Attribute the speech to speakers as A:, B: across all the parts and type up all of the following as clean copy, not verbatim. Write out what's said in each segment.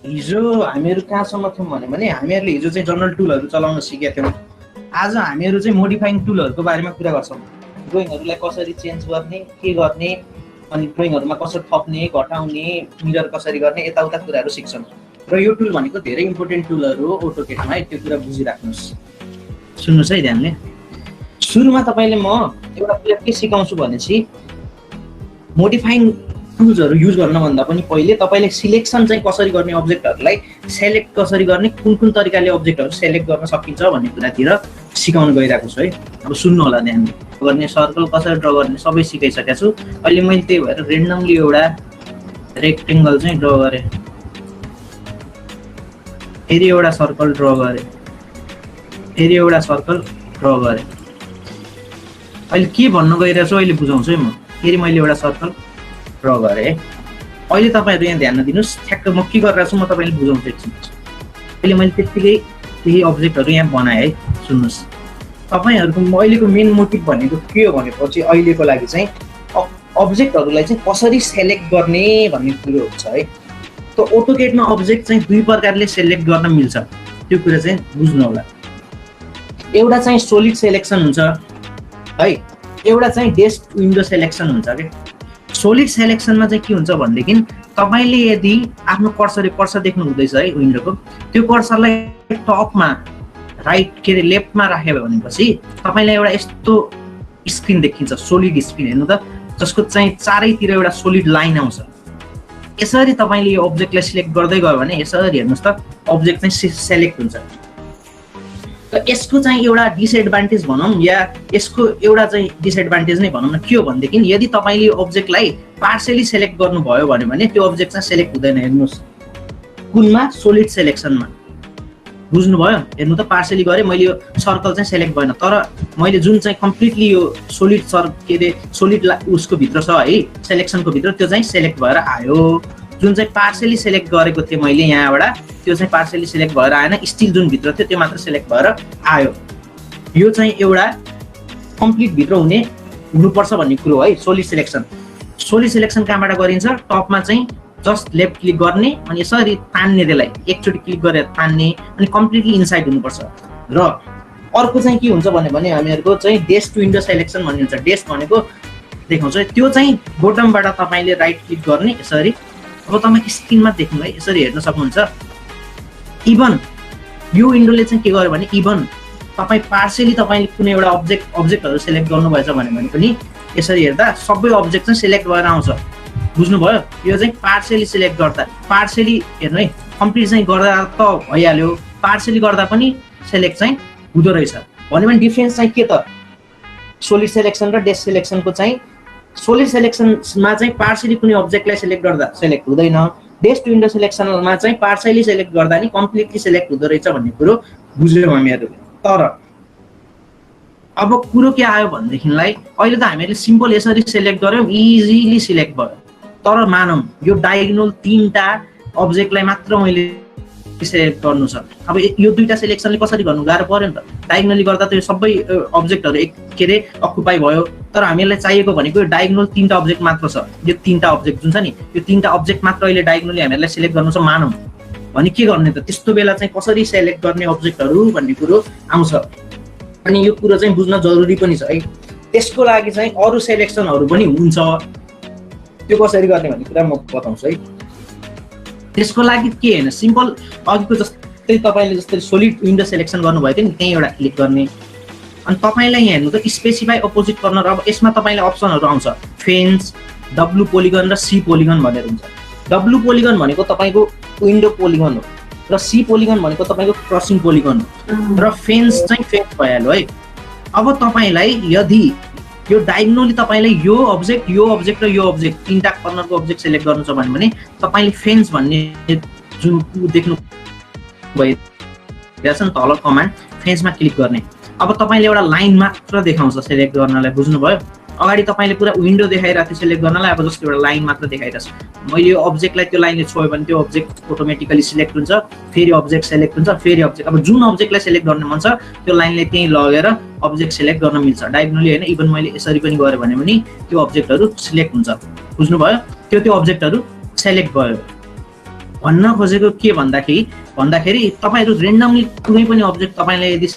A: हिजो हामीहरू कहाँसम्म थियौँ भने हामीहरूले हिजो चाहिँ जनरल टुलहरू चलाउन सिकेका थियौँ। आज हामीहरू चाहिँ मोडिफाइङ टुलहरूको बारेमा कुरा गर्छौँ। ड्रइङहरूलाई कसरी चेन्ज गर्ने, के गर्ने, अनि ड्रइङहरूमा कसरी थप्ने, घटाउने, मिरर कसरी गर्ने, यताउता कुराहरू सिक्छौँ। र यो टुल भनेको धेरै इम्पोर्टेन्ट टुलहरू हो अटोकेडमा है, त्यो कुरा बुझिराख्नुहोस्। सुन्नुहोस् है ध्यानले। सुरुमा तपाईँले म एउटा कुरा के सिकाउँछु भनेपछि मोडिफाइङ टुल्सहरू युज गर्नभन्दा पनि पहिले तपाईँले सिलेक्सन चाहिँ कसरी गर्ने, अब्जेक्टहरूलाई सेलेक्ट कसरी गर्ने, कुन कुन तरिकाले अब्जेक्टहरू सेलेक्ट गर्न सकिन्छ भन्ने कुरातिर सिकाउन गइरहेको छु है। अब सुन्नु होला ध्यानले। गर्ने सर्कल कसरी ड्र गर्ने सबै सिकाइसकेको छु। अहिले मैले त्यही भएर रेन्डमली एउटा रेक्टेङ्गल चाहिँ ड्र गरेँ, फेरि एउटा सर्कल ड्र गरेँ, फेरि एउटा सर्कल ड्र गरेँ। अहिले के भन्न गइरहेको छु अहिले बुझाउँछु है म। फेरि मैले एउटा सर्कल ड्र गरेँ। अहिले तपाईँहरू यहाँ ध्यान दिनुहोस्, ठ्याक्क म के गरिरहेको छु म तपाईँले बुझाउँछु एकछिन। अहिले मैले त्यत्तिकै केही अब्जेक्टहरू यहाँ बनाएँ है, सुन्नुहोस्। तपाईँहरूको अहिलेको मेन मोटिभ भनेको के हो भनेपछि अहिलेको लागि चाहिँ अब्जेक्टहरूलाई चाहिँ कसरी सेलेक्ट गर्ने भन्ने कुरो हुन्छ है। त अटोकेडमा अब्जेक्ट चाहिँ दुई प्रकारले सेलेक्ट गर्न मिल्छ, त्यो कुरा चाहिँ बुझ्नु होला। एउटा चाहिँ सोलिड सेलेक्सन हुन्छ है, एउटा चाहिँ डेस्क विन्डो सेलेक्सन हुन्छ के। सोलिड सेलेक्सनमा चाहिँ के हुन्छ भनेदेखि तपाईँले यदि आफ्नो कर्सर देख्नु हुँदैछ है विन्डोको, त्यो कर्सरलाई टपमा राइट के अरे लेफ्टमा राख्यो भनेपछि तपाईँलाई एउटा यस्तो स्क्रिन देखिन्छ, सोलिड स्क्रिन हेर्नु त, जसको चाहिँ चारैतिर एउटा सोलिड लाइन आउँछ। यसरी तपाईँले यो अब्जेक्टलाई सिलेक्ट गर्दै गयो भने यसरी हेर्नुहोस् त अब्जेक्ट चाहिँ सेलेक्ट हुन्छ। त यसको चाहिँ एउटा डिसएडभान्टेज भनौँ या यसको एउटा चाहिँ डिसएडभान्टेज नै भनौँ न, के हो भनेदेखि यदि तपाईँले यो अब्जेक्टलाई पार्सियली सेलेक्ट गर्नुभयो भने त्यो अब्जेक्ट चाहिँ सेलेक्ट हुँदैन। हेर्नुहोस् कुनमा, सोलिड सेलेक्सनमा, बुझ्नुभयो? हेर्नु त पार्सियली गरेँ मैले, यो सर्कल चाहिँ सेलेक्ट भएन, तर मैले जुन चाहिँ कम्प्लिटली यो सोलिड के अरे सोलिड उसको भित्र छ है, सेलेक्सनको भित्र, त्यो चाहिँ सेलेक्ट भएर आयो। जुन चाहिँ पार्सियली सेलेक्ट गरेको थिएँ मैले यहाँबाट, त्यो चाहिँ पार्सियली सेलेक्ट भएर आएन, स्टिल जुन भित्र थियो त्यो मात्र सेलेक्ट भएर आयो। यो चाहिँ एउटा कम्प्लिट भित्र हुनुपर्छ भन्ने कुरो है सोलिड सेलेक्सन। सोलिड सेलेक्सन कहाँबाट गरिन्छ? टपमा चाहिँ जस्ट लेफ्ट क्लिक गर्ने अनि यसरी तान्ने, त्यसलाई एकचोटि क्लिक गरेर तान्ने अनि कम्प्लिटली इनसाइड हुनुपर्छ। र अर्को चाहिँ के हुन्छ भने हामीहरूको चाहिँ डेस्क टु विन्डो सेलेक्सन भन्ने हुन्छ। डेस्क भनेको देखाउँछ, त्यो चाहिँ बोटमबाट तपाईँले राइट क्लिक गर्ने यसरी। अब तपाईँको स्क्रिनमा देख्नु है, यसरी हेर्न सक्नुहुन्छ। इभन यो विन्डोले चाहिँ के गर्यो भने इभन तपाईँ पार्सियली तपाईँले कुनै एउटा अब्जेक्टहरू सेलेक्ट गर्नुभएछ भने पनि यसरी हेर्दा सबै अब्जेक्ट चाहिँ सेलेक्ट भएर आउँछ। बुझ्नुभयो? यो चाहिँ पार्सियली सेलेक्ट गर्दा, पार्सियली हेर्नु है, कम्प्लिट चाहिँ गर्दा त भइहाल्यो, पार्सियली गर्दा पनि सेलेक्ट चाहिँ हुँदो रहेछ। भन्यो भने डिफ्रेन्स चाहिँ के त? सोलिड सेलेक्सन र डेस्क सेलेक्सनको चाहिँ सोलिड सेलेक्सनमा चाहिँ पार्सियली कुनै अब्जेक्टलाई सेलेक्ट गर्दा सेलेक्ट हुँदैन, डेस्क टु विन्डो सेलेक्सनमा चाहिँ पार्सियली सेलेक्ट गर्दा नि कम्प्लिटली सेलेक्ट हुँदो रहेछ भन्ने कुरो बुझ्यौँ हामीहरू। तर अब कुरो के आयो भनेदेखिलाई अहिले त हामीहरूले सिम्पल यसरी सेलेक्ट गऱ्यौँ, इजिली सिलेक्ट भयो। तर मानौँ यो डायगोनल तीनटा अब्जेक्टलाई मात्र मैले सेलेक्ट गर्नु छ। अब यो दुईटा सेलेक्सनले कसरी गर्नु? गाह्रो पर्यो नि त। डायगोनली गर्दा त यो सबै अब्जेक्टहरू के अरे अकुपाई भयो, तर हामीलाई चाहिएको भनेको यो डायगोनल तीनटा अब्जेक्ट मात्र छ। यो तीनटा अब्जेक्ट जुन छ नि, यो तीनटा अब्जेक्ट मात्र अहिले डायगोनली हामीहरूलाई सेलेक्ट गर्नु छ मानौँ भने के गर्ने त? त्यस्तो बेला चाहिँ कसरी सेलेक्ट गर्ने अब्जेक्टहरू भन्ने कुरो आउँछ। अनि यो कुरो चाहिँ बुझ्न जरुरी पनि छ है। त्यसको लागि चाहिँ अरू सेलेक्सनहरू पनि हुन्छ, त्यो कसरी गर्ने भन्ने कुरा म बताउँछु है। त्यसको लागि के होइन, सिम्पल अघिको जस्तै तपाईँले जस्तै सोलिड विन्डो सेलेक्सन गर्नुभएको थियो नि, त्यहीँ एउटा क्लिक गर्ने अनि तपाईँलाई यहाँ हेर्नु त स्पेसिफाई अपोजिट कर्नर। अब यसमा तपाईँलाई अप्सनहरू आउँछ, फेन्स, डब्लु पोलिगन र सी पोलिगन भनेर हुन्छ। डब्लु पोलिगन भनेको तपाईँको विन्डो पोलिगन हो र सी पोलिगन भनेको तपाईँको क्रसिङ पोलिगन हो र फेन्स चाहिँ फेन्स भइहाल्यो है। अब तपाईँलाई यदि यो डायगोनली तपाईँलाई यो अब्जेक्ट र यो अब्जेक्ट तीनटा कर्नरको अब्जेक्ट सेलेक्ट गर्नु छ भने तपाईँले फेन्स भन्ने जुन देख्नु भइरहेछ नि तल कमान्ड, फेन्समा क्लिक गर्ने। अब तपाईँले एउटा लाइन मात्र देखाउँछ सेलेक्ट गर्नलाई, बुझ्नुभयो? अगाडि तपाईँले पुरा विन्डो देखाइरहेको थियो सेलेक्ट गर्नलाई, अब जस्तो एउटा लाइन मात्र देखाइरहेछ। मैले यो अब्जेक्टलाई त्यो लाइनले छोयो भने त्यो अब्जेक्ट अटोमेटिकली सिलेक्ट हुन्छ, फेरि अब्जेक्ट सेलेक्ट हुन्छ, फेरि अब्जेक्ट। अब जुन अब्जेक्टलाई सेलेक्ट गर्न मन छ त्यो लाइनले त्यहीँ लगेर अब्जेक्ट सेलेक्ट गर्न मिल्छ डायगोनली होइन। इभन मैले यसरी पनि गरेँ भने पनि त्यो अब्जेक्टहरू सिलेक्ट हुन्छ, बुझ्नुभयो? त्यो अब्जेक्टहरू सेलेक्ट भयो। भन्न खोजेको के भन्दाखेरि तपाईहरु रेन्डमली कुनै पनि अब्जेक्ट तपाईलाई यदि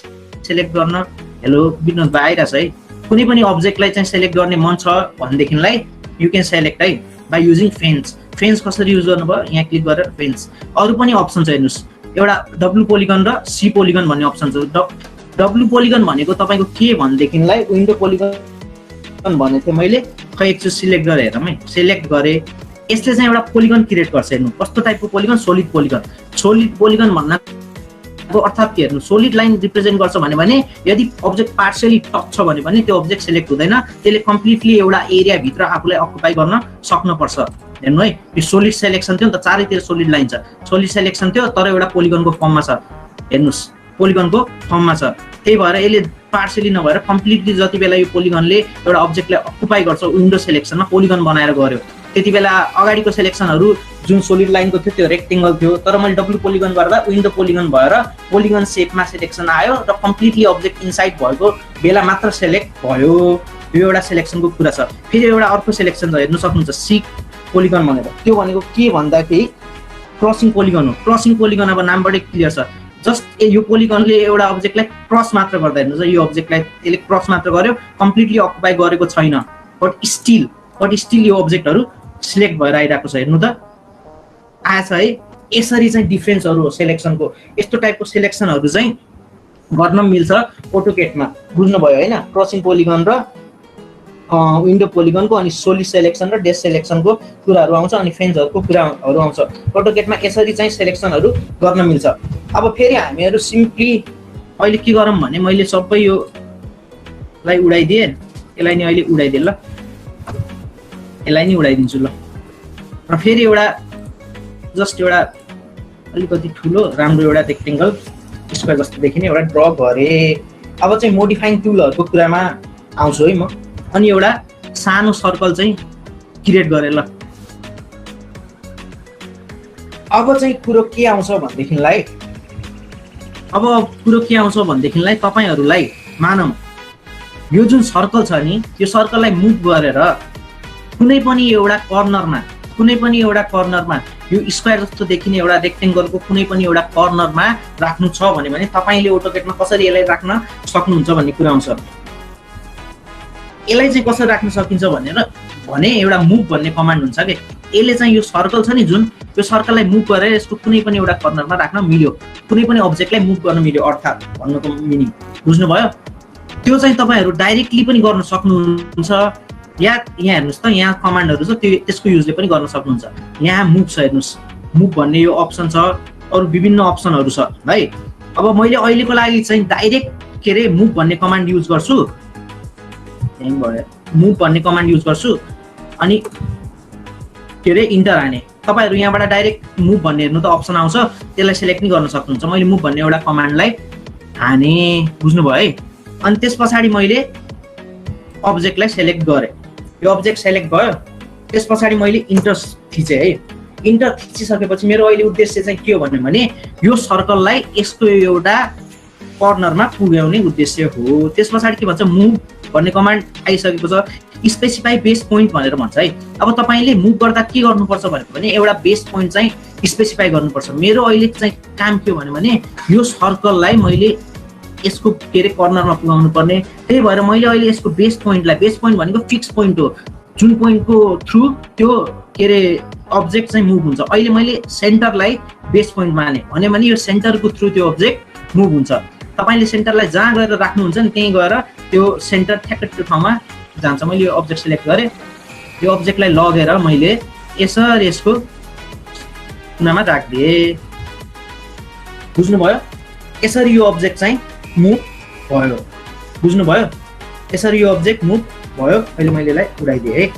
A: सिलेक्ट गर्न हेलो विनोद भाइ आइराछ है कुनै पनि अब्जेक्टलाई चाहिँ सिलेक्ट गर्ने मन छ भनेदेखिलाई यु क्यान सिलेक्ट है बाइ युजिङ फेन्स कसरी युज गर्नुभयो यहाँ क्लिक गरेर फेन्स अरु पनि अप्सन छ हेर्नुस् एउटा डब्लु पोलिगन र सी पोलिगन भन्ने अप्सन छ डब्लु पोलिगन भनेको तपाईको के भनेदेखिलाई विन्डो पोलिगन भनेको थिएँ मैले खै एकचोटि सिलेक्ट गरेर हेरौँ है सिलेक्ट गरे यसले चाहिँ एउटा पोलिगन क्रिएट गर्छ हेर्नु कस्तो टाइपको पोलिगन सोलिड पोलिगन भन्नको अर्थात् के हेर्नु सोलिड लाइन रिप्रेजेन्ट गर्छ भने यदि अब्जेक्ट पार्शियली टच छ भने त्यो अब्जेक्ट सिलेक्ट हुँदैन त्यसले कम्प्लिटली एउटा एरिया भित्र आफूलाई अकुपाई गर्न सक्नुपर्छ हेर्नु है यो सोलिड सेलेक्सन थियो नि त चारैतिर सोलिड लाइन छ सोलिड सेलेक्सन थियो तर एउटा पोलिगनको फर्ममा छ हेर्नुस् पोलिगनको फर्ममा छ त्यही भएर यसले पार्शियली नभएर कम्प्लिटली जति बेला यो पोलिगनले एउटा अब्जेक्टलाई अकुपाई गर्छ विन्डो सेलेक्सनमा पोलिगन बनाएर गर्यो त्यति बेला अगाडिको सेलेक्सनहरु जुन सोलिड लाइनको थियो त्यो रेक्टेंगल थियो तर मैले डब्लु पोलिगन गर्दा विन्डो पोलिगन भएर पोलिगन शेपमा सेलेक्सन आयो र कम्प्लिटली अब्जेक्ट इनसाइड भएको बेला मात्र सेलेक्ट भयो यो एउटा सेलेक्सनको कुरा छ फेरि एउटा अर्को सेलेक्सन छ हेर्न सक्नुहुन्छ सी पोलिगन भनेर त्यो भनेको के भन्दाखेरि क्रसिङ पोलिगन हो क्रसिङ पोलिगन अब नामबाटै क्लियर छ जस्ट यो पोलिगनले एउटा अब्जेक्टलाई क्रस मात्र गर्दा हेर्नुस् यो अब्जेक्टलाई यसले क्रस मात्र गर्यो कम्प्लिटली अकुपाई गरेको छैन बट स्टिल यो अब्जेक्टहरु सिलेक्ट भएर आइराको छ हेर्नु त आछ है यसरी चाहिँ डिफरेन्सहरु हो सेलेक्सनको यस्तो टाइपको सेलेक्सनहरु चाहिँ गर्न मिल्छ अटोकेटमा बुझ्नुभयो हैन क्रसिङ पोलिगन र विन्डो पोलिगनको अनि सोलिड सेलेक्सन र डेस सेलेक्सनको कुराहरु आउँछ अनि फेन्सहरुको कुराहरु आउँछ अटोकेटमा यसरी चाहिँ सेलेक्सनहरु गर्न मिल्छ अब फेरि हामीहरु सिम्पली अहिले के गरौँ भने मैले सबै यो लाई उडाइदिए यसलाई नि अहिले उडाइदिए ल यसलाई नि उडाइदिन्छु ल र फेरि एउटा जस्ट एउटा अलिकति ठुलो राम्रो एउटा रेक्टेंगल स्क्वायर जस्तो देखिने एउटा ड्रा गरे अब चाहिँ मोडिफाइङ टुलहरुको कुरामा आउँछु है म अनि एउटा सानो सर्कल चाहिँ क्रिएट गरे ल अब चाहिँ कुरो के आउँछ भन्देखिलाई तपाईहरुलाई मानौ यो जुन सर्कल छ नि यो सर्कललाई मुभ गरेर कुनै पनि एउटा कर्नरमा यो स्क्वायर जस्तो देखिने एउटा रेक्टेंगलको कुनै पनि एउटा कर्नरमा राख्नु छ भने तपाईले अटोकेटमा कसरी यसलाई राख्न सक्नुहुन्छ भन्ने कुरा आउँछ यसलाई चाहिँ कसरी राख्न सकिन्छ भने एउटा मुभ भन्ने कमान्ड हुन्छ के यसले चाहिँ यो सर्कल छ नि जुन यो सर्कललाई मुभ गरेर यसको कुनै पनि एउटा कर्नरमा राख्न मिल्यो कुनै पनि अब्जेक्टलाई मुभ गर्न मिल्यो अर्थात् भन्नुको मिनिङ बुझ्नुभयो त्यो चाहिँ तपाईहरु डाइरेक्टली पनि गर्न सक्नुहुन्छ या यहाँ हेर्नुस् त यहाँ कमान्डहरु छ त्यसको युजले पनि गर्न सक्नुहुन्छ यहाँ मुभ छ हेर्नुस् मुभ भन्ने यो अप्सन छ अरु विभिन्न अप्सनहरु छ है अब मैले अहिलेको लागि चाहिँ डाइरेक्ट के रे मुभ भन्ने कमान्ड युज गर्छु यही भयो मुभ भन्ने कमान्ड युज गर्छु अनि के रे इन्टर हाने तपाईहरु यहाँबाट डाइरेक्ट मुभ भन्ने हेर्नु त अप्सन आउँछ त्यसलाई सिलेक्ट नि गर्न सक्नुहुन्छ मैले मुभ भन्ने एउटा कमान्डलाई हाने बुझ्नुभयो है अनि त्यसपछि मैले अब्जेक्टलाई सिलेक्ट गरे यो अब्जेक्ट सिलेक्ट भयो त्यसपछि मैले इन्टर थिचे है इन्टर थिचिसकेपछि मेरो अहिले उद्देश्य चाहिँ के हो भने यो सर्कललाई यसको एउटा कर्नरमा पुर्याउने उद्देश्य हो त्यसपछि के भन्छ मुभ भन्ने कमान्ड आइसकेको छ स्पेसिफाई बेस पोइन्ट भनेर भन्छ है अब तपाईले मुभ गर्दा के गर्नुपर्छ भने एउटा बेस पोइन्ट चाहिँ स्पेसिफाई गर्नुपर्छ मेरो अहिले चाहिँ काम के हो भने यो सर्कललाई मैले यसको के रे कर्नरमा पुगाउनु पर्ने त्यही भएर मैले अहिले यसको बेस पोइन्ट भनेको फिक्स पोइन्ट हो जुन पोइन्टको थ्रु त्यो के रे अब्जेक्ट चाहिँ मुभ हुन्छ अहिले मैले सेन्टरलाई बेस पोइन्ट माने भने यो सेन्टरको थ्रु त्यो अब्जेक्ट मुभ हुन्छ तपाईले सेन्टरलाई जहाँ गएर राख्नुहुन्छ नि त्यही गएर त्यो सेन्टर ठ्याक्कै त्यो ठाउँमा जान्छ मैले यो अब्जेक्ट सिलेक्ट गरे यो अब्जेक्टलाई लगेर मैले यसरी यसको कुनामा राख्दिए बुझ्नुभयो यसरी यो अब्जेक्ट चाहिँ मुभ भयो बुझ्नुभयो यसरी यो अब्जेक्ट मुभ भयो अहिले मैले यसलाई उडाइदिए है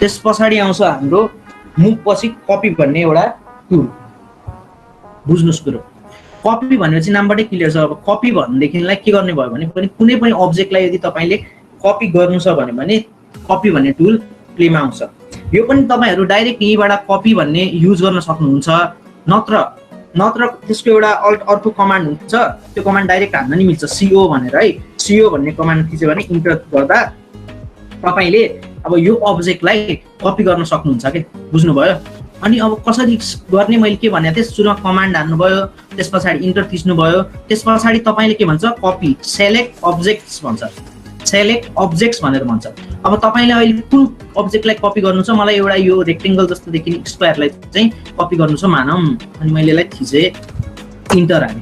A: त्यसपछि आउँछ हाम्रो मुभ पछि कपी भन्ने एउटा टुल बुझ्नुस् कुरो कपी भनेपछि नामबाटै क्लियर छ अब कपी भन्नेदेखिलाई के गर्ने भयो भने कुनै पनि अब्जेक्टलाई यदि तपाईले कपी गर्नु छ भने कपी भन्ने टुल प्लेमा आउँछ यो पनि तपाईहरु डाइरेक्ट यहीबाट कपी भन्ने युज गर्न सक्नुहुन्छ नत्र त्यसको एउटा अर्को कमान्ड हुन्छ, त्यो कमान्ड डाइरेक्ट हान्न नि मिल्छ, CO भनेर है। CO भन्ने कमान्ड थिच्यो भने इन्टर गर्दा तपाईले अब यो अब्जेक्टलाई कपी गर्न सक्नुहुन्छ के, बुझ्नुभयो। अनि अब कसरी गर्ने मैले के भने थिएँ, सुरुमा कमान्ड हान्नुभयो, त्यसपछि इन्टर थिच्नुभयो, त्यसपछि तपाईले के भन्छ कपी सेलेक्ट अब्जेक्ट्स भन्छ, सेलेक्ट अब्जेक्ट्स भनेर भन्छ। अब तपाईले अहिले कुन अब्जेक्टलाई कपी गर्नु छ, मलाई एउटा यो रेक्टेंगल जस्तो देखिने स्क्वायरलाई चाहिँ कपी गर्नु छ मानौँ, अनि मैले यसलाई थिचे इन्टर हाने।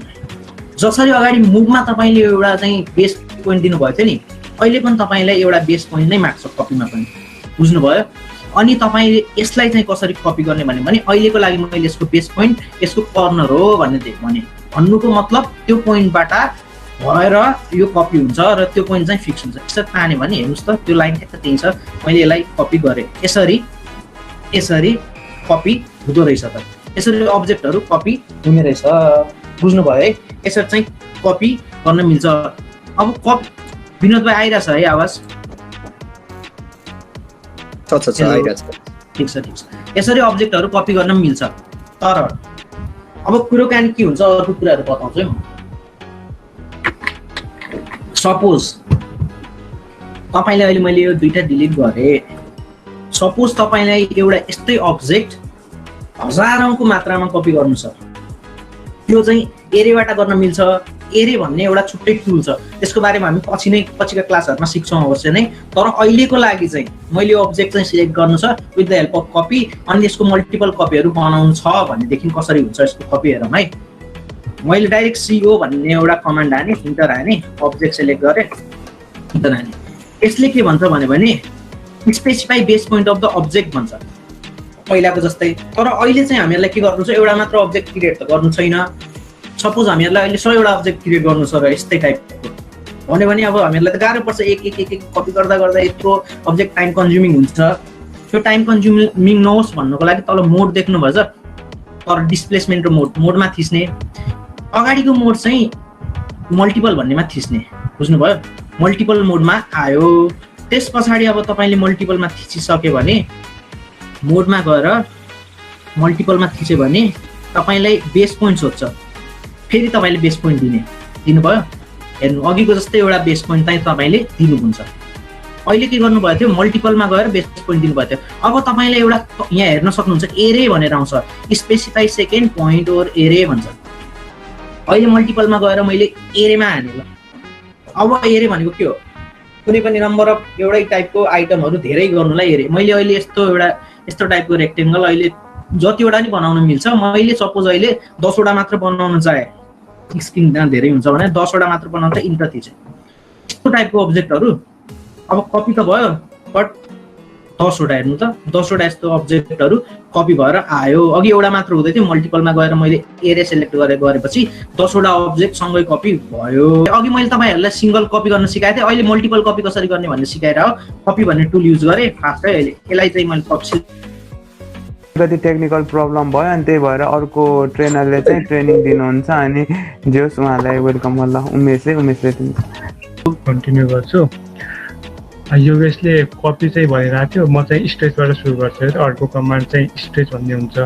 A: जसरी अगाडि मुभमा तपाईले एउटा चाहिँ बेस पोइन्ट दिनुभएको थियो नि, अहिले पनि तपाईलाई एउटा बेस पोइन्ट नै माग्छ कपीमा पनि, बुझ्नुभयो। अनि तपाईले यसलाई चाहिँ कसरी कपी गर्ने भने अहिलेको लागि मैले यसको बेस पोइन्ट यसको कर्नर हो भन्नुको मतलब त्यो पोइन्टबाट भएर यो कपी हुन्छ र त्यो पोइन्ट चाहिँ फिक्स हुन्छ। यसरी ताने भने हेर्नुस् त त्यो लाइन ठ्याक्क त्यही छ, मैले यसलाई कपी गरेँ, यसरी कपी हुँदो रहेछ त, यसरी अब्जेक्टहरु कपी हुने रहेछ, बुझ्नुभयो है। यसरी चाहिँ कपी गर्न मिल्छ। अब कपी विनोद भाइ आइरहेछ है आवाज? ठिक छ। यसरी अब्जेक्टहरु कपी गर्न मिल्छ। तर अब कुरो कान के हुन्छ, अर्को कुराहरु बताउँछु है म। सपोज तपाईले अहिले मैले यो दुईटा डिलिट गरे, सपोज तपाईलाई एउटा यस्तै अब्जेक्ट हजारौंको मात्रामा कपी गर्नु छ, त्यो चाहिँ एरेबाट गर्न मिल्छ। एरे भन्ने एउटा छुट्टै टुल छ, त्यसको बारेमा हामी पछिका क्लासहरुमा सिक्छौं अवश्य नै। तर अहिलेको लागि चाहिँ मैले यो अब्जेक्ट चाहिँ सिलेक्ट गर्नु छ with the help of copy, अनि यसको मल्टिपल कपीहरु बनाउनु छ भने देखि कसरी हुन्छ यसको कपी हेरौँ है। मैले डाइरेक्ट CO भन्ने एउटा कमान्ड हाने, इन्टर हाने, अब्जेक्ट सिलेक्ट गरे, इन्टर हाने। यसले के भन्छ भने specify base point of the object भन्छ पहिलाको जस्तै। तर अहिले चाहिँ हामीहरुलाई के गर्नु छ, एउटा मात्र अब्जेक्ट क्रिएट त गर्नु छैन। सपोज हामीहरुलाई अहिले 100 वटा अब्जेक्ट क्रिएट गर्नु छ र यस्तै टाइपको भने अब हामीहरुलाई त गाह्रो पर्छ, एक कपी गर्दा यत्रो अब्जेक्ट टाइम कन्ज्युमिङ हुन्छ। त्यो टाइम कन्ज्युमिङ नहोस् भन्नको लागि तल मोड देख्नुभएछ, तर डिस्प्लेसमेन्ट र मोडमा थिच्ने, अगाडिको मोड चाहिँ मल्टिपल भन्नेमा थिच्ने, बुझ्नुभयो। मल्टिपल मोडमा आयो, त्यसपछि अब तपाईले मल्टिपलमा थिचिसके भने मोडमा गएर मल्टिपलमा थिच्यो भने तपाईलाई बेस पोइन्ट सोध्छ, फेरि तपाईले बेस पोइन्ट दिनुभयो। हेर्नु अघिको जस्तै एउटा बेस पोइन्ट चाहिँ तपाईले दिनुहुन्छ। अहिले के गर्नुभएको थियो, मल्टिपलमा गएर बेस पोइन्ट दिनुभएको थियो। अब तपाईले एउटा यहाँ हेर्न सक्नुहुन्छ एरे भनेर आउँछ, स्पेसिफाई सेकेन्ड पोइन्ट ओर एरे भन्छ। अहिले मल्टिपलमा गएर मैले एरेमा हाने ल। अब एरे भनेको के हो, कुनै पनि नम्बर अफ एउटै टाइपको आइटमहरु धेरै गर्नुलाई एरे। मैले अहिले यस्तो टाइपको रेक्टेंगल अहिले जतिवटा नि बनाउन मिल्छ, मैले सपोज अहिले 10 वटा मात्र बनाउन चाहे, स्क्रिन धेरै हुन्छ भने 10 वटा मात्र बनाउन चाहिँ इन्टर थिचे। यस्तो टाइपको अब्जेक्टहरु अब कपी त भयो, बट 10 वटा हेर्नु त, 10 वटा यस्तो अब्जेक्टहरु कपी भएर आयो। अघि एउटा मात्र हुँदै थियो, मल्टिपलमा गएर मैले एरे सिलेक्ट गरेपछि 10 वटा अब्जेक्ट सँगै कपी भयो। अघि मैले तपाईहरुलाई सिंगल कपी गर्न सिकाएको थिएँ, अहिले मल्टिपल कपी कसरी गर्ने भन्ने सिकाएर हो। कपी भन्ने टुल युज गरे फास्ट है अहिले। यसलाई चाहिँ मैले कपी
B: कति टेक्निकल प्रब्लम भयो अनि त्यही भएर अर्को ट्रेनरले चाहिँ ट्रेनिङ दिनुहुन्छ, अनि जोस उहाँलाई वेलकम। होला उमेशले
C: कन्टिन्यू गर्छु। योगेशले कपी चाहिँ भइरहेको थियो, म चाहिँ स्ट्रेचबाट सुरु गर्छु। अर्को कमान्ड चाहिँ स्ट्रेच भन्ने हुन्छ।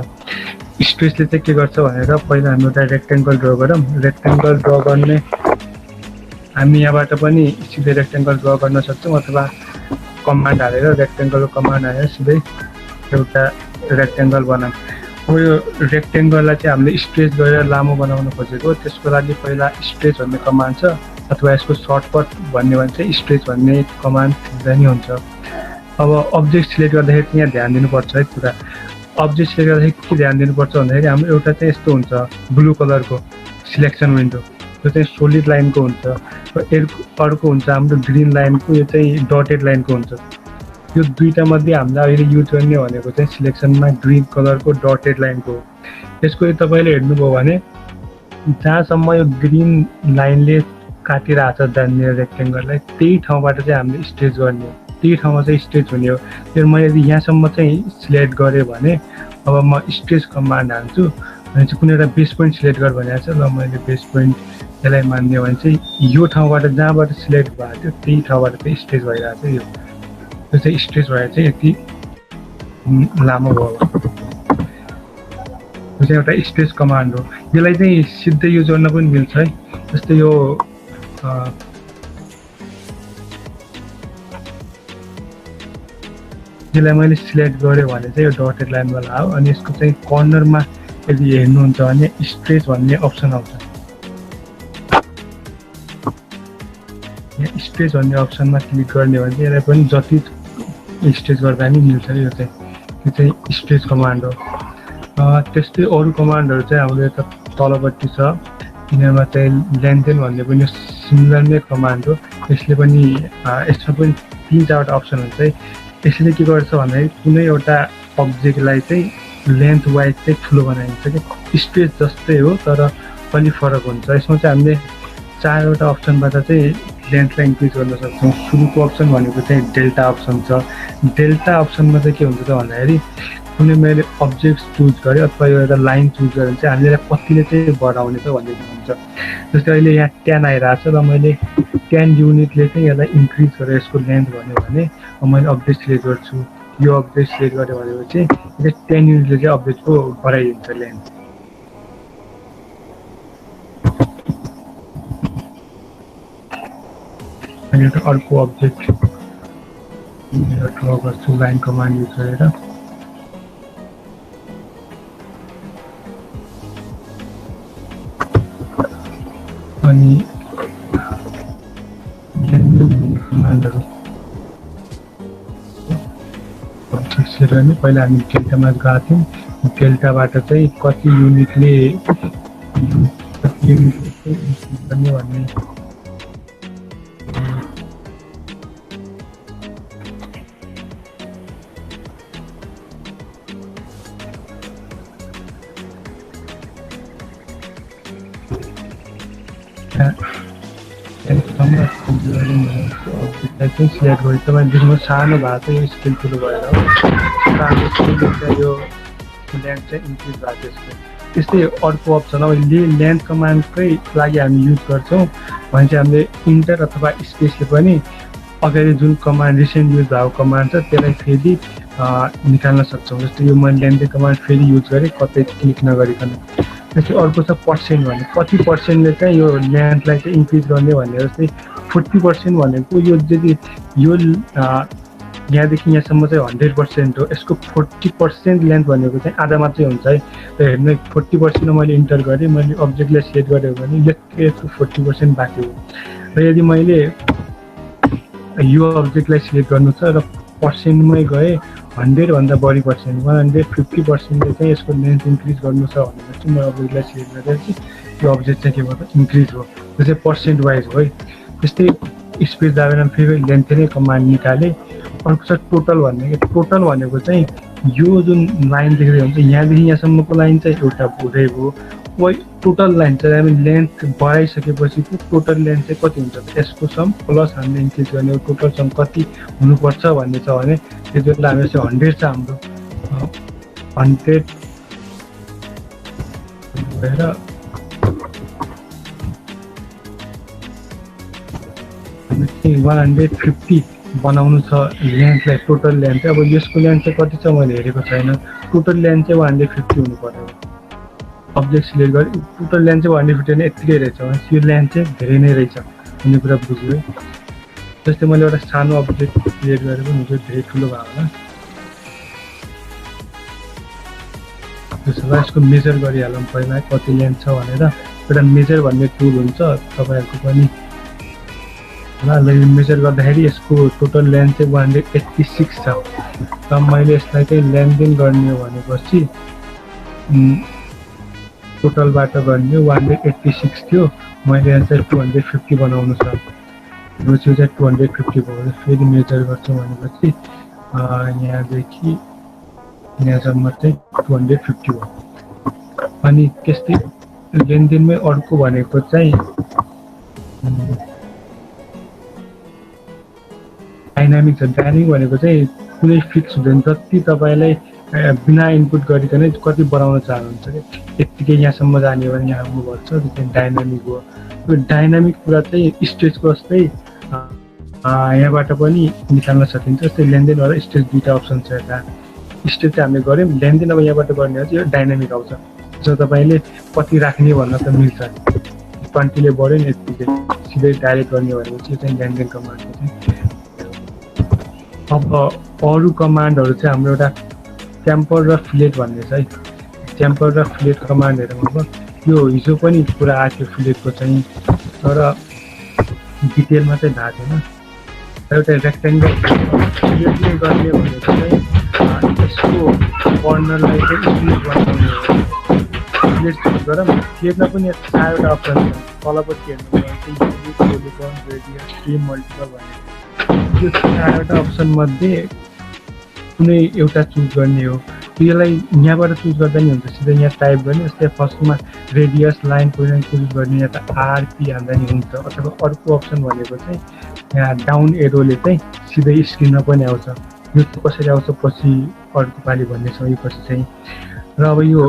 C: स्ट्रेचले चाहिँ के गर्छ भनेर पहिला हामी एउटा रेक्टेंगल ड्र गरौँ। रेक्टेंगल ड्र गर्ने हामी यहाँबाट पनि सिधै रेक्टेंगल ड्र गर्न सक्छौँ, अथवा कमान्ड हालेर रेक्टेंगलको कमान्ड हालेर सिधै एउटा रेक्टेंगल बनाऊँ। अब यो रेक्टेंगललाई चाहिँ हामीले स्ट्रेच गरेर लामो बनाउन खोजेको, त्यसको लागि पहिला स्ट्रेच भन्ने कमान्ड छ, अथवा यसको सर्टकट भन्ने चाहिँ स्ट्रेच भन्ने कमान्ड दिँदा नि हुन्छ। अब अब्जेक्ट सिलेक्ट गर्दाखेरि यहाँ ध्यान दिनुपर्छ है कुरा। अब्जेक्ट सिलेक्ट गर्दाखेरि के ध्यान दिनुपर्छ भन्दाखेरि हाम्रो एउटा चाहिँ यस्तो हुन्छ ब्लू कलरको सिलेक्सन विन्डो, त्यो चाहिँ सोलिड लाइनको हुन्छ। र अर्को हुन्छ हाम्रो ग्रिन लाइनको, यो चाहिँ डटेड लाइनको हुन्छ। यो दुईटा मध्ये हामीले अहिले युज गर्ने भनेको चाहिँ सिलेक्सनमा ग्रिन कलरको डटेड लाइनको हो। यसको तपाईले हेर्नुभयो भने जहाँसम्म यो ग्रिन लाइनले काटिरहेको छ जान्ने रेक्टेंगललाई, त्यही ठाउँबाट चाहिँ हामीले स्ट्रेच गर्ने हो, त्यही ठाउँमा चाहिँ स्ट्रेच हुने हो। तर मैले यदि यहाँसम्म चाहिँ सिलेक्ट गरेँ भने अब म स्ट्रेच कमान्ड हाल्छु, भने चाहिँ कुनै एउटा बेस पोइन्ट सिलेक्ट गर भनेको छ। ल मैले बेस पोइन्ट यसलाई मान्ने भने चाहिँ यो ठाउँबाट जहाँबाट सिलेक्ट भएको थियो त्यही ठाउँबाट चाहिँ स्ट्रेच भइरहेको छ। यो चाहिँ स्ट्रेच भएर चाहिँ यति लामो भयो। यो चाहिँ एउटा स्पेस कमान्ड हो। यसलाई चाहिँ सिधै युज गर्न पनि मिल्छ है। जस्तै यो यसलाई मैले सिलेक्ट गरेँ भने चाहिँ यो डटेड लाइनवाला हो। अनि यसको चाहिँ कर्नरमा यदि हेर्नुहुन्छ भने स्ट्रेच भन्ने अप्सन आउँछ। यहाँ स्ट्रेच भन्ने अप्सनमा क्लिक गर्ने भने चाहिँ यसलाई पनि जति स्ट्रेच गर्दा पनि मिल्छ। यो चाहिँ स्ट्रेच कमान्ड हो। त्यस्तै अरू कमान्डहरू चाहिँ हाम्रो यता तलपट्टि छ। यिनीहरूमा चाहिँ लेन्थेन भन्ने पनि सिमिलर नै कमान्ड हो। यसले पनि यसमा पनि 3-4वटा अप्सन हुन्छ है। यसले के गर्छ भन्दाखेरि कुनै एउटा अब्जेक्टलाई चाहिँ लेन्थ वाइज चाहिँ ठुलो बनाइन्छ कि स्पेस जस्तै हो तर अलि फरक हुन्छ। यसमा चाहिँ हामीले 4वटा अप्सनबाट चाहिँ लेन्थलाई इन्क्रिज गर्न सक्छौँ। सुरुको अप्सन भनेको चाहिँ डेल्टा अप्सन छ। डेल्टा अप्सनमा चाहिँ के हुन्छ त भन्दाखेरि कुनै मैले अब्जेक्ट चुज गरेँ अथवा यो एउटा लाइन चुज गरेँ भने चाहिँ हामीले कतिले चाहिँ बढाउने त भन्ने हुन्छ। जस्तै अहिले यहाँ 10 आइरहेको छ र मैले 10 युनिटले चाहिँ यसलाई इन्क्रिज गरेर यसको लेन्थ भन्यो भने मैले अब्जेक्ट सिलेक्ट गर्छु। यो अब्जेक्ट सिलेक्ट गरेँ भनेपछि 10 युनिटले चाहिँ अब्जेक्टको बढाइदिन्छ लेन्थ। अनि एउटा अर्को अब्जेक्ट ड्र गर्छु लाइन कमान्ड युज गरेर। अनि कमान्डहरू पहिला हामी डेल्टामा गएको थियौँ। डेल्टाबाट चाहिँ कति युनिटले भन्ने सिलेक्ट गरेँ। तपाईँले देख्नु सानो भएको छ, यो स्केल ठुलो भएर हो। यो लेन्थ चाहिँ इन्क्रिज भएको छ यसको। त्यस्तै अर्को अप्सन अब लेन्थ कमान्डकै लागि हामी युज गर्छौँ भने चाहिँ हामीले इन्टर अथवा स्पेसले पनि अगाडि जुन कमान्ड रिसेन्ट युज भएको कमान्ड छ त्यसलाई फेरि निकाल्न सक्छौँ। जस्तै यो मैले लेन्थ कमान्ड फेरि युज गरेँ कतै क्लिक नगरिकन। त्यस्तै अर्को छ पर्सेन्ट भन्ने, कति पर्सेन्टले चाहिँ यो लेन्थलाई चाहिँ इन्क्रिज गर्ने भन्ने। जस्तै 40% भनेको यो यदि यो यहाँदेखि यहाँसम्म चाहिँ 100% हो, यसको 40% लेन्थ भनेको चाहिँ आधा मात्रै हुन्छ है। र हेर्नु 40% मैले इन्टर गरेँ, मैले अब्जेक्टलाई सेट गरेँ भने यसको 40% बाँकी हो। र यदि मैले यो अब्जेक्टलाई सिलेक्ट गर्नु छ र पर्सेन्टमै गएँ 100भन्दा बढी पर्सेन्ट 150%ले चाहिँ यसको लेन्थ इन्क्रिज गर्नु छ भनेपछि म अब्जेक्टलाई सिलेक्ट गरेपछि यो अब्जेक्ट चाहिँ के भयो इन्क्रिज हो। त्यो चाहिँ पर्सेन्ट वाइज हो है। त्यस्तै स्पेस दाबेर फेरि लेन्थ नै कमान्ड निकालेँ। अर्को छ टोटल भन्ने। टोटल भनेको चाहिँ यो जुन लाइन देख्दै हुन्छ यहाँदेखि यहाँसम्मको लाइन चाहिँ एउटा हुँदै भयो। वही टोटल लाइन चाहिँ हामी लेन्थ बढाइसकेपछि टोटल लेन्थ चाहिँ कति हुन्छ यसको सम प्लस हामीले इन्क्रिज गर्ने टोटल सम कति हुनुपर्छ भन्ने छ भने त्यति बेला हामी चाहिँ 100 छ हाम्रो 100 भएर हामी चाहिँ 150 बनाउनु छ लेन्थलाई। टोटल लेन्थ अब यसको लेन्थ चाहिँ कति छ मैले हेरेको छैन। टोटल लेन्थ चाहिँ 150 हुनु पर्यो। अब्जेक्ट सिलेक्ट गरेँ टोटल लेन्थ चाहिँ 150 नै यत्तिकै रहेछ भने यो लेन्थ चाहिँ धेरै नै रहेछ भन्ने कुरा बुझ्यो है। जस्तै मैले एउटा सानो अब्जेक्ट क्रिएट गरेर पनि हुन्छ धेरै ठुलो भयो होला। त्यसो भए यसको मेजर गरिहालौँ पहिला कति लेन्थ छ भनेर। एउटा मेजर भन्ने टुल हुन्छ तपाईँहरूको पनि ल। मेजर गर्दाखेरि यसको टोटल लेन्थ चाहिँ 186 छ। र मैले यसलाई चाहिँ लेनदेन गर्ने भनेपछि टोटलबाट गर्ने 186 थियो। मैले यहाँ चाहिँ 250 बनाउनु छ भनेपछि चाहिँ 250 भयो। फेरि मेजर गर्छु भनेपछि यहाँदेखि यहाँसम्म चाहिँ 250 भयो। अनि त्यस्तै लेनदेनमै अर्को भनेको चाहिँ डाइनामिक छ। डाइनामिक भनेको चाहिँ कुनै फिक्स हुँदैन, जति तपाईँलाई बिना इनपुट गरिकन कति बढाउन चाहनुहुन्छ कि यत्तिकै यहाँसम्म जाने भने यहाँ आउनुपर्छ। त्यो चाहिँ डाइनामिक हो। यो डाइनामिक कुरा चाहिँ स्टेजको जस्तै यहाँबाट पनि निकाल्न सकिन्छ। जस्तै लेनदेन र स्टेज दुईवटा अप्सन छ। यता स्टेज चाहिँ हामीले गऱ्यौँ, लेनदेन अब यहाँबाट गर्ने हो चाहिँ यो डाइनामिक आउँछ। जो तपाईँले कति राख्ने भन्न त मिल्छ 20 ले बढ्यो नि यतिकै सिधै डाइरेक्ट गर्ने भनेपछि चाहिँ ल्यान्डिङ कमान्डको चाहिँ अब अरू कमान्डहरू चाहिँ हाम्रो एउटा च्याम्पर र फिलेट भन्ने छ है च्याम्पर र फिलेट कमान्डहरू अब यो हिजो पनि कुरा आएको थियो फिलेटको चाहिँ तर डिटेलमा चाहिँ थाहा थिएन एउटा रेक्टेङ्गल फिलेटले गर्ने भनेको चाहिँ यसको कर्नरलाई चाहिँ स्प्लिट बनाउने हो फिलेट चुज गरौँ फिलेटमा पनि 4वटा अप्सन छ तलपट्टि हेर्नु पोलिगन रेडियस ट्रिम मल्टिपल भन्ने यो 4वटा अप्सन मध्ये कुनै एउटा चुज गर्ने हो यसलाई यहाँबाट चुज गर्दा नि हुन्छ सिधै यहाँ टाइप गर्ने जस्तै फर्स्टमा रेडियस लाइन पोइन्ट चुज गर्ने या त आरपी हाल्दा नि हुन्छ अथवा अर्को अप्सन भनेको चाहिँ यहाँ डाउन एरोले चाहिँ सिधै स्क्रिनमा पनि आउँछ यो कसरी आउँछ पछि अर्को पालि भन्नेछौँ यो पछि चाहिँ र अब यो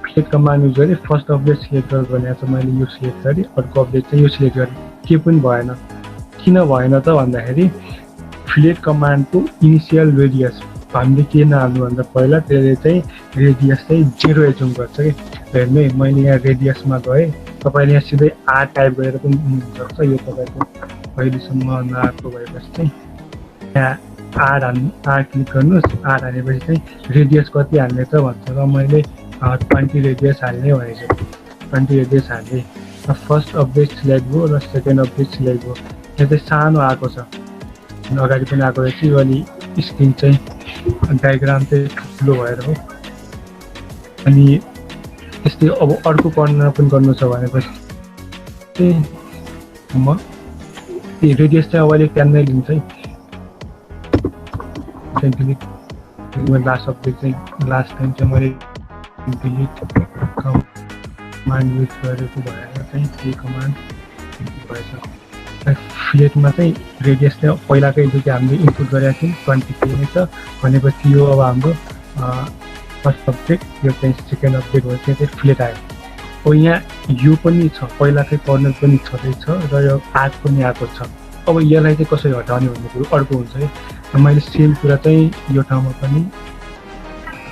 C: फिलेट कमान्ड युज गरेँ फर्स्ट अपडेट सिलेक्ट गरेर भनेको छ मैले यो सिलेक्ट गरेँ अर्को अपडेट चाहिँ यो सिलेक्ट गरेँ के पनि भएन किन भएन त भन्दाखेरि फिलेट कमान्डको इनिसियल रेडियस हामीले के नहाल्नु भन्दा पहिला त्यसले चाहिँ रेडियस चाहिँ 0 एजुम गर्छ कि हेर्नु है मैले यहाँ रेडियसमा गएँ तपाईँले यहाँ सिधै आर टाइप गरेर पनि हुनसक्छ यो तपाईँको अहिलेसम्म नआएको भएपछि चाहिँ यहाँ आर क्लिक गर्नुहोस् आर हालेपछि चाहिँ रेडियस कति हाल्ने त भन्छ र मैले 20 रेडियस हाल्ने भनेको छु 20 रेडियस हालेँ फर्स्ट अपडेट सिलेक्ट भयो र सेकेन्ड अपडेट सिलेक्ट भयो यहाँ चाहिँ सानो आएको छ अगाडि पनि आएको रहेछ यो अलि स्क्रिन चाहिँ डायग्राम चाहिँ ठुलो भएर हो अनि यस्तै अब अर्को कर्नर पनि गर्नु छ भनेपछि चाहिँ म रेडियस चाहिँ अब अलिक क्यान्नै लिन्छ है डिलिट लास्ट अपडेट चाहिँ लास्ट टाइम चाहिँ मैले डिलिट कमान्ड युज गरेको भएर चाहिँ त्यो कमान्ड भएछ फिलेटमा चाहिँ रेडियस चाहिँ पहिलाकै जो कि हामीले इनपुट गरेका थियौँ 20 नै छ भनेपछि यो अब हाम्रो फर्स्ट अपडेट यो चाहिँ सेकेन्ड अपडेट भयो चाहिँ फिलेट आयो अब यहाँ यो पनि छ पहिलाकै कर्नर पनि छँदैछ र यो आर्क पनि आएको छ अब यसलाई चाहिँ कसरी हटाउने भन्ने कुरो अर्को हुन्छ है मैले सेम कुरा चाहिँ यो ठाउँमा पनि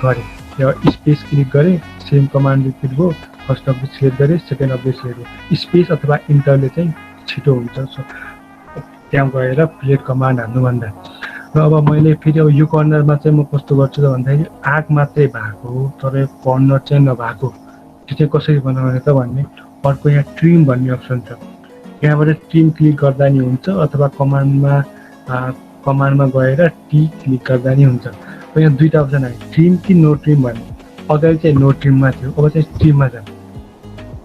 C: गरेँ यो स्पेस क्लिक गरेँ सेम कमान्ड रिपिट भयो फर्स्ट अपडेट सिलेक्ट गरेँ सेकेन्ड अपडेट सिलेक्ट भयो स्पेस अथवा इन्टरले चाहिँ छिटो हुन्छ सो त्यहाँ गएर फिलेट कमान्ड हाल्नुभन्दा र अब मैले फेरि अब यो कर्नरमा चाहिँ म कस्तो गर्छु त भन्दाखेरि आर्क मात्रै भएको तर यो कर्नर चाहिँ नभएको त्यो चाहिँ कसरी बनाउने त भन्ने अर्को यहाँ ट्रिम भन्ने अप्सन छ यहाँबाट ट्रिम क्लिक गर्दा नि हुन्छ अथवा कमान्डमा गएर टी क्लिक गर्दा नि हुन्छ अब यहाँ दुईवटा अप्सन आयो ट्रिम कि नो ट्रिम भन्ने अगाडि चाहिँ नो ट्रिममा थियो अब चाहिँ ट्रिममा छ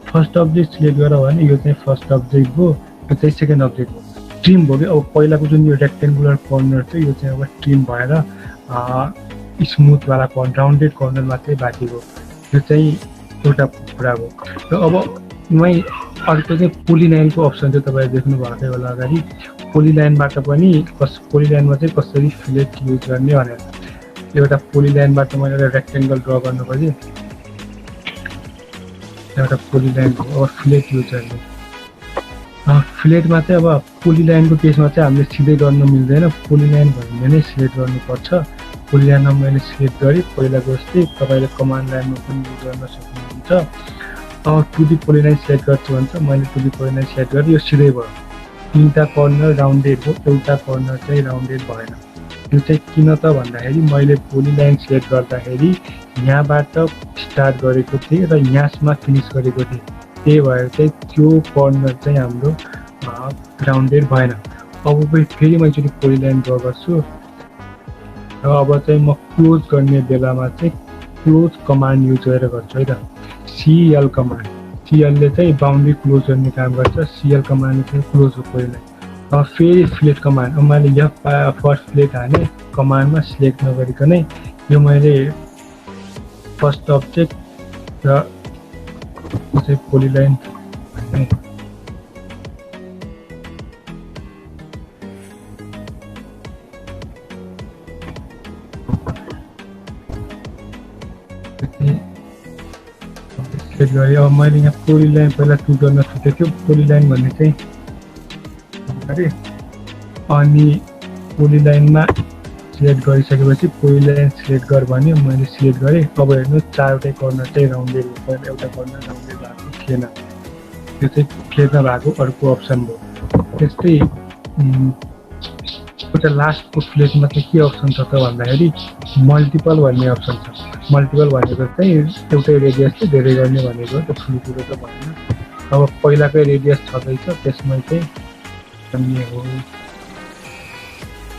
C: फर्स्ट अपडेट सिलेक्ट गर भने यो चाहिँ फर्स्ट अपडेट भयो यो चाहिँ सेकेन्ड अपडेट भयो ट्रिम भयो कि अब पहिलाको जुन यो रेक्टेङ्गुलर कर्नर थियो यो चाहिँ अब ट्रिम भएर स्मुथवाला कर्नर राउन्डेड कर्नर मात्रै बाँकी भयो यो चाहिँ एउटा कुरा भयो र अब मै अर्को चाहिँ पोलिलाइनको अप्सन चाहिँ तपाईँले देख्नु भएको होला अगाडि पोलिलाइनबाट पनि पोलिलाइनमा चाहिँ कसरी फिलेट युज गर्ने भनेर एउटा पोलिलाइनबाट मैले एउटा रेक्टेङ्गल ड्र गर्नु पर्यो एउटा पोलिलाइन अब फिलेट युज गर्ने फिलेटमा चाहिँ अब पोलिलाइनको केसमा चाहिँ हामीले सिधै गर्न मिल्दैन पोलिलाइन भन्ने नै सिलेक्ट गर्नुपर्छ पोलिलाइनमा मैले सिलेक्ट गरेँ पहिलाको जस्तै तपाईँले कमान्ड लाइनमा पनि युज गर्न सक्नुहुन्छ अब 2D पोलिलाइन सिलेक्ट गर्छु भन्छ मैले 2D पोलिलाइन सिलेक्ट गरेँ यो सिधै भयो तीनटा कर्नर राउन्डेड हो एउटा कर्नर चाहिँ राउन्डेड भएन यो चाहिँ किन त भन्दाखेरि मैले पोलिलाइन सिलेक्ट गर्दाखेरि यहाँबाट स्टार्ट गरेको थिएँ र यहाँसम्म फिनिस गरेको थिएँ त्यही भएर चाहिँ त्यो कर्नर चाहिँ हाम्रो राउन्डेड भएन अब फेरि मैले एकचोटि पोलिलाइन ड्र गर्छु र अब चाहिँ म क्लोज गर्ने बेलामा चाहिँ क्लोज कमान्ड युज गरेर गर्छु है त सिएल कमान्ड सिएलले चाहिँ बााउन्ड्री क्लोज गर्ने काम गर्छ सिएल कमान्डले चाहिँ क्लोज हो पोलिलाइन अब फेरि फिलेट कमान्ड अब मैले यहाँ फर्स्ट फिलेट हालेँ कमान्डमा सिलेक्ट नगरिकनै यो मैले फर्स्ट अब्जेक्ट र चाहिँ पोलिलाइन भन्ने सेट गरेँ अब मैले यहाँ पोलिलाइन पहिला चुज गर्न छुटेको थियो पोलिलाइन भन्ने चाहिँ गरेँ अनि पोलिलाइनमा सिलेक्ट गरिसकेपछि पोलिलाइन सिलेक्ट गर भन्यो, मैले सिलेक्ट गरेँ। अब हेर्नुहोस् 4वटै कर्नर चाहिँ राउन्डेड भयो, पहिला एउटा कर्नर राउन्डेड भएको थिएन, त्यो चाहिँ क्लियर नभएको अर्को अप्सन भयो। त्यस्तै एउटा लास्टको फ्लेटमा चाहिँ के अप्सन छ त भन्दाखेरि मल्टिपल भन्ने अप्सन छ। मल्टिपल भनेको चाहिँ एउटै रेडियस चाहिँ धेरै गर्ने भनेको, त्यो ठुलो कुरो त भएन। अब पहिलाकै रेडियस छँदैछ, त्यसमा चाहिँ भन्ने हो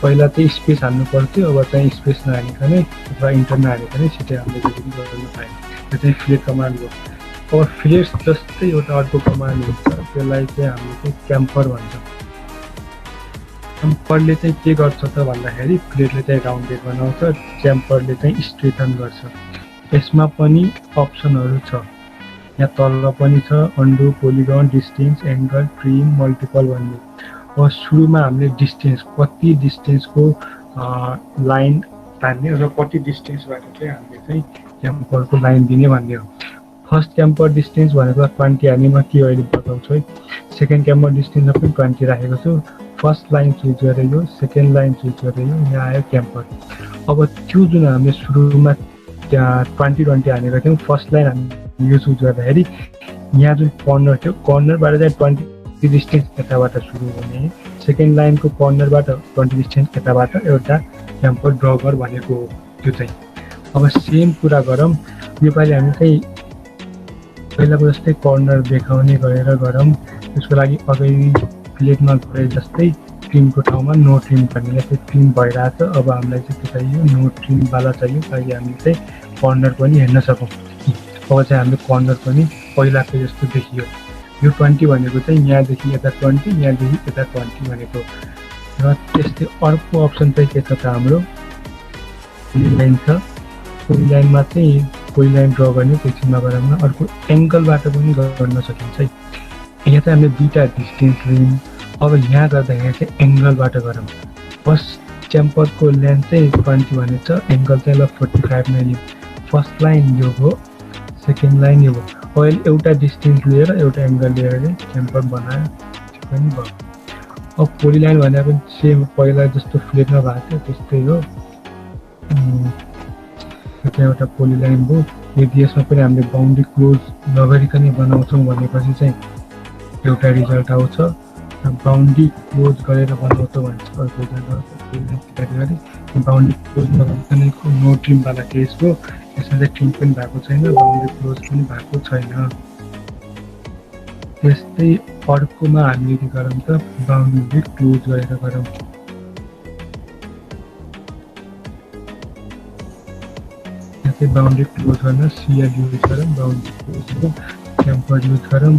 C: पहिला चाहिँ स्पेस हाल्नु पर्थ्यो, अब चाहिँ स्पेस नहालिकनै अथवा इन्टर नहालिकनै छिटै हामीले पनि गर्नु पाएँ। त्यो चाहिँ फ्लेट कमान्ड हो। अब फ्लेट्स जस्तै एउटा अर्को कमान्ड हुन्छ, त्यसलाई चाहिँ हामीले चाहिँ क्याम्पर भन्छ। क्याम्परले चाहिँ के गर्छ त भन्दाखेरि फ्लेटले चाहिँ राउन्डेड बनाउँछ, क्याम्परले चाहिँ स्ट्रेटन गर्छ। यसमा पनि अप्सनहरू छ, यहाँ तल पनि छ undo, polygon, distance, angle, trim, multiple भन्ने। अब सुरुमा हामीले डिस्टेन्स कति डिस्टेन्सको लाइन तान्ने र कति डिस्टेन्सबाट चाहिँ हामीले चाहिँ क्याम्परको लाइन दिने भन्ने हो। फर्स्ट क्याम्पर डिस्टेन्स भनेको 20 हाल्नेमा के अहिले बताउँछु है। सेकेन्ड क्याम्पर डिस्टेन्समा पनि 20 राखेको छु। फर्स्ट लाइन चुज गरेँ यो, सेकेन्ड लाइन चुज गरेँ यो, यहाँ आयो क्याम्पर। अब त्यो जुन हामीले सुरुमा त्यहाँ 20 हालेको थियौँ, फर्स्ट लाइन हामी यो चुज गर्दाखेरि यहाँ जुन कर्नर थियो, कर्नरबाट चाहिँ 20 डिस्टेन्स यताबाट सुरु हुने, सेकेन्ड लाइनको कर्नरबाट 20 डिस्टेन्स यताबाट एउटा क्याम्पर ड्र गर भनेको हो त्यो चाहिँ। अब सेम कुरा गरौँ, योपालि हामी चाहिँ पहिलाको जस्तै कर्नर देखाउने गरेर गरौँ। त्यसको लागि अगाडि प्लेटमा गए जस्तै ट्रिमको ठाउँमा नो ट्रिम भन्ने चाहिँ ट्रिम भइरहेछ। अब हामीलाई चाहिँ के चाहियो, नो ट्रिमवाला चाहियो, ताकि हामीले चाहिँ कर्नर पनि हेर्न सकौँ। अब चाहिँ हामीले कर्नर पनि पहिलाको जस्तो देखियो। यो 20 भनेको चाहिँ यहाँदेखि यता 20, यहाँदेखि यता 20 भनेको। र त्यस्तै अर्को अप्सन चाहिँ के छ त हाम्रो पोलिलाइन छ। पोलिलाइनमा चाहिँ पोलिलाइन ड्र गर्ने एकछिनमा गरौँ न। अर्को एङ्गलबाट पनि गर्न सकिन्छ है। यहाँ चाहिँ हामीले दुईवटा डिस्टेन्स लियौँ। अब यहाँ गर्दाखेरि चाहिँ एङ्गलबाट गरौँ। फर्स्ट क्याम्परको लेन्थ चाहिँ 20 भनेको छ, एङ्गल चाहिँ ल 45 नै लियौँ। फर्स्ट लाइन यो हो, सेकेन्ड लाइन यो हो। अहिले एउटा डिस्टेन्स लिएर एउटा एङ्गल लिएर चाहिँ क्याम्पर बनायो, त्यो पनि भयो। अब पोलिलाइन भने पनि सेम पहिला जस्तो फ्लेटमा भएको थियो त्यस्तै हो। त्यो चाहिँ एउटा पोलिलाइन भयो। रेडियसमा पनि हामीले बाउन्ड्री क्लोज नगरिकनै बनाउँछौँ भनेपछि चाहिँ एउटा रिजल्ट आउँछ। बाउन्ड्री क्लोज गरेर बनाउँछौँ भने चाहिँ अर्को रिजल्ट आउँछ। बाउन्ड्री क्लोज नगरिकनैको नो ट्रिमवाला केस हो। यसमा चाहिँ ट्रिम पनि भएको छैन, बाउन्ड्री क्लोज पनि भएको छैन। त्यस्तै अर्कोमा हामीले के गरौँ त, बाउन्ड्री क्लोज गरेर गरौँ। यहाँ चाहिँ बाउन्ड्री क्लोज गर्न सिएल युज गरौँ, बाउन्ड्री क्लोजको क्याम्पर युज गरौँ।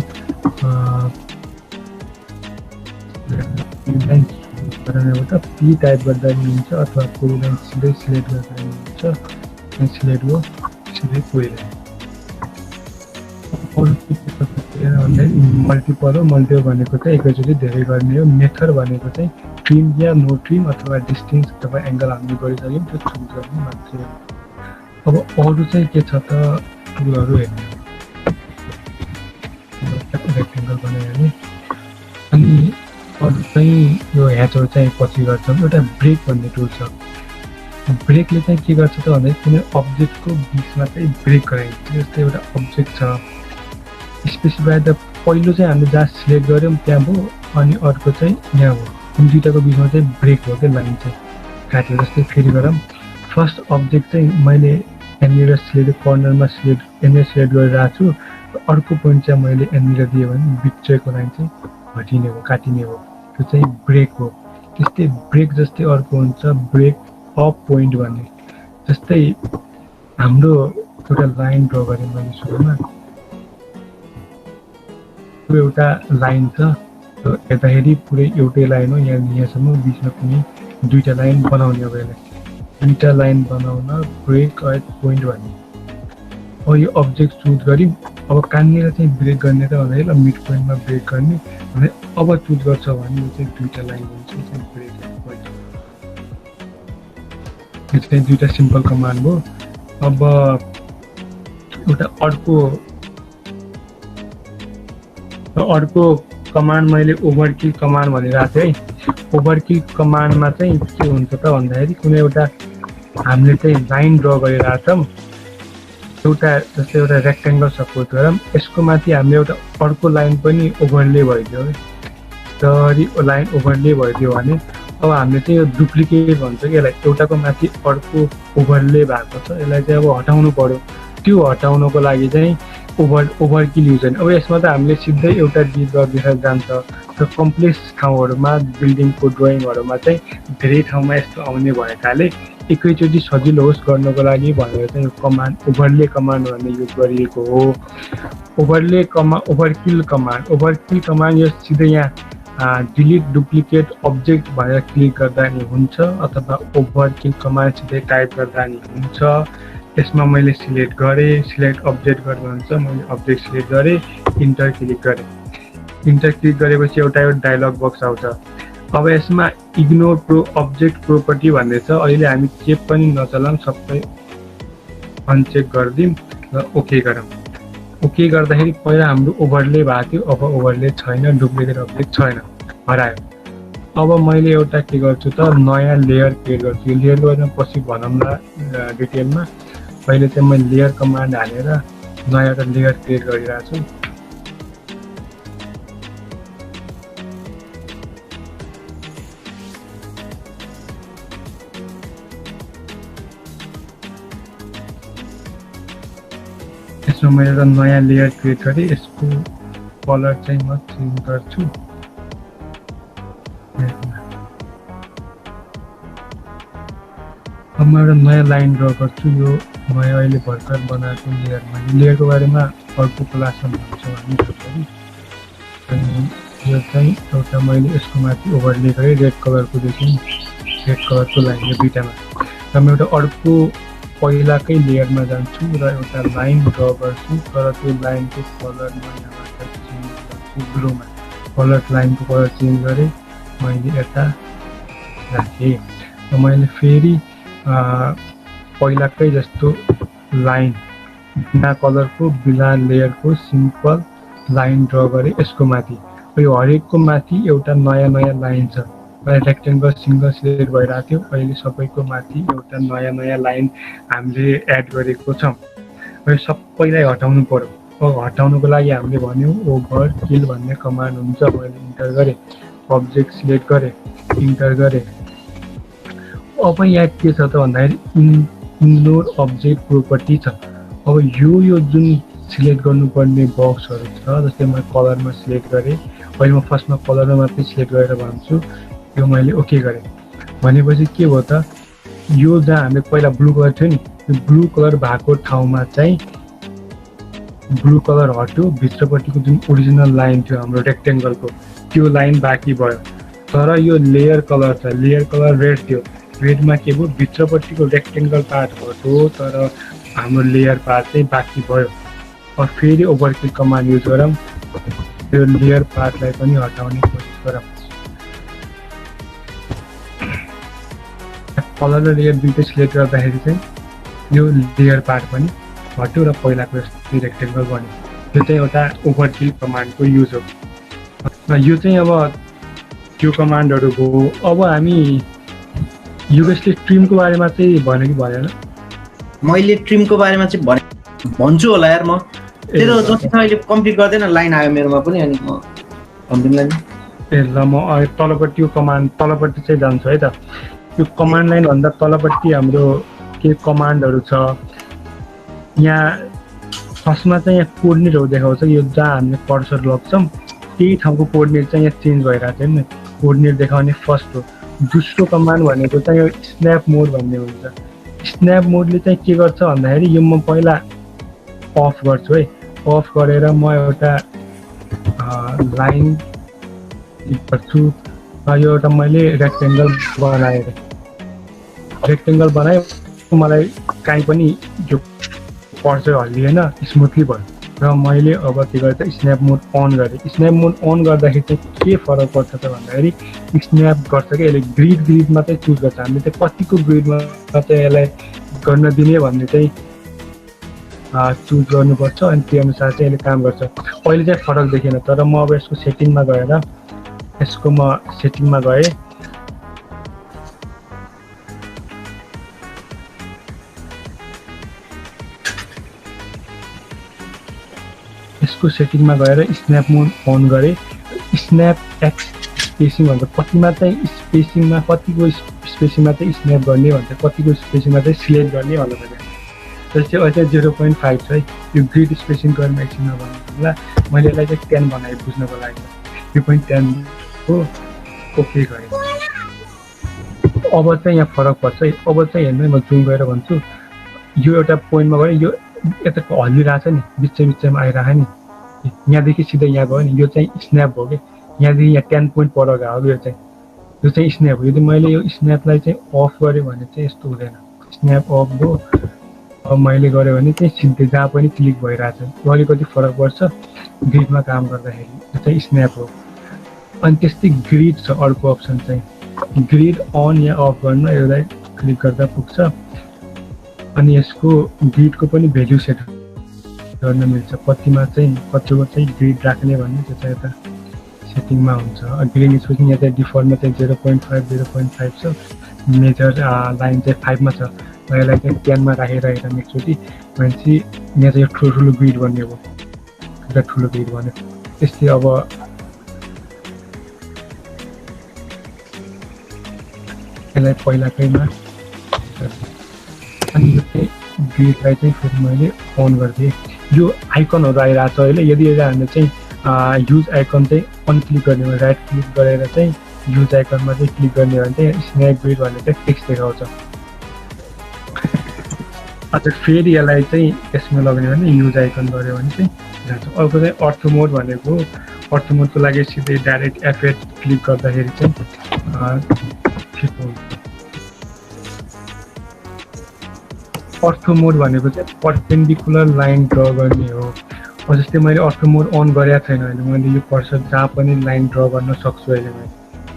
C: एउटा पी टाइप गर्दा पनि हुन्छ अथवा पोलिलाइन सिधै सिलेक्ट गर्दा पनि हुन्छ। सिलेक्ट हो, सिधै पोलिलाइन। मल्टिपल हो, मल्टिपल भनेको चाहिँ एकैचोटि धेरै गर्ने हो। मेथड भनेको चाहिँ ट्रिम या नो ट्रिम अथवा डिस्टेन्स अथवा एङ्गल हामीले गरिसक्यौँ, त्यो चुज गर्ने मात्रै हो। अब अरू चाहिँ के छ त टुलहरू हेर्ने, रेक्टेङ्गल बनाइहाल्ने। अनि अरू चाहिँ यो ह्याचहरू चाहिँ पछि गर्छौँ। एउटा ब्रेक भन्ने टुल छ। ब्रेकले चाहिँ के गर्छ त भन्दा कुनै अब्जेक्टको बिचमा चाहिँ ब्रेक गराइन्छ। जस्तै एउटा अब्जेक्ट छ, स्पेसिफाई त पहिलो चाहिँ हामीले जहाँ सिलेक्ट गऱ्यौँ त्यहाँ भयो, अनि अर्को चाहिँ यहाँ हो। अनि दुइटाको बिचमा चाहिँ ब्रेक हो क्या, लाइन चाहिँ काट्यो। जस्तै फेरि गरौँ, फर्स्ट अब्जेक्ट चाहिँ मैले यहाँनिर सिलेक्ट कर्नरमा यहाँनिर सिलेक्ट गरिरहेको छु। अर्को पोइन्ट चाहिँ मैले यहाँनिर दिएँ भने बिचको लाइन चाहिँ हटिने हो, काटिने हो। त्यो चाहिँ ब्रेक हो। त्यस्तै ब्रेक जस्तै अर्को हुन्छ ब्रेक अप पोइन्ट भन्ने। जस्तै हाम्रो एउटा लाइन ड्र गरेँ मैले सुरुमा, त्यो एउटा लाइन छ, हेर्दाखेरि पुरै एउटै लाइन हो, यहाँसम्म बिचमा कुनै दुईवटा लाइन बनाउने हो। यसलाई दुईवटा लाइन बनाउन ब्रेक एट पोइन्ट भन्ने। अब यो अब्जेक्ट चुज गऱ्यौँ। अब कहाँनिर चाहिँ ब्रेक गर्ने त भन्दाखेरि मिड पोइन्टमा ब्रेक गर्ने भने अब चुज गर्छ भने यो चाहिँ दुईवटा लाइन हुन्छ, यो चाहिँ ब्रेक एट पोइन्ट। यो चाहिँ दुईवटा सिम्पल कमान्ड हो। अब एउटा अर्को कमान्ड मैले ओभरकिल कमान्ड भनिरहेको थिएँ है। ओभरकिल कमान्डमा चाहिँ के हुन्छ त भन्दाखेरि कुनै एउटा हामीले चाहिँ लाइन ड्र गरिरहेछौँ, एउटा जस्तै एउटा रेक्टेङ्गल सपोज गरौँ, यसको माथि हामीले एउटा अर्को लाइन पनि ओभरले भइदियो है, जरी लाइन ओभरले भइदियो भने अब हामीले चाहिँ यो डुप्लिकेट भन्छ कि यसलाई, एउटाको माथि अर्को ओभरले भएको छ, यसलाई चाहिँ अब हटाउनु पर्यो। त्यो हटाउनको लागि चाहिँ ओभरकिल युज होइन। अब यसमा त हामीले सिधै एउटा डिल गरिदिएर जान्छ र कम्प्लेक्स ठाउँहरूमा बिल्डिङको ड्रइङहरूमा चाहिँ धेरै ठाउँमा यस्तो आउने भएकाले एकैचोटि सजिलो होस् गर्नको लागि भनेर चाहिँ कमान्ड ओभरले कमान्ड भन्ने युज गरिएको हो। ओभरकिल कमान्ड यो सिधै यहाँ डिलिट डुप्लिकेट अब्जेक्ट भनेर क्लिक गर्दा नि हुन्छ अथवा ओभरकिल कमान्ड सिधै टाइप गर्दा नि हुन्छ। यसमा मैले सिलेक्ट गरेँ, सिलेक्ट अब्जेक्ट गर्नु हुन्छ, मैले अब्जेक्ट सिलेक्ट गरेँ, इन्टर क्लिक गरेँ। इन्टर क्लिक गरेपछि एउटा यो डायलग बक्स आउँछ। अब यसमा इग्नोर अब्जेक्ट प्रोपर्टी भन्ने छ, अहिले हामी के पनि नचलाऊँ, सबै अनचेक गरिदिउँ र ओके गरौँ। ओके गर्दाखेरि पहिला हाम्रो ओभरले भएको थियो, अब ओभरले छैन, डुप्लिकेट अब्जेक्ट छैन, हरायो। अब मैले एउटा के गर्छु त नयाँ लेयर क्रिएट गर्छु। यो लेयर गर्न पछि भनौँला डिटेलमा। पहिले चाहिँ मैले लेयर कमान्ड हालेर नयाँ एउटा लेयर क्रिएट गरिरहेको छु। यसमा मैले एउटा नयाँ लेयर क्रिएट गरेँ, यसको कलर चाहिँ म चेन्ज गर्छु। अब म एउटा नयाँ लाइन ड्र गर्छु। यो नयाँ अहिले भर्खर बनाएको लेयरमा, लेयरको बारेमा अर्को क्लासमा भन्छु हामी। यो चाहिँ एउटा मैले यसको माथि ओभरले गरेँ, रेड कलरको देखि रेड कलरको लाइन यो दुईटामा। र म एउटा अर्को पहिलाकै लेयरमा जान्छु र एउटा लाइन ड्र गर्छु, तर त्यो लाइनको कलर म यहाँबाट चेन्ज गर्छु ब्लूमा। कलर लाइनको कलर चेन्ज गरेँ, मैले यता राखेँ र मैले फेरि पहिलाकै जस्तो लाइन बिना कलरको बिना लेयरको सिम्पल लाइन ड्र गरेँ यसको माथि। यो हरेकको माथि एउटा नयाँ नयाँ लाइन छ। रेक्टेङ्गल सिङ्गल सिलेक्ट भइरहेको थियो, अहिले सबैको माथि एउटा नयाँ नयाँ लाइन हामीले एड गरेको छौँ। यो सबैलाई हटाउनु पर्यो। अब हटाउनुको लागि हामीले भन्यौँ ओभरकिल भन्ने कमान्ड हुन्छ। मैले इन्टर गरेँ, अब्जेक्ट सिलेक्ट गरेँ, इन्टर गरेँ। अब यहाँ के छ त भन्दाखेरि इग्नोर अब्जेक्ट प्रोपर्टी छ। अब यो जुन सिलेक्ट गर्नुपर्ने बक्सहरू छ, जस्तै मैले कलरमा सिलेक्ट गरेँ, अहिले म फर्स्टमा कलरमा मात्रै सिलेक्ट गरेर भन्छु, यो मैले ओके गरेँ। भनेपछि के भयो त, यो जहाँ हामीले पहिला ब्लू कलर थियो नि, यो ब्लू कलर भएको ठाउँमा चाहिँ ब्लू कलर हट्यो, भित्रपट्टिको जुन ओरिजिनल लाइन थियो हाम्रो रेक्टेङ्गलको त्यो लाइन बाँकी भयो। तर यो लेयर कलर छ, लेयर कलर रेड थियो, रेडमा के भयो भित्रपट्टिको रेक्टेङ्गल पार्ट हट्यो, तर हाम्रो लेयर पार्ट चाहिँ बाँकी भयो। अब फेरि ओभरकिल कमान्ड युज गरौँ, यो लेयर पार्टलाई पनि हटाउने कोसिस गरौँ। कलर र लेयर दुइटै सिलेक्ट गर्दाखेरि चाहिँ यो लेयर पार्ट पनि हट्यो र पहिलाको जस्तै रेक्टेङ्गल बन्यो। यो चाहिँ एउटा ओभरकिल कमान्डको युज हो। यो चाहिँ अब त्यो कमान्डहरू भयो। अब हामी युगेशले ट्रिमको बारेमा चाहिँ भन्यो कि भनेन?
A: मैले ट्रिमको बारेमा चाहिँ भन्छु होला यार। म त्यो जति छ अहिले कम्प्लिट गर्दैन, लाइन आयो मेरोमा पनि, अनि म भनिदिउँला नि।
C: ए ल, म तलपट्टि यो कमान्ड तलपट्टि चाहिँ जान्छु है त। यो कमान्ड लाइन भन्दा तलपट्टि हाम्रो के कमान्डहरू छ। यहाँ फर्स्टमा चाहिँ यहाँ कोअर्डिनेटहरू देखाउँछ, यो जहाँ हामीले कर्सर लग्छौँ त्यही ठाउँको कोअर्डिनेट चाहिँ यहाँ चेन्ज भइरहेको छ नि, कोअर्डिनेट देखाउने फर्स्ट हो। दोस्रो कमान्ड भनेको चाहिँ यो स्न्याप मोड भन्ने हुन्छ। स्न्याप मोडले चाहिँ के गर्छ भन्दाखेरि यो म पहिला अफ गर्छु है, अफ गरेर म एउटा लाइन गर्छु। यो एउटा मैले रेक्टेङ्गल बनाएँ, मलाई काहीँ पनि यो कर्सर हल्लिएन, स्मुथली भयो। र मैले अब के गर्छ स्न्याप मोड अन गरेँ। स्न्याप मोड अन गर्दाखेरि चाहिँ के फरक पर्छ त भन्दाखेरि स्न्याप गर्छ कि यसले ग्रिडमा चाहिँ चुज गर्छ। हामीले चाहिँ कतिको ग्रिडमा चाहिँ यसलाई गर्न दिने भन्ने चाहिँ चुज गर्नुपर्छ, अनि त्यो अनुसार चाहिँ यसले काम गर्छ। अहिले चाहिँ फरक देखिएन, तर म अब यसको सेटिङमा गएर गएँ, यसको सेटिङमा गएर स्न्याप मोड अन गरे स्न्याप एक्स स्पेसिङ भन्छ कतिमा चाहिँ स्पेसिङमा कतिको स्पेसिङमा चाहिँ स्न्याप गर्ने भन्छ कतिको स्पेसिङमा चाहिँ सिलेक्ट गर्ने भनेर भने जस्तै अहिले 0.5 छ है यो ग्रिड स्पेसिङ गर्ने एकछिनमा भन्नुला मैले यसलाई चाहिँ 10 बनाए बुझ्नको लागि यो पनि 10 हो ओके गरेँ अब चाहिँ यहाँ फरक पर्छ है अब चाहिँ हेर्नु म जुम गरेर भन्छु यो एउटा पोइन्टमा गयो यो यताको हल्लिरहेछ नि बिचमा आइरहेको नि यहाँदेखि सिधै यहाँ गयो नि यो चाहिँ स्न्याप हो कि यहाँदेखि यहाँ 10 पोइन्ट पर गयो यो चाहिँ स्न्याप हो यदि मैले यो स्न्यापलाई चाहिँ अफ गरेँ भने चाहिँ यस्तो हुँदैन स्न्याप अफ भयो अब मैले गरेँ भने चाहिँ सिधै जहाँ पनि क्लिक भइरहेछ यो अलिकति फरक पर्छ ग्रिडमा काम गर्दाखेरि यो चाहिँ स्न्याप हो अनि त्यस्तै ग्रिड छ अर्को अप्सन चाहिँ ग्रिड अन या अफ गर्न यसलाई क्लिक गर्दा पुग्छ अनि यसको ग्रिडको पनि भ्याल्यु सेट गर्न मिल्छ कतिमा चाहिँ कतिको चाहिँ ग्रिड राख्ने भन्ने त्यो चाहिँ यता सेटिङमा हुन्छ ग्रिड स्पेसिङ यहाँ चाहिँ डिफल्टमा चाहिँ 0.5 छ मेजर लाइन चाहिँ 5 मा छ म यसलाई चाहिँ 10 मा राखेर हेर्न एकचोटि भनेपछि यहाँ चाहिँ यो ठुलो ग्रिड बन्ने हो एउटा ठुलो ग्रिड बन्यो त्यस्तै अब यसलाई पहिलाकैमा अनि यो चाहिँ ग्रिडलाई चाहिँ फेरि मैले अन गरिदिएँ यो आइकनहरू आइरहेको छ अहिले यदि हामीले चाहिँ युज आइकन चाहिँ अनक्लिक गर्ने हो राइट क्लिक गरेर चाहिँ युज आइकनमा चाहिँ क्लिक गर्ने हो भने चाहिँ स्न्याप ग्रिड भन्ने चाहिँ टेक्स्ट देखाउँछ अझ फेरि यसलाई चाहिँ यसमा लग्ने भने युज आइकन गऱ्यो भने चाहिँ जान्छ अर्को चाहिँ अर्थो मोड भनेको अर्थो मोडको लागि सिधै डाइरेक्ट F8 क्लिक गर्दाखेरि चाहिँ के हुन्छ अर्थो मोड भनेको चाहिँ पर्पेन्डिकुलर लाइन ड्र गर्ने हो जस्तै मैले अर्थो मोड अन गरेको छैन अहिले मैले यो कर्सर जहाँ पनि लाइन ड्र गर्न सक्छु अहिले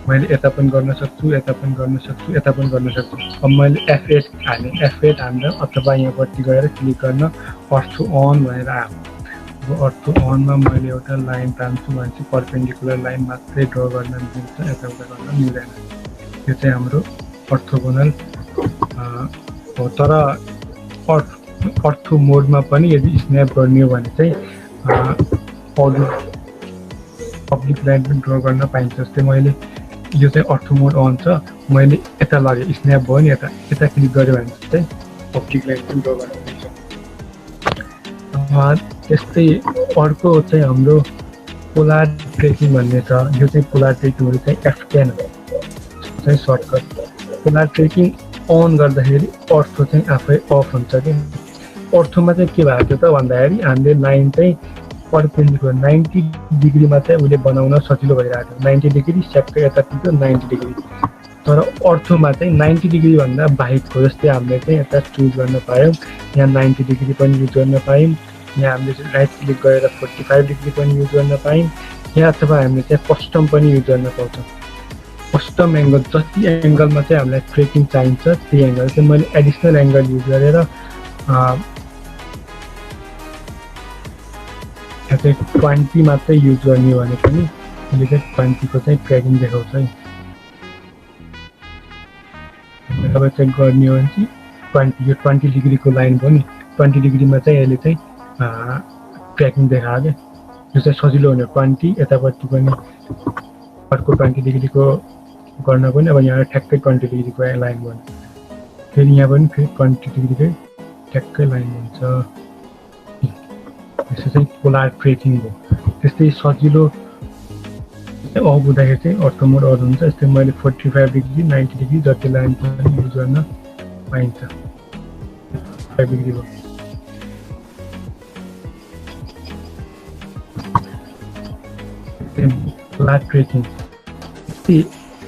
C: मैले यता पनि गर्न सक्छु यता पनि गर्न सक्छु यता पनि गर्न सक्छु अब मैले F8 हालेँ F8 हाल्दा अथवा यहाँपट्टि गएर क्लिक गर्न अर्थो अन भनेर आएको अब अर्थो अनमा मैले एउटा लाइन तान्छु भने चाहिँ पर्पेन्डिकुलर लाइन मात्रै ड्र गर्न मिल्छ यताउता गर्न मिल्दैन यो चाहिँ हाम्रो अर्थोगोनल हो तर अर्थो मोडमा पनि यदि स्न्याप गर्ने हो भने चाहिँ अरू पब्लिक लाइन पनि ड्र गर्न पाइन्छ जस्तै मैले यो चाहिँ अर्थो मोड अन छ मैले यता लगेँ स्न्याप भयो नि यता क्लिक गऱ्यो भने चाहिँ पब्लिक लाइन पनि ड्र गर्न मिल्छ त्यस्तै अर्को चाहिँ हाम्रो पोलार ट्रेकिङ भन्ने छ यो चाहिँ पोलार ट्रेकिङहरू चाहिँ F10 चाहिँ सर्टकट पोलार ट्रेकिङ अन गर्दाखेरि अर्थो चाहिँ आफै अफ हुन्छ कि अर्थोमा चाहिँ के भएको थियो त भन्दाखेरि हामीले लाइन चाहिँ पर्पेन्डिकुलर 90 डिग्रीमा चाहिँ उसले बनाउन सजिलो भइरहेको थियो 90 डिग्री स्याक्कै यता पुग्यो 90 डिग्री तर अर्थोमा चाहिँ 90 डिग्रीभन्दा बाहेकको जस्तै हामीले चाहिँ यता चुज गर्न पायौँ यहाँ 90 डिग्री पनि युज गर्न पायौँ यहाँ हामीले राइट क्लिक गरेर 45 डिग्री पनि युज गर्न पायौँ यहाँ अथवा हामीले चाहिँ कस्टम पनि युज गर्न पाउँछौँ कस्टम एङ्गल जति एङ्गलमा चाहिँ हामीलाई ट्रेकिङ चाहिन्छ त्यही एङ्गल चाहिँ मैले एडिसनल एङ्गल युज गरेर यहाँ चाहिँ 20 मात्रै युज गर्ने हो भने पनि अहिले चाहिँ 20 को चाहिँ ट्रेकिङ देखाउँछ है अब चाहिँ गर्ने हो भने चाहिँ 20 यो 20 डिग्रीको लाइन भयो नि 20 डिग्रीमा चाहिँ अहिले चाहिँ ट्रेकिङ देखायो क्या यो चाहिँ सजिलो हुने 20 यतापट्टि पनि अर्को 20 डिग्रीको गर्न पनि अब यहाँ ठ्याक्कै 20 डिग्रीको लाइन भयो फेरि यहाँ पनि फेरि 20 डिग्रीकै ठ्याक्कै लाइन हुन्छ यसो चाहिँ पोलार ट्रेकिङ हो त्यस्तै सजिलो अफ हुँदाखेरि चाहिँ अर्थो मोड अन हुन्छ यस्तै मैले 45 डिग्री 90 डिग्री जति लाइन पनि युज गर्न पाइन्छ 5 डिग्री भयो पोलार ट्रेकिङ त्यस्तै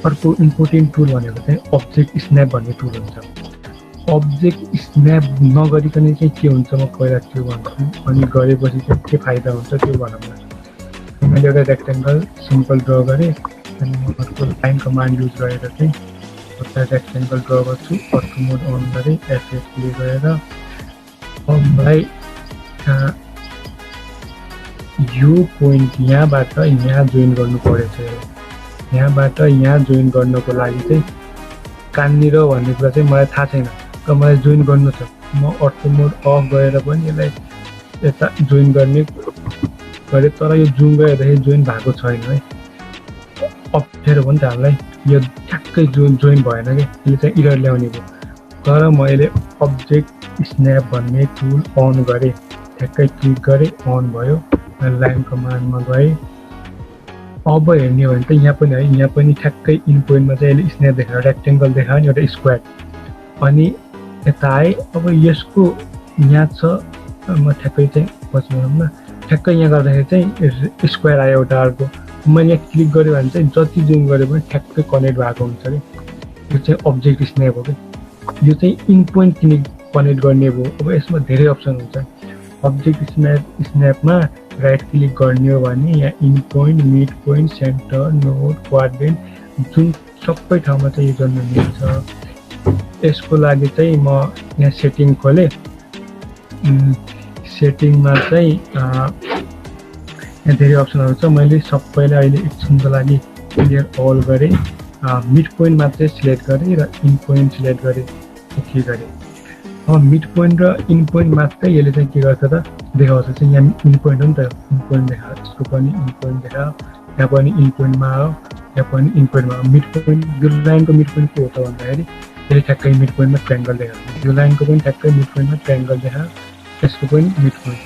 C: अर्को इम्पोर्टेन्ट टुल भनेको चाहिँ अब्जेक्ट स्न्याप भन्ने टुल हुन्छ अब्जेक्ट स्न्याप नगरिकन चाहिँ के हुन्छ म पहिला त्यो भन्छु अनि गरेपछि चाहिँ के फाइदा हुन्छ त्यो भनौँ न मैले एउटा रेक्टेङ्गल सिम्पल ड्र गरेँ अनि म अर्को लाइन कमान्ड युज गरेर चाहिँ एउटा रेक्टेङ्गल ड्र गर्छु अर्थो मोड अन गरेँ F8 क्लिक गरेर अब मलाई यो पोइन्ट यहाँबाट यहाँ जोइन गर्नु परेछ यहाँबाट यहाँ जोइन गर्नको लागि चाहिँ कहाँनिर भन्ने कुरा चाहिँ मलाई थाहा छैन तर मलाई जोइन गर्नु छ म अर्थो मोड अफ गरेर पनि यसलाई यता जोइन गर्ने गरेँ तर यो जुम गर्दाखेरि जोइन भएको छैन है, अप्ठ्यारो भयो नि त हामीलाई, यो ठ्याक्कै जोइन भएन कि, यसले चाहिँ इरर ल्याउने भयो। तर मैले अब्जेक्ट स्न्याप भन्ने टुल अन गरेँ, ठ्याक्कै क्लिक गरेँ, अन भयो, लाइन कमान्डमा गएँ। अब हेर्ने हो भने त यहाँ पनि है, यहाँ पनि ठ्याक्कै इन पोइन्टमा चाहिँ यसले स्न्याप देखायो, रेक्टेङ्गल देखायो नि एउटा स्क्वायर। अनि यता आएँ, अब यसको यहाँ छ, म ठ्याक्कै चाहिँ पछि भनौँ न, ठ्याक्कै यहाँ गर्दाखेरि चाहिँ स्क्वायर आयो एउटा अर्को। मैले यहाँ क्लिक गरेँ भने चाहिँ जति जुम गरेँ पनि ठ्याक्कै कनेक्ट भएको हुन्छ कि, यो चाहिँ अब्जेक्ट स्न्याप हो कि। यो चाहिँ इन पोइन्ट कनेक्ट गर्ने भयो। अब यसमा धेरै अप्सन हुन्छ, अब्जेक्ट स्न्यापमा राइट क्लिक गर्ने हो भने यहाँ in point, mid point, centre, node, quadrant, जुन सबै ठाउँमा चाहिँ यो गर्न मिल्छ। यसको लागि चाहिँ म यहाँ सेटिङ खोलेँ, सेटिङमा चाहिँ यहाँ धेरै अप्सनहरू छ। मैले सबैलाई अहिले एकछिनको लागि क्लियर अल गरेँ, मिड पोइन्ट मात्रै सिलेक्ट गरेँ र इन पोइन्ट सिलेक्ट गरेँ, ओके गरेँ। अब मिड पोइन्ट र इन पोइन्ट मात्रै यसले चाहिँ के गर्छ त देखाउँछ चाहिँ, यहाँ इन पोइन्ट हो नि त, इन पोइन्ट देखायो, यसको पनि इन पोइन्ट देखायो, यहाँ पनि इन पोइन्टमा आयो, यहाँ पनि इन पोइन्टमा आयो। मिड पोइन्ट, यो लाइनको मिड पोइन्ट के हो त भन्दाखेरि यसले ठ्याक्कै मिड पोइन्टमा ट्रायङ्गल देखायो, यो लाइनको पनि ठ्याक्कै मिड पोइन्टमा ट्रायङ्गल देखायो, यसको पनि मिड पोइन्ट,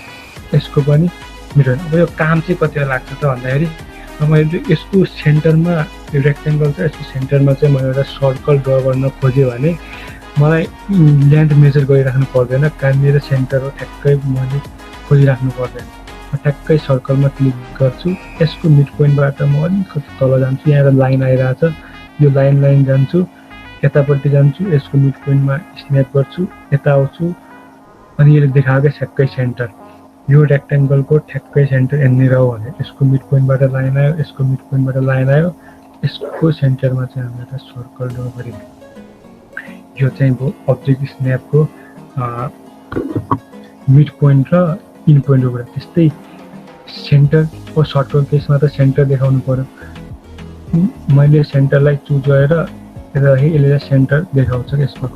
C: यसको पनि मिड पोइन्ट। अब यो काम चाहिँ कतिवटा लाग्छ त भन्दाखेरि मैले यसको सेन्टरमा, यो रेक्टेङ्गल छ, यसको सेन्टरमा चाहिँ मैले एउटा सर्कल ड्र गर्न खोजेँ भने मलाई लेन्थ मेजर गरिराख्नु पर्दैन, कहाँनिर सेन्टर हो ठ्याक्कै मैले खोजिराख्नु पर्दैन। ठ्याक्कै सर्कलमा क्लिक गर्छु, यसको मिड पोइन्टबाट म अलिकति तल जान्छु, यहाँ एउटा लाइन आइरहेछ, यो लाइन जान्छु, यतापट्टि जान्छु, यसको मिड पोइन्टमा स्न्याप गर्छु, यता आउँछु, अनि यसले देखाएको ठ्याक्कै सेन्टर, यो रेक्टेङ्गलको ठ्याक्कै सेन्टर यहाँनिर हो भने यसको मिड पोइन्टबाट लाइन आयो, यसको मिड पोइन्टबाट लाइन आयो, यसको सेन्टरमा चाहिँ हामीले एउटा सर्कल ड्र गऱ्यौँ। यो चाहिँ भयो अब्जेक्ट स्न्यापको मिड पोइन्ट र इन पोइन्टको कुरा। त्यस्तै सेन्टरको सर्कल केसमा त सेन्टर देखाउनु पर्यो, मैले सेन्टरलाई चुज गरेर यसले सेन्टर देखाउँछ यसको।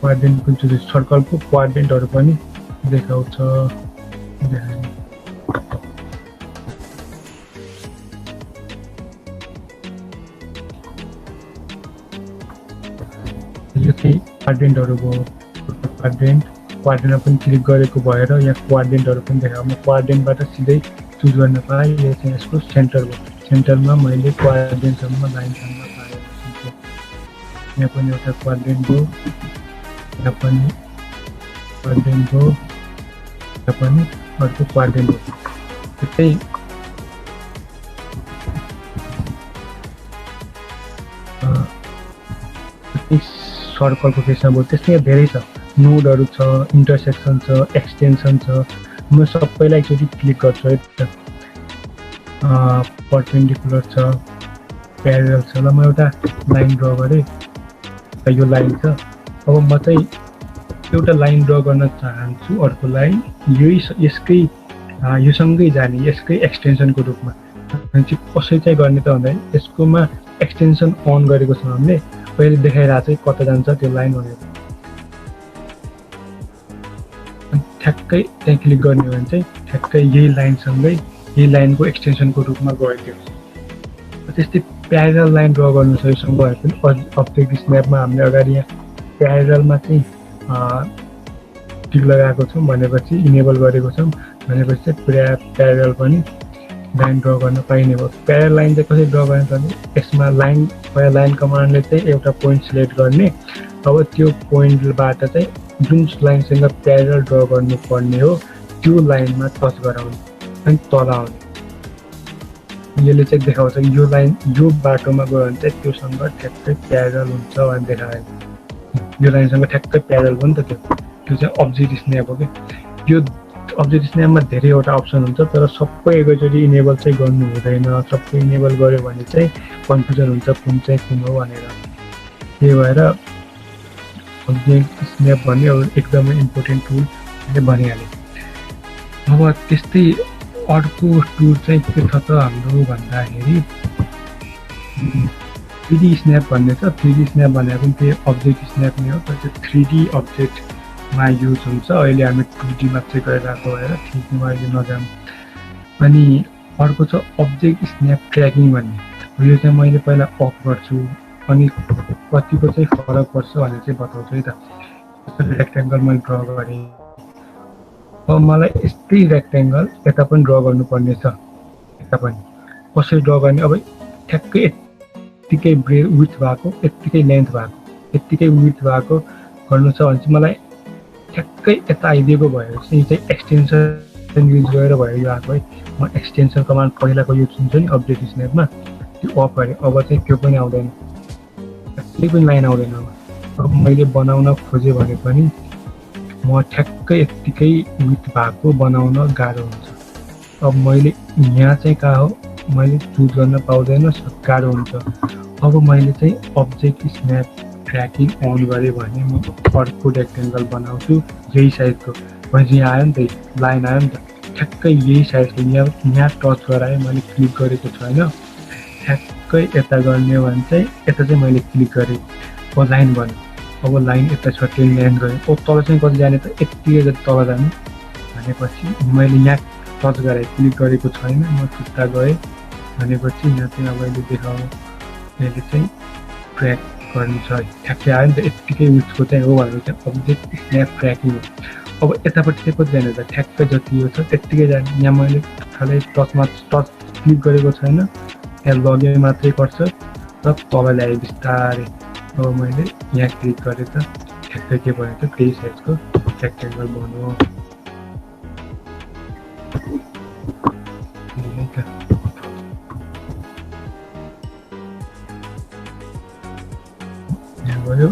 C: क्वाड्रेन्ट पनि चुज, सर्कलको क्वाड्रेन्टहरू पनि देखाउँछ, यो चाहिँ क्वाड्रेन्टहरू भयो। क्वाड्रेन्टमा पनि क्लिक गरेको भएर यहाँ क्वाड्रेन्टहरू पनि देखायो, म क्वाड्रेन्टबाट सिधै चुज गर्न पाएँ, यो चाहिँ यसको सेन्टर भयो। सेन्टरमा मैले क्वाड्रेन्टसम्म लाइनसम्म पाएँ, यहाँ पनि एउटा क्वाड्रेन्ट भयो, यहाँ पनि क्वाड्रेन्ट भयो, यहाँ पनि अर्को क्वाड्रेन्ट भयो। त्यस्तै सर्कलको केसमा भयो। त्यस्तै धेरै छ, नोडहरू छ, इन्टरसेक्सन छ, एक्सटेन्सन छ। म सबैलाई एकचोटि क्लिक गर्छु है, पर्पेन्डिकुलर छ, प्यारल छ। ल म एउटा लाइन ड्र गरेँ, यो लाइन छ। अब म चाहिँ एउटा लाइन ड्र गर्न चाहन्छु, अर्को लाइन यसकै योसँगै जाने, यसकै एक्सटेन्सनको रूपमा। चाहिँ कसरी चाहिँ गर्ने त भन्दाखेरि यसकोमा एक्सटेन्सन अन गरेको छ हामीले, पहिले देखाइरहेको चाहिँ कता जान्छ त्यो लाइन भनेर। ठ्याक्कै त्यहाँ क्लिक गर्ने हो भने चाहिँ ठ्याक्कै यही लाइनसँगै यही लाइनको एक्सटेन्सनको रूपमा गयो त्यो। त्यस्तै प्यारल लाइन ड्र गर्नु छ योसँग भए पनि अब्जेक्ट स्न्यापमा हामीले अगाडि यहाँ प्यारलमा चाहिँ टिक लगाएको छौँ भनेपछि, इनेबल गरेको छौँ भनेपछि चाहिँ प्यारल पनि लाइन ड्र गर्न पाइने भयो। प्यारल लाइन चाहिँ कसरी ड्र गर्ने भने यसमा लाइन कमान्डले चाहिँ एउटा पोइन्ट सिलेक्ट गर्ने, अब त्यो पोइन्टबाट चाहिँ जुन लाइनसँग प्यारल ड्र गर्नुपर्ने हो त्यो लाइनमा टच गराउने अनि तल आउने। यसले चाहिँ देखाउँछ यो लाइन यो बाटोमा गयो भने चाहिँ त्योसँग ठ्याक्कै प्यारल हुन्छ भनेर देखायो। यो लाइनसँग ठ्याक्कै प्यारल हो नि त त्यो चाहिँ अब्जेक्ट स्न्याप हो कि। यो अब्जेक्ट स्न्यापमा धेरैवटा अप्सन हुन्छ, तर सबै एकैचोटि इनेबल चाहिँ गर्नु हुँदैन। सबै इनेबल गऱ्यो भने चाहिँ कन्फ्युजन हुन्छ कुन चाहिँ कुन हो भनेर। त्यही भएर अब्जेक्ट स्न्याप भन्ने एकदमै इम्पोर्टेन्ट टुल भनिहालेँ। अब त्यस्तै अर्को टुल चाहिँ के छ त हाम्रो भन्दाखेरि 3D स्न्याप भन्ने छ। 3D स्न्याप भनेको पनि त्यही अब्जेक्ट स्न्याप नै हो, तर त्यो 3D अब्जेक्ट मा युज हुन्छ। अहिले हामी 2D मात्रै गरिरहेको भएर 3D मा अहिले नजानु। अनि अर्को छ अब्जेक्ट स्न्याप ट्र्याकिङ भन्ने। यो चाहिँ मैले पहिला अफ गर्छु अनि कतिको चाहिँ फरक पर्छ भनेर चाहिँ बताउँछु है त। रेक्टेङ्गल मैले ड्र गरेँ, अब मलाई यस्तै रेक्टेङ्गल यता पनि ड्र गर्नुपर्ने छ। यता पनि कसरी ड्र गर्ने, अब ठ्याक्कै यत्तिकै विड्थ भएको, यत्तिकै लेन्थ भएको, यत्तिकै विड्थ भएको गर्नु छ भने चाहिँ मलाई ठ्याक्कै यता आइदिएको भएर चाहिँ यो चाहिँ एक्सटेन्सन युज गरेर भयो यो आएको है। म एक्सटेन्सन कमान्ड पहिलाको यो चुन्छु नि अब्जेक्ट स्न्यापमा, त्यो अफ गरेँ। अब चाहिँ त्यो पनि आउँदैन, केही पनि लाइन आउँदैन। अब मैले बनाउन खोजेँ भने पनि म ठ्याक्कै यत्तिकै विथ भएको बनाउन गाह्रो हुन्छ। अब मैले यहाँ चाहिँ कहाँ हो मैले चुज गर्न पाउँदैन, गाह्रो हुन्छ। अब मैले चाहिँ अब्जेक्ट स्न्याप ट्र्याकिङ अन गरेँ भने म अर्को रेक्टेङ्गल बनाउँछु यही साइजको। भनेपछि यहाँ आयो नि त, लाइन आयो नि त, ठ्याक्कै यही साइजको। यहाँ टच गराएँ, मैले क्लिक गरेको छैन, ठ्याक्कै यता गर्ने भने चाहिँ यता चाहिँ मैले क्लिक गरेँ, अब लाइन बन्यो। अब लाइन यता छ, टेन लेन्थ गऱ्यो। अब तल चाहिँ कति जाने त, यत्तिकै जति तल जाने भनेपछि मैले यहाँ टच गराएँ, क्लिक गरेको छैन, म छुट्टा गएँ भनेपछि यहाँ चाहिँ अब अहिले देखाउँ, यसले चाहिँ ट्र्याक गर्नु छ। ठ्याक्कै आयो नि त, यत्तिकै उयसको चाहिँ हो भनेर चाहिँ अब्जेक्ट स्न्याप ट्र्याकिङ हो। अब यतापट्टि चाहिँ कति जाने त, ठ्याक्कै जति यो छ त्यत्तिकै जाने। यहाँ मैले खालि टच क्लिक गरेको छैन, यहाँ लगेर मात्रै गर्छ र तल ल्याएँ बिस्तारै। अब मैले यहाँ क्लिक गरेँ त ठ्याक्कै के भयो त, त्यही साइजको रेक्टेङ्गल बन्यो। भयो यो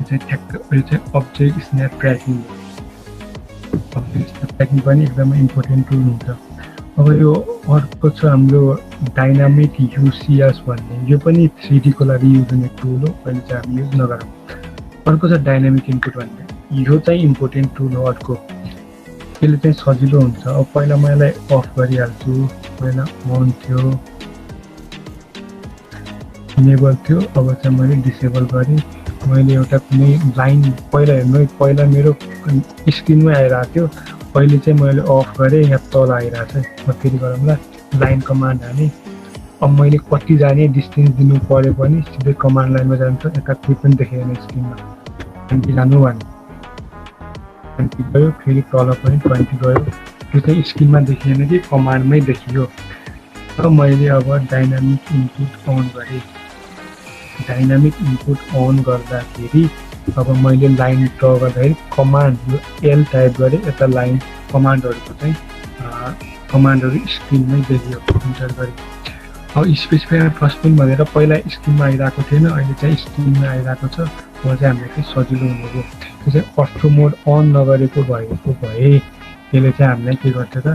C: चाहिँ ठ्याक्क, यो चाहिँ object snap tracking. Object snap tracking पनि एकदमै इम्पोर्टेन्ट टुल हुन्छ। अब यो अर्को छ हाम्रो डाइनामिक युसिएस भन्ने, यो पनि 3D को लागि युज हुने टुल हो, अहिले चाहिँ हामी युज नगरौँ। अर्को छ डाइनामिक इनपुट भन्ने, यो चाहिँ इम्पोर्टेन्ट टुल हो अर्को, यसले चाहिँ सजिलो हुन्छ। अब पहिला मैले अफ गरिहाल्छु, पहिला अन थियो, इनेबल थियो, अब चाहिँ मैले डिसेबल गरेँ। मैले एउटा कुनै लाइन पहिला हेर्नु, पहिला मेरो स्क्रिनमै आइरहेको थियो, अहिले चाहिँ मैले अफ गरेँ, यहाँ तल आइरहेको छ। म फेरि गरौँला, लाइन कमान्ड हालेँ। अब मैले कति जाने डिस्टेन्स दिनु पऱ्यो पनि सिधै कमान्ड लाइनमा जान्छ, यता केही पनि देखेन स्क्रिनमा। 20 जानु भने 20 गयो, फेरि तल पनि 20 गयो, त्यो चाहिँ स्क्रिनमा देखिएन कि कमान्डमै देखियो। र मैले अब डाइनामिक इनपुट अन गरेँ। डाइनामिक इनपुट अन गर्दाखेरि अब मैले लाइन ड्र गर्दाखेरि कमान्ड यो एल टाइप गरेँ, यता लाइन कमान्डहरूको चाहिँ कमान्डहरू स्क्रिनमै देखियो, इन्टर गरेँ। अब स्पेसिफाई फर्स्ट पनि भनेर पहिला स्क्रिनमा आइरहेको थिएन, अहिले चाहिँ स्क्रिनमा आइरहेको छ। अब चाहिँ हामीलाई चाहिँ सजिलो हुनेको, त्यो चाहिँ अर्थो मोड अन नगरेको भएको भए यसले चाहिँ हामीलाई के गर्थ्यो त,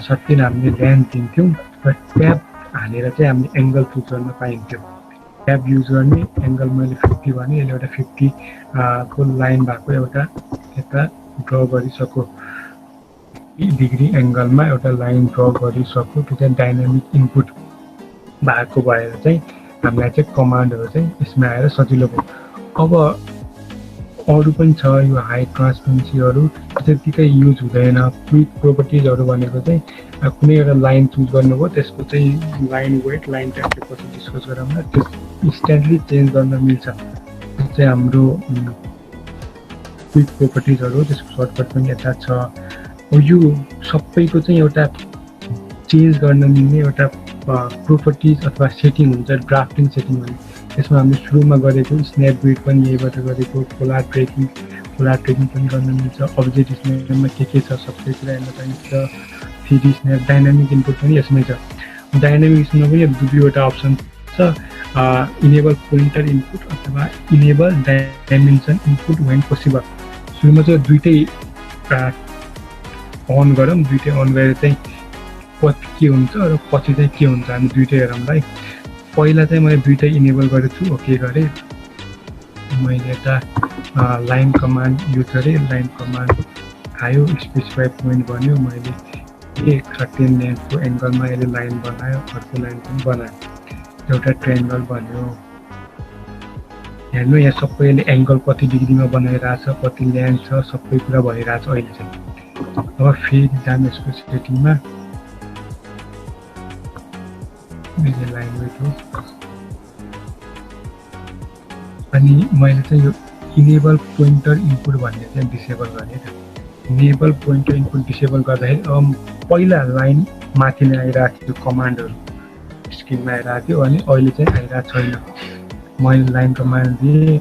C: सट्टै हामीले लेन्थ दिन्थ्यौँ र ट्याब हालेर चाहिँ हामीले एङ्गल चुज गर्न पाइन्थ्यो। ट्याब युज गर्ने, एङ्गल मैले 50 भने यसले एउटा 50 को लाइन भएको एउटा यता ड्र गरिसक्यो, डिग्री एङ्गलमा एउटा लाइन ड्र गरिसक्यो। त्यो चाहिँ डाइनामिक इनपुट भएको भएर चाहिँ हामीलाई चाहिँ कमान्डहरू चाहिँ यसमा आएर सजिलो भयो। अब अरू पनि छ यो हाई ट्रान्सपेरेन्सीहरू, त्यतिकै युज हुँदैन। क्विक प्रोपर्टिजहरू भनेको चाहिँ कुनै एउटा लाइन चुज गर्नुभयो, त्यसको चाहिँ लाइन वेट, लाइन टाइपले पछि डिस्कस गरौँला, त्यो इन्स्ट्यान्टली चेन्ज गर्न मिल्छ। त्यो चाहिँ हाम्रो क्विक प्रोपर्टिजहरू, त्यसको सर्टकट पनि यता छ। यो सबैको चाहिँ एउटा चेन्ज गर्न मिल्ने एउटा प्रोपर्टिज अथवा सेटिङ हुन्छ, ड्राफ्टिङ सेटिङ भन्ने। त्यसमा हामीले सुरुमा गरेको स्न्याप ग्रिड पनि यहीबाट गरेको, पोलार ट्रेकिङ पनि गर्न मिल्छ। अब्जेक्ट स्न्यापमा के छ सबै कुरा हेर्न पाइन्छ। 3D स्न्याप डाइनामिक इनपुट पनि यसमै छ। डाइनामिक स्न्यापमा पनि दुईवटा अप्सन छ, इनेबल पोइन्टर इनपुट अथवा enable dimension input when possible. सुरुमा चाहिँ दुइटै अन गरौँ, दुइटै अन गरेर चाहिँ पछि के हुन्छ र पछि चाहिँ के हुन्छ हामी दुइटै हेरौँला है। पहिला चाहिँ मैले दुइटै इनेबल गरेको छु, ओके गरेँ। मैले यता लाइन कमान्ड युज गरेँ, लाइन कमान्ड आयो, स्पेसिफाई पोइन्ट बन्यो, मैले 13 लेन्थको एङ्गलमा यसले लाइन बनायो, अर्को लाइन पनि बनायो, एउटा ट्रायङ्गल बन्यो। हेर्नु यहाँ सबैले एङ्गल कति डिग्रीमा बनाइरहेछ, कति ल्यान्ड छ, सबै कुरा भइरहेछ अहिले चाहिँ। अब फेरि जानु यसको सेटिङमा, लाइन वेट हो, अनि मैले चाहिँ यो इनेबल पोइन्टर इनपुट भन्ने चाहिँ डिसेबल गरेँ। इनेबल पोइन्टर इनपुट डिसेबल गर्दाखेरि अब पहिला लाइन माथि नै आइरहेको थियो, कमान्डहरू स्क्रिनमा आइरहेको थियो, अनि अहिले चाहिँ आइरहेको छैन। मैले लाइन कमान्ड दिएँ,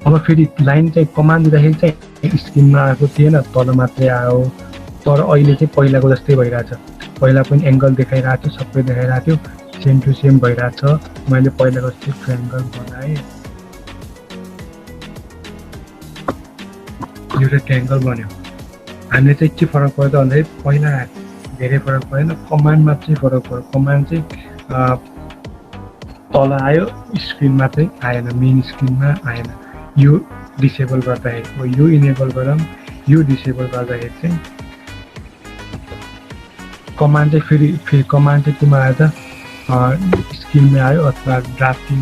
C: अब फेरि लाइन चाहिँ कमान्ड दिँदाखेरि चाहिँ स्क्रिनमा आएको थिएन, तल मात्रै आयो। तर अहिले चाहिँ पहिलाको जस्तै भइरहेछ। पहिला पनि एङ्गल देखाइरहेको थियो, सबै देखाइरहेको थियो, सेम टु सेम भइरहेछ। मैले पहिलाको जस्तै ट्रायङ्गल बनाएँ, यो ट्रायङ्गल बन्यो। हामीले चाहिँ के फरक पर्यो त भन्दाखेरि पहिला धेरै फरक परेन, कमान्डमा चाहिँ फरक पर्यो। कमान्ड चाहिँ तल आयो, स्क्रिनमा चाहिँ आएन, मेन स्क्रिनमा आएन। यो डिसेबल गर्दाखेरि, यो इनेबल गरौँ, यो डिसेबल गर्दाखेरि चाहिँ कमान्ड चाहिँ फेरि कमान्ड चाहिँ केमा आयो त, स्क्रिनमै आयो अथवा ड्राफ्टिङ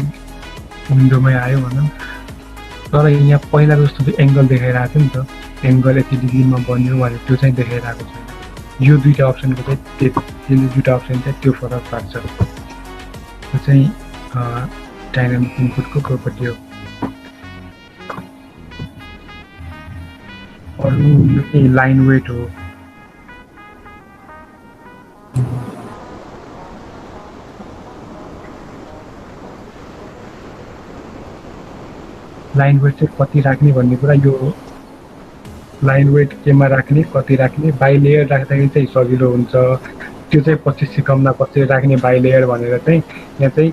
C: विन्डोमै आयो भनौँ। तर यहाँ पहिलाको जस्तो चाहिँ एङ्गल देखाइरहेको थियो नि त, एङ्गल यति डिग्रीमा बन्यो भने त्यो चाहिँ देखाइरहेको छैन। यो दुईवटा अप्सनको चाहिँ त्यसले दुईवटा अप्सन चाहिँ त्यो फरक पार्छ। त्यो चाहिँ डाइनामिक इनपुटको प्रोपर्टी हो। अरू यो चाहिँ लाइन वेट हो। लाइन वेट चाहिँ कति राख्ने भन्ने कुरा, यो लाइन वेट केमा राख्ने, कति राख्ने, बाई लेयर राख्दाखेरि चाहिँ सजिलो हुन्छ। त्यो चाहिँ पछि सिकाउँदा कसरी राख्ने बाई लेयर भनेर चाहिँ। यहाँ चाहिँ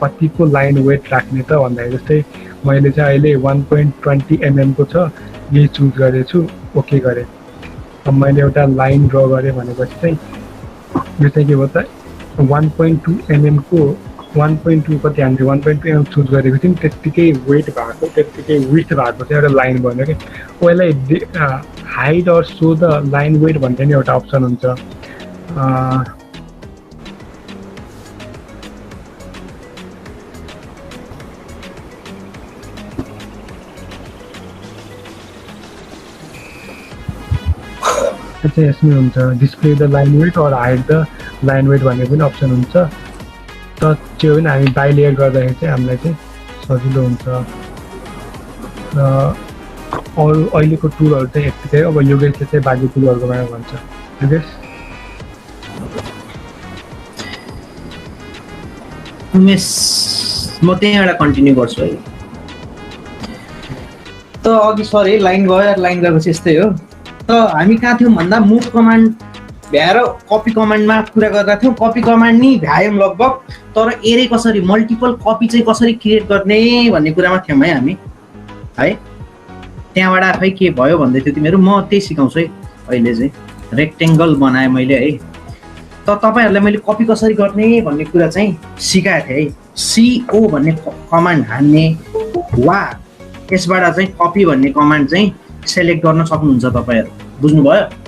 C: कतिको लाइन वेट राख्ने त भन्दाखेरि जस्तै मैले चाहिँ अहिले 1.20 mm को छ, यही चुज गरेछु, ओके गरेँ। अब मैले एउटा लाइन ड्र गरेँ भनेपछि चाहिँ यो चाहिँ के भयो त, 1.2 mm को 1.2 कति हामीले 1.2 mm चुज गरेको थियौँ, त्यत्तिकै वेट भएको, त्यत्तिकै विड्थ भएको चाहिँ एउटा लाइन बन्यो कि। यसलाई hide or show the line weight भन्ने नि एउटा अप्सन हुन्छ। चाहिँ यसमै हुन्छ display the line weight or hide the line weight भन्ने पनि अप्सन हुन्छ। तर त्यो पनि हामी बाई लेयर गर्दाखेरि चाहिँ हामीलाई चाहिँ सजिलो हुन्छ। र अरू अहिलेको टुलहरू चाहिँ यत्तिकै। अब योगेशले चाहिँ बाँकी टुलहरूको बारेमा भन्छ। योगेश
A: म त्यहीँबाट कन्टिन्यू गर्छु है। त अघि सर लाइन गयो, लाइन गएपछि यस्तै हो। त हामी कहाँ थियौँ भन्दा मुभ कमान्ड भ्याएर कपी कमान्डमा कुरा गरेका थियौँ। कपी कमान्ड नि भ्यायौँ लगभग, तर एरे कसरी मल्टिपल कपी चाहिँ कसरी क्रिएट गर्ने भन्ने कुरामा थियौँ है हामी है। त्यहाँबाट खै के भयो भन्दै थियो तिमीहरू, म त्यही सिकाउँछु है। अहिले चाहिँ रेक्टेङ्गल बनाएँ मैले है। त तपाईँहरूलाई मैले कपी कसरी गर्ने भन्ने कुरा चाहिँ सिकाएको थिएँ है। CO भन्ने कमान्ड हान्ने वा यसबाट चाहिँ कपी भन्ने कमान्ड चाहिँ सेलेक्ट गर्न सक्नुहुन्छ तपाईँहरू, बुझ्नुभयो।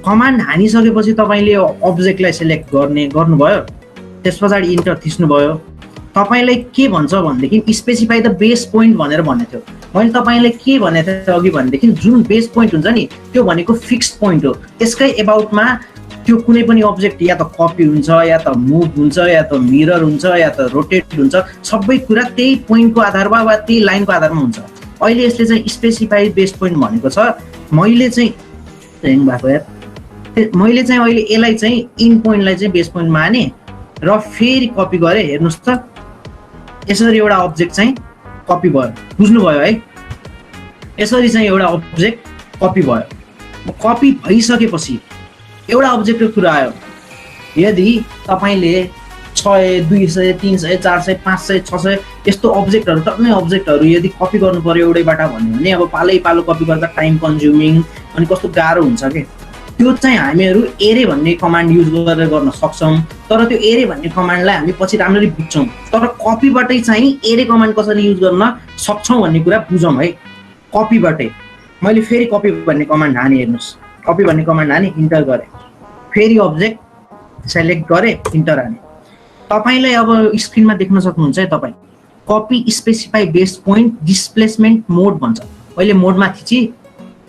A: कमान्ड हानिसकेपछि तपाईँले अब्जेक्टलाई सेलेक्ट गर्नुभयो, त्यस पछाडि इन्टर थिच्नुभयो। तपाईँलाई के भन्छ भनेदेखि स्पेसिफाई द बेस पोइन्ट भनेर भनेको थियो। मैले तपाईँलाई के भनेको थिएँ अघि भनेदेखि जुन बेस पोइन्ट हुन्छ नि त्यो भनेको फिक्स्ड पोइन्ट हो। यसकै एबाउटमा त्यो कुनै पनि अब्जेक्ट या त कपी हुन्छ, या त मुभ हुन्छ, या त मिरर हुन्छ, या त रोटेट हुन्छ, सबै कुरा त्यही पोइन्टको आधारमा वा त्यही लाइनको आधारमा हुन्छ। अहिले यसले चाहिँ स्पेसिफाई बेस पोइन्ट भनेको छ। मैले चाहिँ ह्याङ भएको यार, मैले चाहिँ अहिले यसलाई चाहिँ इन पोइन्टलाई चाहिँ बेस पोइन्टमा हाने र फेरि कपी गरेँ। हेर्नुहोस् त यसरी एउटा अब्जेक्ट चाहिँ कपी भयो, बुझ्नुभयो है। यसरी चाहिँ एउटा अब्जेक्ट कपी भयो। कपी भइसकेपछि एउटा अब्जेक्टको कुरा आयो। यदि तपाईँले 100, 200, 300, 400, 500, 600 यस्तो अब्जेक्टहरू टन्नै अब्जेक्टहरू यदि कपी गर्नु पर्यो एउटैबाट भन्यो भने अब पालै पालो कपी गर्दा टाइम कन्ज्युमिङ अनि कस्तो गाह्रो हुन्छ कि। त्यो चाहिँ हामीहरू एरे भन्ने कमान्ड युज गरेर गर्न सक्छौँ। तर त्यो एरे भन्ने कमान्डलाई हामी पछि राम्ररी बुझ्छौँ। तर कपीबाटै चाहिँ एरे कमान्ड कसरी युज गर्न सक्छौँ भन्ने कुरा बुझौँ है। कपीबाटै मैले फेरि कपी भन्ने कमान्ड हाने, हेर्नुहोस् कपी भन्ने कमान्ड हाने, इन्टर गरेँ, फेरि अब्जेक्ट सेलेक्ट गरेँ, इन्टर हाने। तपाईँलाई अब स्क्रिनमा देख्न सक्नुहुन्छ है। तपाईँ copy specify based point displacement mode भन्छ। अहिले मोडमा थिची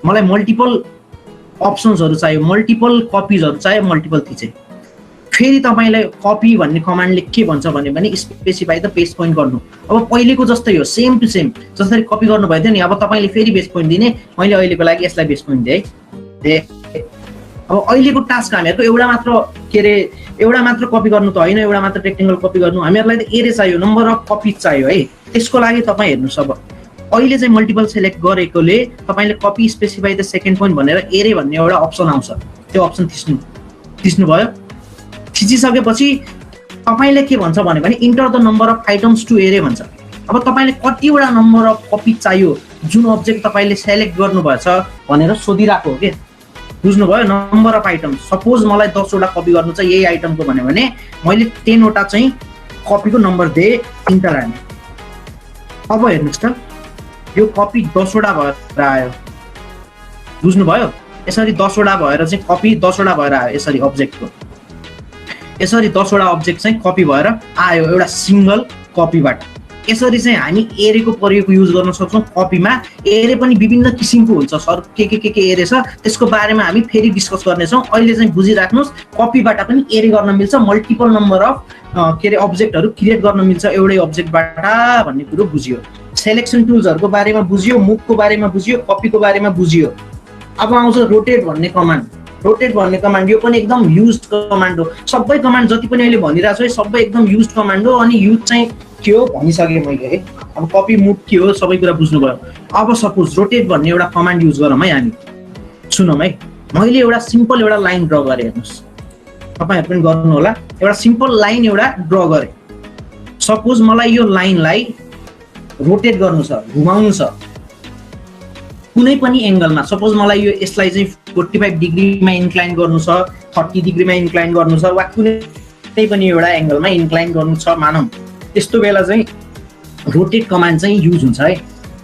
A: मलाई मल्टिपल अप्सन्सहरू चाहियो, मल्टिपल कपिजहरू चाहियो, मल्टिपल थिचे। फेरि तपाईँलाई कपी भन्ने कमान्डले के भन्छ भने स्पेसिफाई द बेस पोइन्ट गर्नु। अब पहिलेको जस्तै हो, सेम टु सेम जसरी कपी गर्नुभएको थियो नि। अब तपाईँले फेरि बेस पोइन्ट दिने, मैले अहिलेको लागि यसलाई बेस पोइन्ट दिएँ है। अब अहिलेको टास्क हामीहरूको एउटा मात्र कपी गर्नु त होइन, एउटा मात्र रेक्टेङ्गल कपी गर्नु। हामीहरूलाई त एरे चाहियो, नम्बर अफ कपी चाहियो है। त्यसको लागि तपाईँ हेर्नुहोस्, अब अहिले चाहिँ मल्टिपल सेलेक्ट गरेकोले तपाईँले copy specify the second point भनेर एरे भन्ने एउटा अप्सन आउँछ। त्यो अप्सन थिच्नुभयो। थिचिसकेपछि तपाईँले के भन्छ भने enter the number of items to array भन्छ। अब तपाईँले कतिवटा नम्बर अफ कपी चाहियो जुन अब्जेक्ट तपाईँले सेलेक्ट गर्नुभएछ भनेर सोधिरहेको हो कि, बुझ्नुभयो? नम्बर अफ आइटम्स, सपोज मलाई 10 वटा कपी गर्नु छ यही आइटमको भने मैले 10 वटा चाहिँ कपीको नम्बर दिएँ, इन्टर हाने। अब हेर्नुहोस् त, यो कपी 10 वटा भएर आयो, बुझ्नुभयो? यसरी 10 वटा भएर चाहिँ कपी 10 वटा भएर आयो। यसरी अब्जेक्टको यसरी 10 वटा अब्जेक्ट चाहिँ कपी भएर आयो एउटा सिङ्गल कपीबाट। यसरी चाहिँ हामी एरेको प्रयोग युज गर्न सक्छौँ कपीमा। एरे पनि विभिन्न किसिमको हुन्छ सर, के एरे छ त्यसको बारेमा हामी फेरि डिस्कस गर्नेछौँ। अहिले चाहिँ बुझिराख्नुहोस्, कपीबाट पनि एरे गर्न मिल्छ, मल्टिपल नम्बर अफ अब्जेक्टहरू क्रिएट गर्न मिल्छ एउटै अब्जेक्टबाट भन्ने कुरो बुझियो। सेलेक्सन टुल्सहरूको बारेमा बुझियो, मुभको बारेमा बुझियो, कपीको बारेमा बुझियो। अब आउँछ रोटेट भन्ने कमान्ड। रोटेट भन्ने कमान्ड यो पनि एकदम युज्ड कमान्ड हो। सबै कमान्ड जति पनि अहिले भनिरहेको छु सबै एकदम युज्ड कमान्ड हो। अनि युज चाहिँ के हो भनिसकेँ मैले है। अब कपी मुभ के हो सबै कुरा बुझ्नुभयो। अब सपोज रोटेट भन्ने एउटा कमान्ड युज गरौँ है हामी। सुनौँ है, मैले एउटा सिम्पल एउटा लाइन ड्र गरेँ, हेर्नुहोस् तपाईँहरू पनि गर्नु होला। एउटा सिम्पल लाइन एउटा ड्र गरेँ। सपोज मलाई यो लाइनलाई रोटेट गर्नु छ, घुमाउनु छ कुनै पनि एङ्गलमा। सपोज मलाई यसलाई चाहिँ 45 डिग्रीमा इन्क्लाइन गर्नु छ, 30 डिग्रीमा इन्क्लाइन गर्नु छ, वा कुनै पनि एउटा एङ्गलमा इन्क्लाइन गर्नु छ मानौँ। त्यस्तो बेला चाहिँ रोटेट कमान्ड चाहिँ युज हुन्छ है।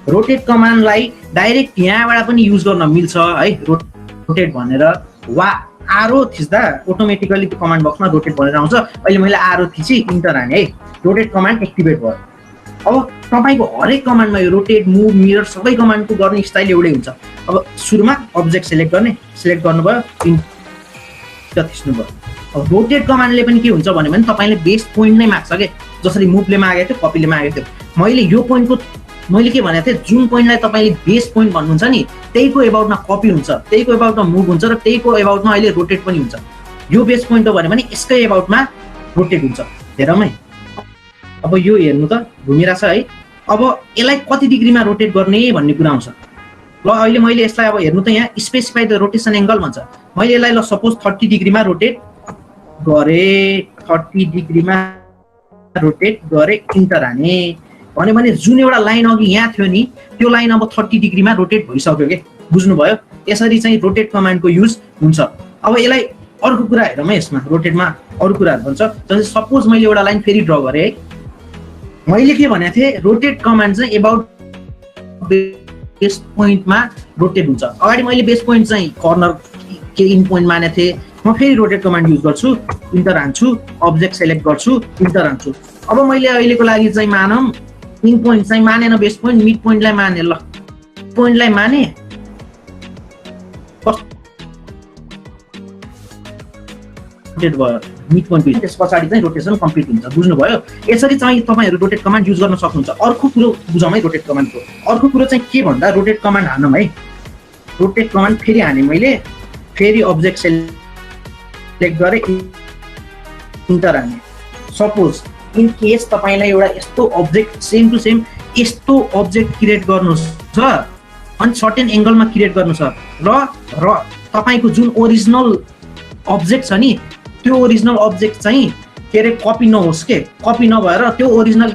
A: रोटेट कमान्डलाई डाइरेक्ट यहाँबाट पनि युज गर्न मिल्छ है, रोटेट भनेर। वा आरो थिच्दा अटोमेटिकली त्यो कमान्ड बक्समा रोटेट भनेर आउँछ। अहिले मैले आरो थिची इन्टर हाने है, रोटेट कमान्ड एक्टिभेट भयो। अब तपाईँको हरेक कमान्डमा यो रोटेट, मुभ, मिरर सबै कमान्डको गर्ने स्टाइल एउटै हुन्छ। अब सुरुमा अब्जेक्ट सेलेक्ट गर्ने, सेलेक्ट गर्नुभयो, इन्टर थिच्नुभयो। अब रोटेट कमान्डले पनि के हुन्छ भने तपाईँले बेस पोइन्ट नै माग्छ क्या। जसरी मुभले मागेको थियो, कपीले मागेको थियो। मैले यो पोइन्टको मैले के भनेको थिएँ, जुन पोइन्टलाई तपाईँले बेस पोइन्ट भन्नुहुन्छ नि त्यहीको एबाउटमा कपी हुन्छ, त्यहीको एबाउटमा मुभ हुन्छ र त्यहीको एबाउटमा अहिले रोटेट पनि हुन्छ। यो बेस पोइन्ट हो भने यसकै एबाउटमा रोटेट हुन्छ। हेरौँ है, अब यो हेर्नु त घुमिरहेछ है। अब यसलाई कति डिग्रीमा रोटेट गर्ने भन्ने कुरा आउँछ। ल अहिले मैले यसलाई अब हेर्नु त यहाँ स्पेसिफाई द रोटेसन एङ्गल भन्छ। मैले यसलाई ल सपोज 30 डिग्रीमा रोटेट गरेँ, 30 डिग्रीमा रोटेट गरेँ, इन्टर हाने भने जुन एउटा लाइन अघि यहाँ थियो नि त्यो लाइन अब 30 डिग्रीमा रोटेट भइसक्यो के, बुझ्नुभयो? यसरी चाहिँ रोटेट कमान्डको युज हुन्छ। अब यसलाई अर्को कुरा हेरौँ है, यसमा रोटेटमा अरू कुराहरू भन्छ। जस्तै सपोज मैले एउटा लाइन फेरि ड्र गरेँ है। मैले के भनेको थिएँ, रोटेट कमान्ड चाहिँ एबाउट बेस पोइन्टमा रोटेट हुन्छ। अगाडि मैले बेस पोइन्ट चाहिँ कर्नर के इन पोइन्ट मानेको थिएँ। म फेरि रोटेट कमान्ड युज गर्छु, इन्टर हान्छु, अब्जेक्ट सेलेक्ट गर्छु, इन्टर हान्छु। अब मैले अहिलेको लागि चाहिँ मानौँ इन पोइन्ट चाहिँ मानेन, बेस पोइन्ट मिड पोइन्टलाई माने। ल पोइन्टलाई माने, रोटेट भयो मिड पोइन्ट, त्यस पछाडि चाहिँ रोटेसन कम्प्लिट हुन्छ, बुझ्नुभयो? यसरी चाहिँ तपाईँहरू रोटेट कमान्ड युज गर्न सक्नुहुन्छ। अर्को कुरो बुझौँ है रोटेट कमान्डको। अर्को कुरो चाहिँ के भन्दा रोटेट कमान्ड हानौँ है। रोटेट कमान्ड फेरि हाने मैले, फेरि अब्जेक्ट सेलेक्ट गरेँ, इन्टर हाने। सपोज इन केस तपाईँलाई एउटा यस्तो अब्जेक्ट सेम टु सेम यस्तो अब्जेक्ट क्रिएट गर्नु छ अनि सर्टेन एङ्गलमा क्रिएट गर्नु छ र तपाईँको जुन ओरिजिनल अब्जेक्ट छ नि त्यो ओरिजिनल अब्जेक्ट चाहिँ के अरे कपी नहोस् के, कपी नभएर त्यो ओरिजिनल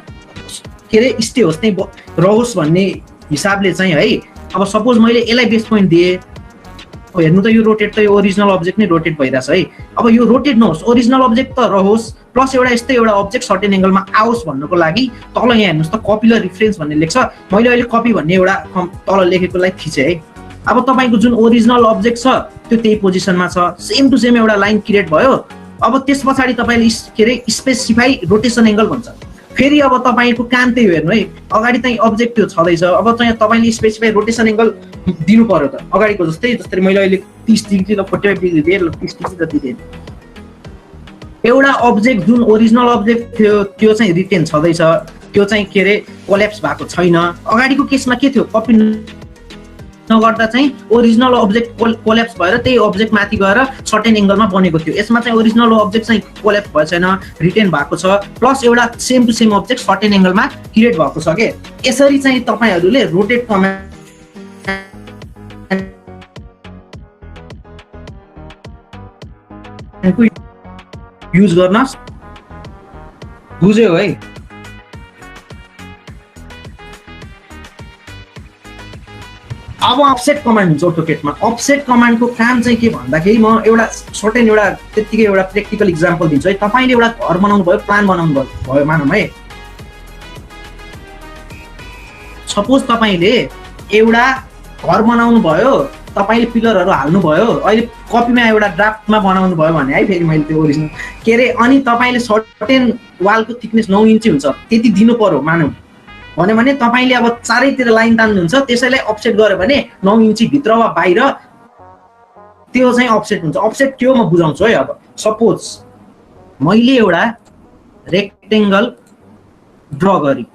A: के अरे स्टे होस्, त्यही रहोस् भन्ने हिसाबले चाहिँ है। अब सपोज मैले यसलाई बेस पोइन्ट दिएँ, हेर्नु त यो रोटेट त यो ओरिजिनल अब्जेक्ट नै रोटेट भइरहेछ है। अब यो रोटेट नहोस्, ओरिजिनल अब्जेक्ट त रहोस्, प्लस एउटा यस्तै एउटा अब्जेक्ट सर्टेन एङ्गलमा आओस् भन्नको लागि तल यहाँ हेर्नुहोस् त कपी र रिफरेन्स भन्ने लेख्छ। मैले अहिले कपी भन्ने एउटा तल लेखेकोलाई थिचेँ है। अब तपाईँको जुन ओरिजिनल अब्जेक्ट छ त्यो त्यही पोजिसनमा छ, सेम टु सेम एउटा लाइन क्रिएट भयो। अब त्यस पछाडि तपाईँले के अरे स्पेसिफाई रोटेसन एङ्गल भन्छ। फेरि अब तपाईँको काम त्यही हेर्नु है, अगाडि चाहिँ अब्जेक्ट त्यो छँदैछ, अब चाहिँ तपाईँले स्पेसिफाई रोटेसन एङ्गल दिनु पर्यो त अगाडिको जस्तै मैले अहिले 30 डिग्री र 45 डिग्री दिएँ ल 30 डिग्री जति दिएँ। एउटा अब्जेक्ट जुन ओरिजिनल अब्जेक्ट थियो त्यो चाहिँ रिटेन छँदैछ, त्यो चाहिँ के अरे कोल्याप्स भएको छैन। अगाडिको केसमा के थियो, कपी नगर्दा चाहिँ ओरिजिनल अब्जेक्ट कोल्याप्स भएर त्यही अब्जेक्ट माथि गएर सर्टेन एङ्गलमा बनेको थियो। यसमा चाहिँ ओरिजिनल अब्जेक्ट चाहिँ कोल्याप्स भएको छैन, रिटेन भएको छ, प्लस एउटा same to same object certain एङ्गलमा क्रिएट भएको छ के। यसरी चाहिँ तपाईँहरूले रोटेट कमान्ड युज गर्न बुझ्यो है। अब अफसेट कमान्ड हुन्छ अटोकेटमा। अफसेट कमान्डको काम चाहिँ के भन्दाखेरि म एउटा सर्टेन एउटा त्यतिकै एउटा प्र्याक्टिकल इक्जाम्पल दिन्छु है। तपाईँले एउटा घर बनाउनु भयो, प्लान बनाउनु भयो मानौँ है, सपोज तपाईँले एउटा घर बनाउनु भयो, तपाईँले पिलरहरू हाल्नुभयो, अहिले कपीमा एउटा ड्राफ्टमा बनाउनु भयो भने है, फेरि मैले त्यो ओरिजिनल के अरे, अनि तपाईँले सर्टेन वालको थिकनेस 9 इन्ची हुन्छ त्यति दिनु पर्यो मानौँ भने तपाईँले अब चारैतिर लाइन तान्नुहुन्छ, त्यसैलाई अफसेट गर्यो भने 9 इन्ची भित्र वा बाहिर त्यो चाहिँ अफसेट हुन्छ। अफसेट के हो म बुझाउँछु है। अब सपोज मैले एउटा रेक्टेङ्गल ड्र गरेँ,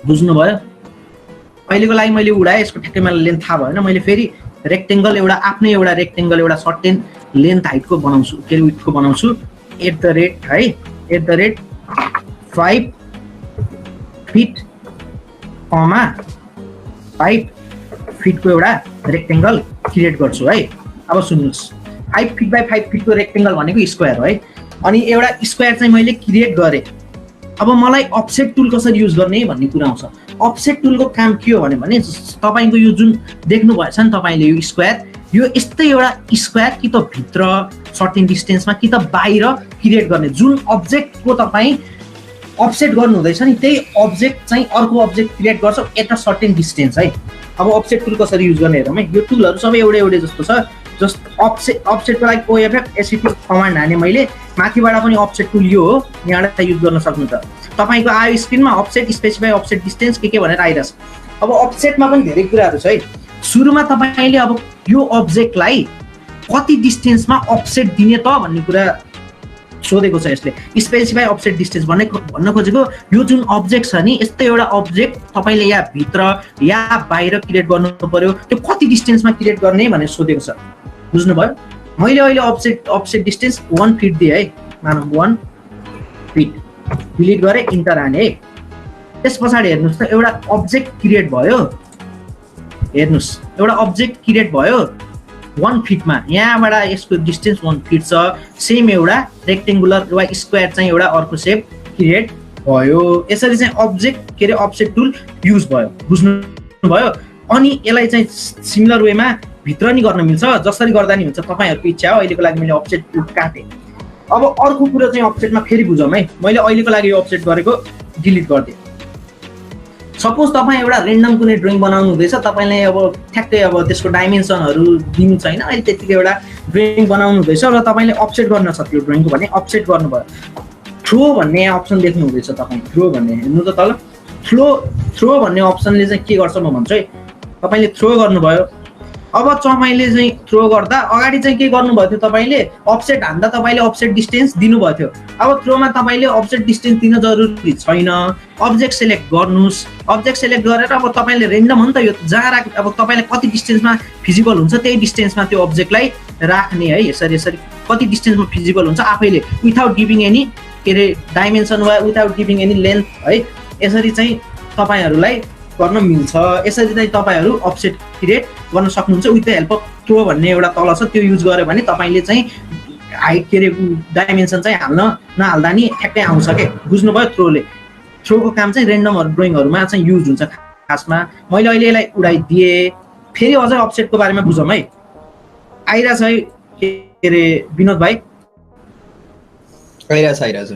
A: बुझ्नुभयो, अहिलेको लागि मैले उडाएँ, यसको ठ्याक्कै मलाई लेन्थ थाहा भएन, मैले फेरि रेक्टेङ्गल एउटा आफ्नै एउटा रेक्टेङ्गल एउटा सर्टेन लेन्थ हाइटको बनाउँछु, के अरे विड्थको बनाउँछु, @ 5 फिट, 5 फिटको एउटा रेक्टेङ्गल क्रिएट गर्छु है। अब सुन्नुहोस्, 5 फिट बाई 5 फिटको रेक्टेङ्गल भनेको स्क्वायर हो है। अनि एउटा स्क्वायर चाहिँ मैले क्रिएट गरेँ। अब मलाई अफसेट टुल कसरी युज गर्ने भन्ने कुरा आउँछ। अफसेट टुलको काम के हो भने तपाईँको यो जुन देख्नु भएछ नि तपाईँले यो स्क्वायर, यो यस्तै एउटा स्क्वायर कि त भित्र सर्टेन डिस्टेन्समा कि त बाहिर क्रिएट गर्ने, जुन अब्जेक्टको तपाईँ अफसेट गर्नु हुँदैछ नि त्यही अब्जेक्ट चाहिँ अर्को अब्जेक्ट क्रिएट गर्छ एट अ सर्टेन डिस्टेन्स है। अब अफसेट टुल कसरी युज गर्ने हेरौँ है। यो टुलहरू सबै एउटै जस्तो छ। जस्ट अफसेटको लागि OFF SCT कमान्ड हाने मैले, माथिबाट पनि अफसेट टुल यो हो, यहाँबाट युज गर्न सक्नुहुन्छ। तपाईँको आयो स्क्रिनमा अफसेट स्पेसिफाई अफसेट डिस्टेन्स के भनेर आइरहेछ। अब अफसेटमा पनि धेरै कुराहरू छ है। सुरुमा तपाईँले अब यो अब्जेक्टलाई कति डिस्टेन्समा अफसेट दिने त भन्ने कुरा सोधेको छ यसले। स्पेसिफाई अफसेट डिस्टेन्स भन्न खोजेको यो जुन अब्जेक्ट छ नि, यस्तै एउटा अब्जेक्ट तपाईँले या भित्र या बाहिर क्रिएट गर्नु पर्यो, त्यो कति डिस्टेन्समा क्रिएट गर्ने भनेर सोधेको छ, बुझ्नुभयो। मैले अहिले अफसेट डिस्टेन्स 1 फिट दिएँ है, मानौँ 1 फिट डिलिट गरेँ, इन्टर हाने है। त्यस पछाडि हेर्नुहोस् त एउटा अब्जेक्ट क्रिएट भयो, हेर्नुहोस् एउटा अब्जेक्ट क्रिएट भयो 1 फिटमा, यहाँबाट यसको डिस्टेन्स 1 फिट छ। सेम एउटा रेक्टेङ्गुलर वा स्क्वायर चाहिँ एउटा अर्को सेप क्रिएट भयो। यसरी चाहिँ अब्जेक्ट के अरे अफसेट टुल युज भयो, बुझ्नुभयो। अनि यसलाई चाहिँ सिमिलर वेमा भित्र नि गर्न मिल्छ, जसरी गर्दा नि हुन्छ, तपाईँहरूको इच्छा हो। अहिलेको लागि मैले अफसेट टुल काटेँ। अब अर्को कुरा चाहिँ अफसेटमा फेरि बुझौँ है। मैले अहिलेको लागि यो अफसेट गरेको डिलिट गरिदिएँ। सपोज तपाईँ एउटा रेन्डम कुनै ड्रइङ बनाउनु हुँदैछ, तपाईँले अब ठ्याक्कै अब त्यसको डाइमेन्सनहरू दिनु छैन, अहिले त्यतिकै एउटा ड्रइङ बनाउनु हुँदैछ र तपाईँले अफसेट गर्न छ त्यो ड्रइङको भने अफसेट गर्नुभयो। थ्रो भन्ने अप्सन देख्नु हुँदैछ तपाईँ, थ्रो भन्ने हेर्नु त तल, थ्रो भन्ने अप्सनले चाहिँ के गर्छ म भन्छु है। तपाईँले थ्रो गर्नुभयो, अब तपाईँले चाहिँ थ्रो गर्दा अगाडि चाहिँ के गर्नुभएको थियो, तपाईँले अफसेट हान्दा तपाईँले अफसेट डिस्टेन्स दिनुभएको थियो। अब थ्रोमा तपाईँले अफसेट डिस्टेन्स दिन जरुरी छैन। अब्जेक्ट सेलेक्ट गर्नुहोस्, अब्जेक्ट सेलेक्ट गरेर अब तपाईँले रेन्डम हो नि त यो, जहाँ राख, अब तपाईँलाई कति डिस्टेन्समा फिजिबल हुन्छ त्यही डिस्टेन्समा त्यो अब्जेक्टलाई राख्ने है। यसरी कति डिस्टेन्समा फिजिबल हुन्छ आफैले, विथआउट गिभिङ एनी के अरे डाइमेन्सन वा विथआउट गिभिङ एनी लेन्थ है। यसरी चाहिँ तपाईँहरूलाई गर्न मिल्छ। यसरी चाहिँ तपाईँहरू अफसेट क्रिएट गर्न सक्नुहुन्छ with the help of through भन्ने एउटा तल छ, त्यो युज गर्यो भने तपाईँले चाहिँ हाइट के अरे डाइमेन्सन चाहिँ हाल्न नहाल्दा नि ठ्याक्कै आउँछ के, बुझ्नुभयो। थ्रोको काम चाहिँ रेन्डम ड्रइङहरूमा चाहिँ युज हुन्छ खासमा। मैले अहिले यसलाई उडाइदिएँ। फेरि अझै अफसेटको बारेमा बुझौँ है। आइरहेछ है के अरे विनोद भाइ?
D: आइरहेछ।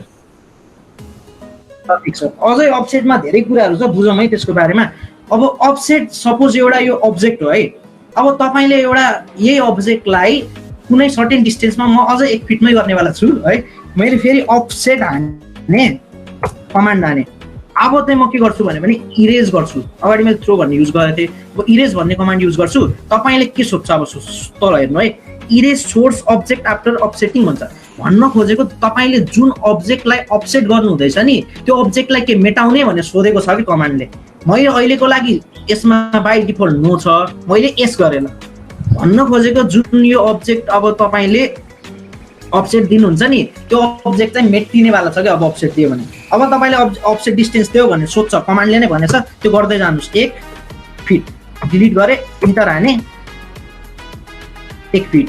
A: ठिक छ। अझै अफसेटमा धेरै कुराहरू छ, बुझौँ है त्यसको बारेमा। अब अफसेट सपोज एउटा यो अब्जेक्ट हो है। अब तपाईँले एउटा यही अब्जेक्टलाई कुनै सर्टेन डिस्टेन्समा म अझै 1 फिटमै गर्नेवाला छु है। मैले फेरि अफसेट हान्ने, कमान्ड हाने। अब चाहिँ म के गर्छु भने इरेज गर्छु। अगाडि मैले थ्रो भन्ने युज गरेको थिएँ, अब इरेज भन्ने कमान्ड युज गर्छु। तपाईँले के सोध्छ अब तल हेर्नु है, इरेज सोर्स अब्जेक्ट आफ्टर अफसेटिङ भन्छ। भन्न खोजेको तपाईँले जुन अब्जेक्टलाई अफसेट गर्नु हुँदैछ नि त्यो अब्जेक्टलाई के मेटाउने भनेर सोधेको छ कि कमान्डले। मैले अहिलेको लागि यसमा बाई डिफल्ट नो छ, मैले यस गरेन। भन्न खोजेको जुन यो अब्जेक्ट अब तपाईँले अफसेट दिनुहुन्छ नि त्यो अब्जेक्ट चाहिँ मेटिनेवाला छ कि अब अफसेट दियो भने। अब तपाईँले अफसेट डिस्टेन्स दियो भने सोध्छ, कमान्डले नै भनेछ त्यो गर्दै जानुहोस्। 1 फिट डिलिट गरे, इन्टर हाने, 1 फिट।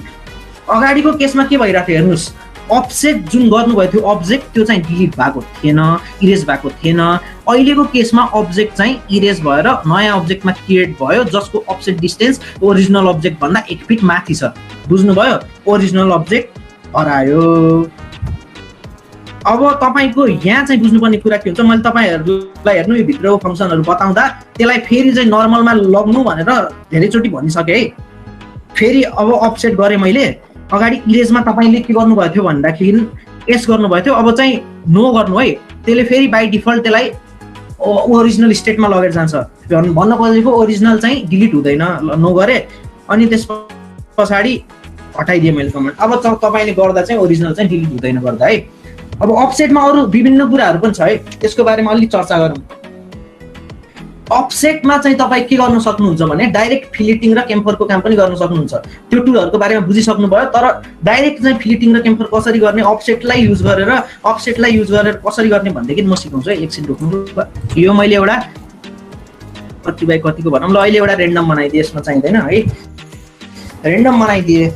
A: अगाडिको केसमा के भइरहेको थियो हेर्नुहोस्, अफसेट जुन गर्नुभएको थियो अब्जेक्ट त्यो चाहिँ डिलिट भएको थिएन, इरेज भएको थिएन। अहिलेको केसमा अब्जेक्ट चाहिँ इरेज भएर नयाँ अब्जेक्टमा क्रिएट भयो जसको अफसेट डिस्टेन्स ओरिजिनल अब्जेक्ट भन्दा 1 फिट माथि छ। बुझ्नुभयो? ओरिजिनल अब्जेक्ट हरायो। अब तपाईको यहाँ चाहिँ बुझ्नुपर्ने कुरा के हुन्छ, मैले तपाईहरुलाई हेर्नु यो भित्रको फंक्सनहरु बताउँदा त्यसलाई फेरि चाहिँ नर्मलमा लग्नु भनेर धेरैचोटी भनिसके है। फेरि अब अफसेट गरे मैले, अगाडि इरेजमा तपाईले के गर्नुभएको थियो भन्दाखेरि एस गर्नुभएको थियो, अब चाहिँ नो गर्नु है। त्यसले फेरि बाइ डिफल्ट त्यसलाई ओरिजिनल स्टेटमा लगेर जान्छ। भन्न खोजेको ओरिजिनल चाहिँ डिलिट हुँदैन, नो गरे अनि त्यस पछाडी हटाइदिए मैले कमान्ड। अब तपाईले गर्दा चाहिँ ओरिजिनल चाहिँ डिलिट हुँदैन गर्दा है। अब अफसेटमा अरु विभिन्न कुराहरु पनि छ है, त्यसको बारेमा अलि चर्चा गरौँ। अफसेटमा चाहिँ तपाई के गर्न सक्नुहुन्छ भने डाइरेक्ट फिलिटिङ र केम्फरको काम पनि गर्न सक्नुहुन्छ। त्यो टुलहरुको बारेमा बुझिसक्नु भयो, तर डाइरेक्ट चाहिँ फिलिटिङ र केम्फर कसरी गर्ने, अफसेटलाई युज गरेर कसरी गर्ने भन्देखि म सिकाउँछु है। एकछिन रोक्नु। यो मैले एउटा कति बाइ कतिको भनौँ ल, अहिले एउटा रेन्डम बनाइदिए, यसमा चाहिँदैन है। रेन्डम बनाइदिए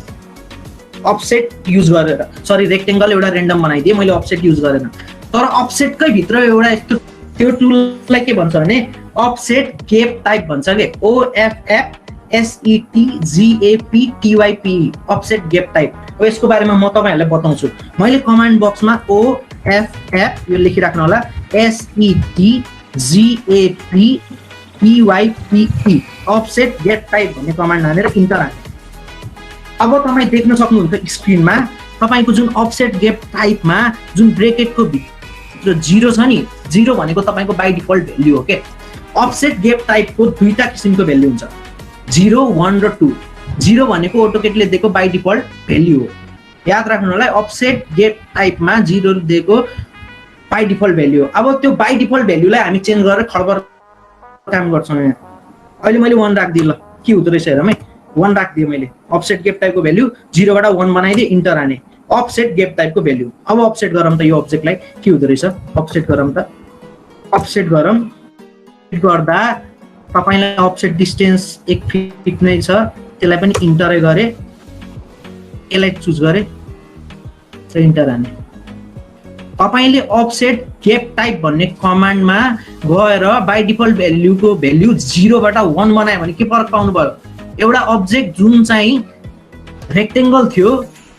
A: अफसेट युज गरेर, सरी रेक्टेंगल एउटा रेन्डम बनाइदिए मैले अफसेट युज गरेन। तर अफसेटकै भित्र एउटा यस्तो त्यो टुललाई के भन्छ भने अफसेट गेप टाइप भन्छ के, OFFSETGAPTYP अफसेट गेप टाइप। अब यसको बारेमा म तपाईहरुलाई बताउँछु। मैले कमान्ड बक्समा OFF यो लेखिराख्नु होला, SETGAPTYP अफसेट गेप टाइप भन्ने कमान्ड हानेर इन्टर हाने। अब तपाई देख्न सक्नुहुन्छ स्क्रिनमा तपाईको जुन अफसेट गेप टाइपमा जुन ब्रेकेटको भित्र 0 छ नि, 0 भनेको तपाईको बाइ डिफल्ट भ्यालु हो के। अफसेट गेप टाइपको दुईटा किसिमको भ्यालु हुन्छ, 0, 1 र 2। 0 भनेको अटोकेटले दिएको बाइ डिफल्ट भ्यालु हो, याद राख्नु होला। अफसेट गेप टाइपमा 0 दिएको बाइ डिफल्ट भ्यालु हो। अब त्यो बाइ डिफल्ट भ्यालुलाई हामी चेन्ज गरेर खडबर काम गर्छौँ यहाँ। अहिले मैले 1 राख्दिए, ल के हुँदो रहेछ हेरौँ है। 1 राख्दिए मैले, अफसेट गेप टाइपको भ्यालु 0 बाट 1 बनाइदिए, इन्टर हाने, अफसेट गेप टाइपको भ्यालु। अब अफसेट गरौँ त यो अब्जेक्टलाई के हुँदो रहेछ, अफसेट गरौँ त। अफसेट गरौँ गर्दा तपाईलाई अफसेट डिस्टेन्स 1 फिट नै छ, त्यसलाई पनि इन्टरै गरे, यसलाई चुज गरे, इन्टर हाने। तपाईले अफसेट गेप टाइप भन्ने कमान्डमा गएर बाइ डिफल्ट भ्यालुको भ्यालु 0 बाट 1 बनायो भने के फरक पाउनु भयो। एउटा अब्जेक्ट जुन चाहिँ रेक्टेंगल थियो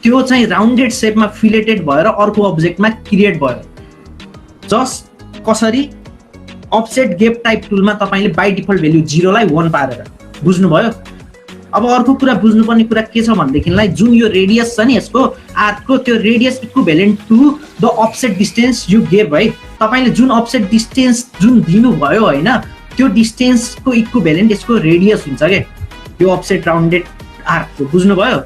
A: त्यो चाहिँ राउन्डेड शेपमा फिलेटेड भएर अर्को अब्जेक्टमा क्रिएट भयो। जस्ट कसरी अफसेट गेप टाइप टुलमा तपाईले बाइ डिफल्ट भ्यालु 0 लाई 1 पारेर। बुझ्नुभयो? अब अर्को कुरा बुझ्नुपर्ने कुरा के छ भन्देखिलाई जुन यो रेडियस छ नि यसको आर्कको, त्यो radius equivalent to the offset distance you gave है। तपाईले जुन अफसेट डिस्टेन्स जुन दिनुभयो हैन, त्यो डिस्टेन्सको इक्विभ्यालेन्ट यसको रेडियस हुन्छ के, यो अफसेट राउन्डेड आर्कको। बुझ्नुभयो?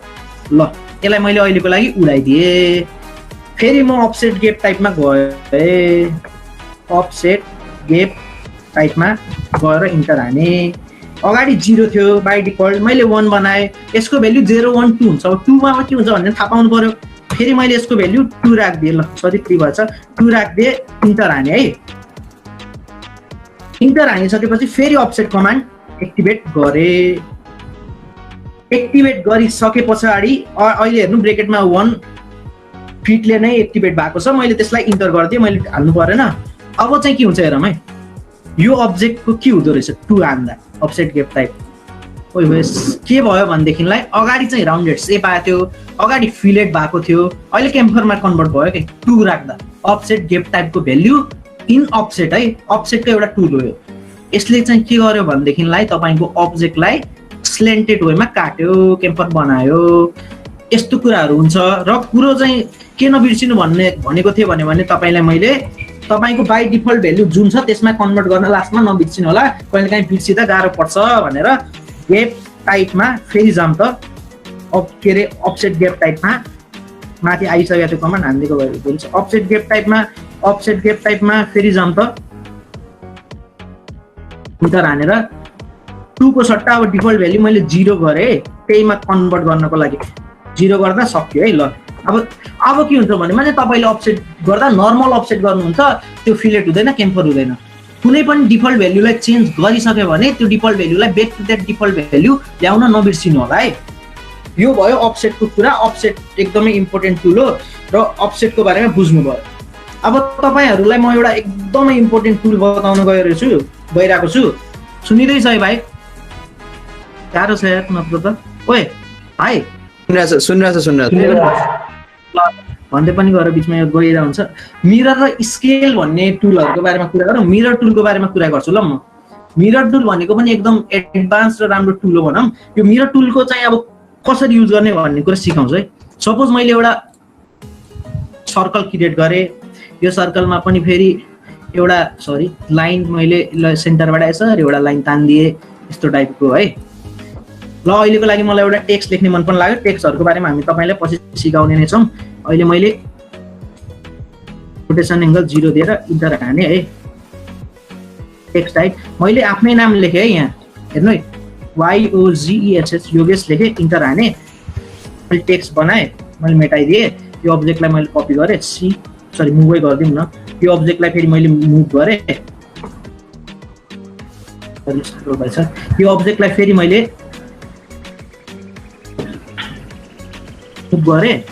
A: ल यसलाई मैले अहिलेको लागि उडाइदिए। फेरि म अफसेट गेप टाइपमा गए, अफसेट गेप टाइपमा गएर इन्टर हाने। अगाडि 0 थियो बाइ डिफल्ट, मैले 1 बनाए, यसको भ्यालु 0, 1, 2 हुन्छ। अब 2 मा के हुन्छ भन्ने थाहा पाउनु पर्यो। फेरि मैले यसको भ्यालु 2 राख्दिए, ल सरी 3 भएछ, 2 राख्दिए, इन्टर हाने है। इन्टर हानिसकेपछि फेरि अफसेट कमान्ड एक्टिभेट गरे। एक्टिभेट गरिसके पछाडि अहिले हेर्नु ब्रेकेटमा 1 फिटले नै एक्टिभेट भएको छ, मैले त्यसलाई इन्टर गरिदिए, मैले हाल्नु परेन। अब चाहिँ के हुन्छ हेरौँ है, यो अब्जेक्टको के हुँदो रहेछ 2 हान्दा अफसेट गेप टाइप। ओइ के भयो भनेदेखिलाई अगाडि चाहिँ राउन्डेड शेप आएको थियो, अगाडि फिलेट भएको थियो, अहिले केम्फरमा कन्भर्ट भयो के 2 राख्दा। अफसेट गेप टाइपको भ्यालु इन अफसेट है, अफसेटको एउटा टुल हो यो। यसले चाहिँ के गर्यो भनेदेखिलाई तपाईको अब्जेक्टलाई स्लेन्टेड वेमा काट्यो, केम्फर बनायो, यस्तो कुराहरु हुन्छ। र कुरो चाहिँ के नबिर्सिनु भनेको थिए भने तपाईलाई मैले तपाईको बाइ डिफल्ट भ्यालु जुन छ त्यसमा कन्भर्ट गर्न लास्टमा नबिर्सिनु होला, कहिलेकाहीँ बिर्सिँदा गाह्रो पर्छ भनेर गेप टाइपमा फेरि जाम त के अरे अफसेट गेप टाइपमा माथि आइसक्यो त्यो कमान्ड हानिदिएको भएर हुन्छ। अफसेट गेप टाइपमा फेरि जाम त इन्टर हानेर 2 को सट्टा अब डिफल्ट भ्यालु मैले 0 गरेँ, त्यहीमा कन्भर्ट गर्नको लागि 0 गर्दा सक्यो है। ल अब के हुन्छ भने मैले तपाईले अफसेट गर्दा नर्मल अफसेट गर्नुहुन्छ त्यो फिलेट हुँदैन, क्याम्फर हुँदैन। कुनै पनि डिफल्ट भ्यालुलाई चेन्ज गरिसक्यो भने त्यो डिफल्ट भ्यालुलाई back to that default value ल्याउन नबिर्सिनु होला है। यो भयो अफसेटको कुरा। अफसेट एकदमै इम्पोर्टेन्ट टुल हो र अफसेटको बारेमा बुझ्नुभयो। अब तपाईहरुलाई म एउटा एकदमै इम्पोर्टेन्ट टुल बताउन गइरहेको छु। सुनिदैछ है भाइ? गाह्रो छ यार नत्र त। ओए भाइ सुनिरहेछ भन्दै पनि गएर बिचमा यो गइरहेको हुन्छ। मिरर र स्केल भन्ने टुलहरुको बारेमा कुरा गरौँ। मिरर टुलको बारेमा कुरा गर्छु ल म। मिरर टुल भनेको पनि एकदम एडभान्स र राम्रो टुल हो भनौँ। यो मिरर टुलको चाहिँ अब कसरी युज गर्ने भन्ने कुरा सिकाउँछु है। सपोज मैले एउटा सर्कल क्रिएट गरेँ, यो सर्कलमा पनि फेरि एउटा लाइन मैले सेन्टरबाट यसरी एउटा लाइन तान्दिए यस्तो टाइपको है। ल अहिलेको लागि मलाई एउटा टेक्स्ट लेख्ने मन पनि लाग्यो। टेक्स्टहरुको बारेमा हामी तपाईलाई पछि सिकाउने नै छौं। अहिले मैले रोटेसन एंगल 0 दिएर इन्टर हाने है। टेक्स्ट टाइप मैले आफ्नै नाम लेखे है। यहाँ हेर्नु है, YOGESS योगेश लेखे, इन्टर हाने। मैले टेक्स्ट बनाए, मैले मेटाइदिए। यो अब्जेक्टलाई मैले कपी गरेँ, मुभै गर्दिम न। यो अब्जेक्टलाई फेरि मैले मुभ गरेँ। यो अब्जेक्टलाई फेरि मैले मुभ गरेँ,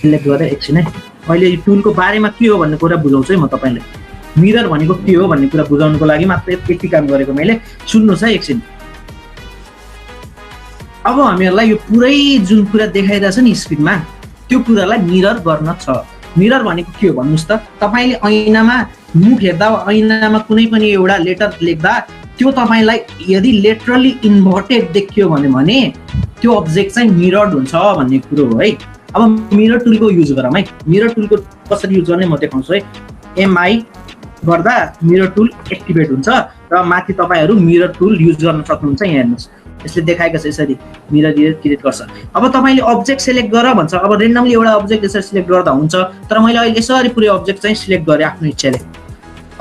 A: सिलेक्ट गरेँ। एकछिन है, अहिले यो टुलको बारेमा के हो भन्ने कुरा बुझाउँछु है म तपाईलाई। मिरर भनेको के हो भन्ने कुरा बुझाउनको लागि मात्र यति काम गरेको मैले। सुन्नुहोस् है एकछिन। अब हामीहरुलाई यो पुरै जुन कुरा देखाइरहेछ नि स्क्रिनमा, त्यो कुरालाई मिरर गर्न छ। मिरर भनेको के हो भन्नुस् त? तपाईले ऐनामा मुख हेर्दा वा ऐनामा कुनै पनि एउटा लेटर लेख्दा त्यो तपाईलाई यदि लिटरली इन्भर्टेड देखियो भने त्यो अब्जेक्ट चाहिँ मिरर्ड हुन्छ भन्ने कुरो हो है। अब मिरर टुलको युज गरौँ है। मिरर टुलको कसरी युज गर्ने म देखाउँछु है। MI गर्दा मिरर टुल एक्टिभेट हुन्छ र माथि तपाईहरु मिरर टुल युज गर्न सक्नुहुन्छ। यहाँ हेर्नुस्, यसले देखाएको छ यसरी मिरर क्रिएट गर्छ। अब तपाईले अब्जेक्ट सिलेक्ट गर भन्छ। अब रेन्डमली एउटा अब्जेक्ट यसरी सिलेक्ट गर्दा हुन्छ, तर मैले अहिले यसरी पुरै अब्जेक्ट चाहिँ सिलेक्ट गरेँ आफ्नो इच्छाले।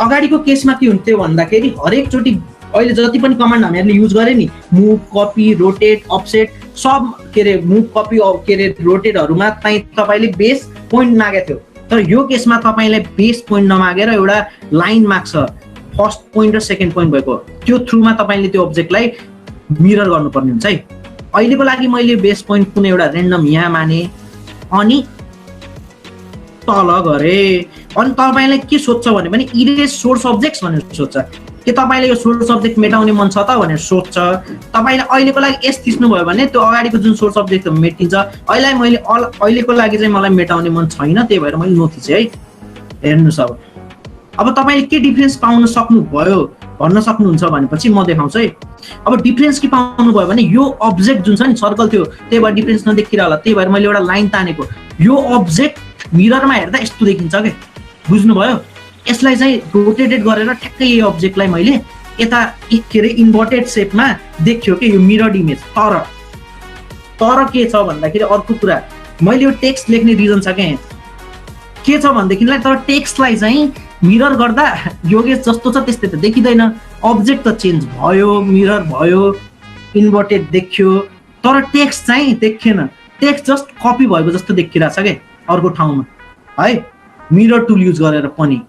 A: अगाडिको केसमा के हुन्थ्यो भन्दाखेरि हरेक चोटी अहिले जति पनि कमान्ड हामीहरुले युज गरे नि, मुभ, कपी, रोटेट, अफसेट, सब के रे मुभ, कपी, के रे रोटेटहरुमा चाहिँ तपाईले बेस पोइन्ट मागेको थियो। तर यो केसमा तपाईलाई बेस पोइन्ट नमागेर एउटा लाइन माग्छ, फर्स्ट पोइन्ट र सेकेन्ड पोइन्ट भएको। त्यो थ्रुमा तपाईले त्यो अब्जेक्टलाई मिरर गर्नुपर्ने हुन्छ है। अहिलेको लागि मैले बेस पोइन्ट कुनै एउटा रेन्डम यहाँ माने अनि तल गरे। अनि तपाईलाई के सोध्छ भने पनि इरेज सोर्स अब्जेक्ट्स भनेर सोध्छ। के तपाईले यो सोर्स अब्जेक्ट मेटाउने मन छ त भनेर सोध्छ। तपाईले अहिलेको लागि एस थिच्नु भयो भने त्यो अगाडिको जुन सोर्स अब्जेक्ट मेटिन्छ। अहिलेको लागि चाहिँ मलाई मेटाउने मन छैन, त्यही भएर मैले नो थिचे है। हेर्नुस् अब तपाईले के डिफरेन्स पाउन सक्नुभयो भन्न सक्नुहुन्छ भनेपछि म देखाउँछु है। अब डिफरेन्स के पाउनु भयो भने यो अब्जेक्ट जुन छ नि सर्कल थियो, त्यही भएर डिफरेन्स नदेखिरा होला। त्यही भएर मैले एउटा लाइन तानेको। यो अब्जेक्ट मिररमा हेर्दा यस्तो देखिन्छ के, बुझ्नुभयो? यसलाई चाहिँ रोटेटेड गरेर ठ्याक्कै यो अब्जेक्टलाई मैले यता के रे इन्भर्टेड शेपमा देखियो के यो मिरर्ड इमेज। तर के छ भन्दाखेरि अर्को कुरा, मैले यो टेक्स्ट लेख्ने रिजन छ के छ भन्देखिलाई, तर टेक्स्टलाई चाहिँ मिरर गर्दा योगेश जस्तो छ त्यस्तै त देखिदैन। अब्जेक्ट त चेन्ज भयो, मिरर भयो, इन्भर्टेड देखियो, तर टेक्स्ट चाहिँ देखिएन। टेक्स्ट जस्ट कपी भएको जस्तो देखिरहेछ के अर्को ठाउँमा है, मिरर टुल युज गरेर पनि।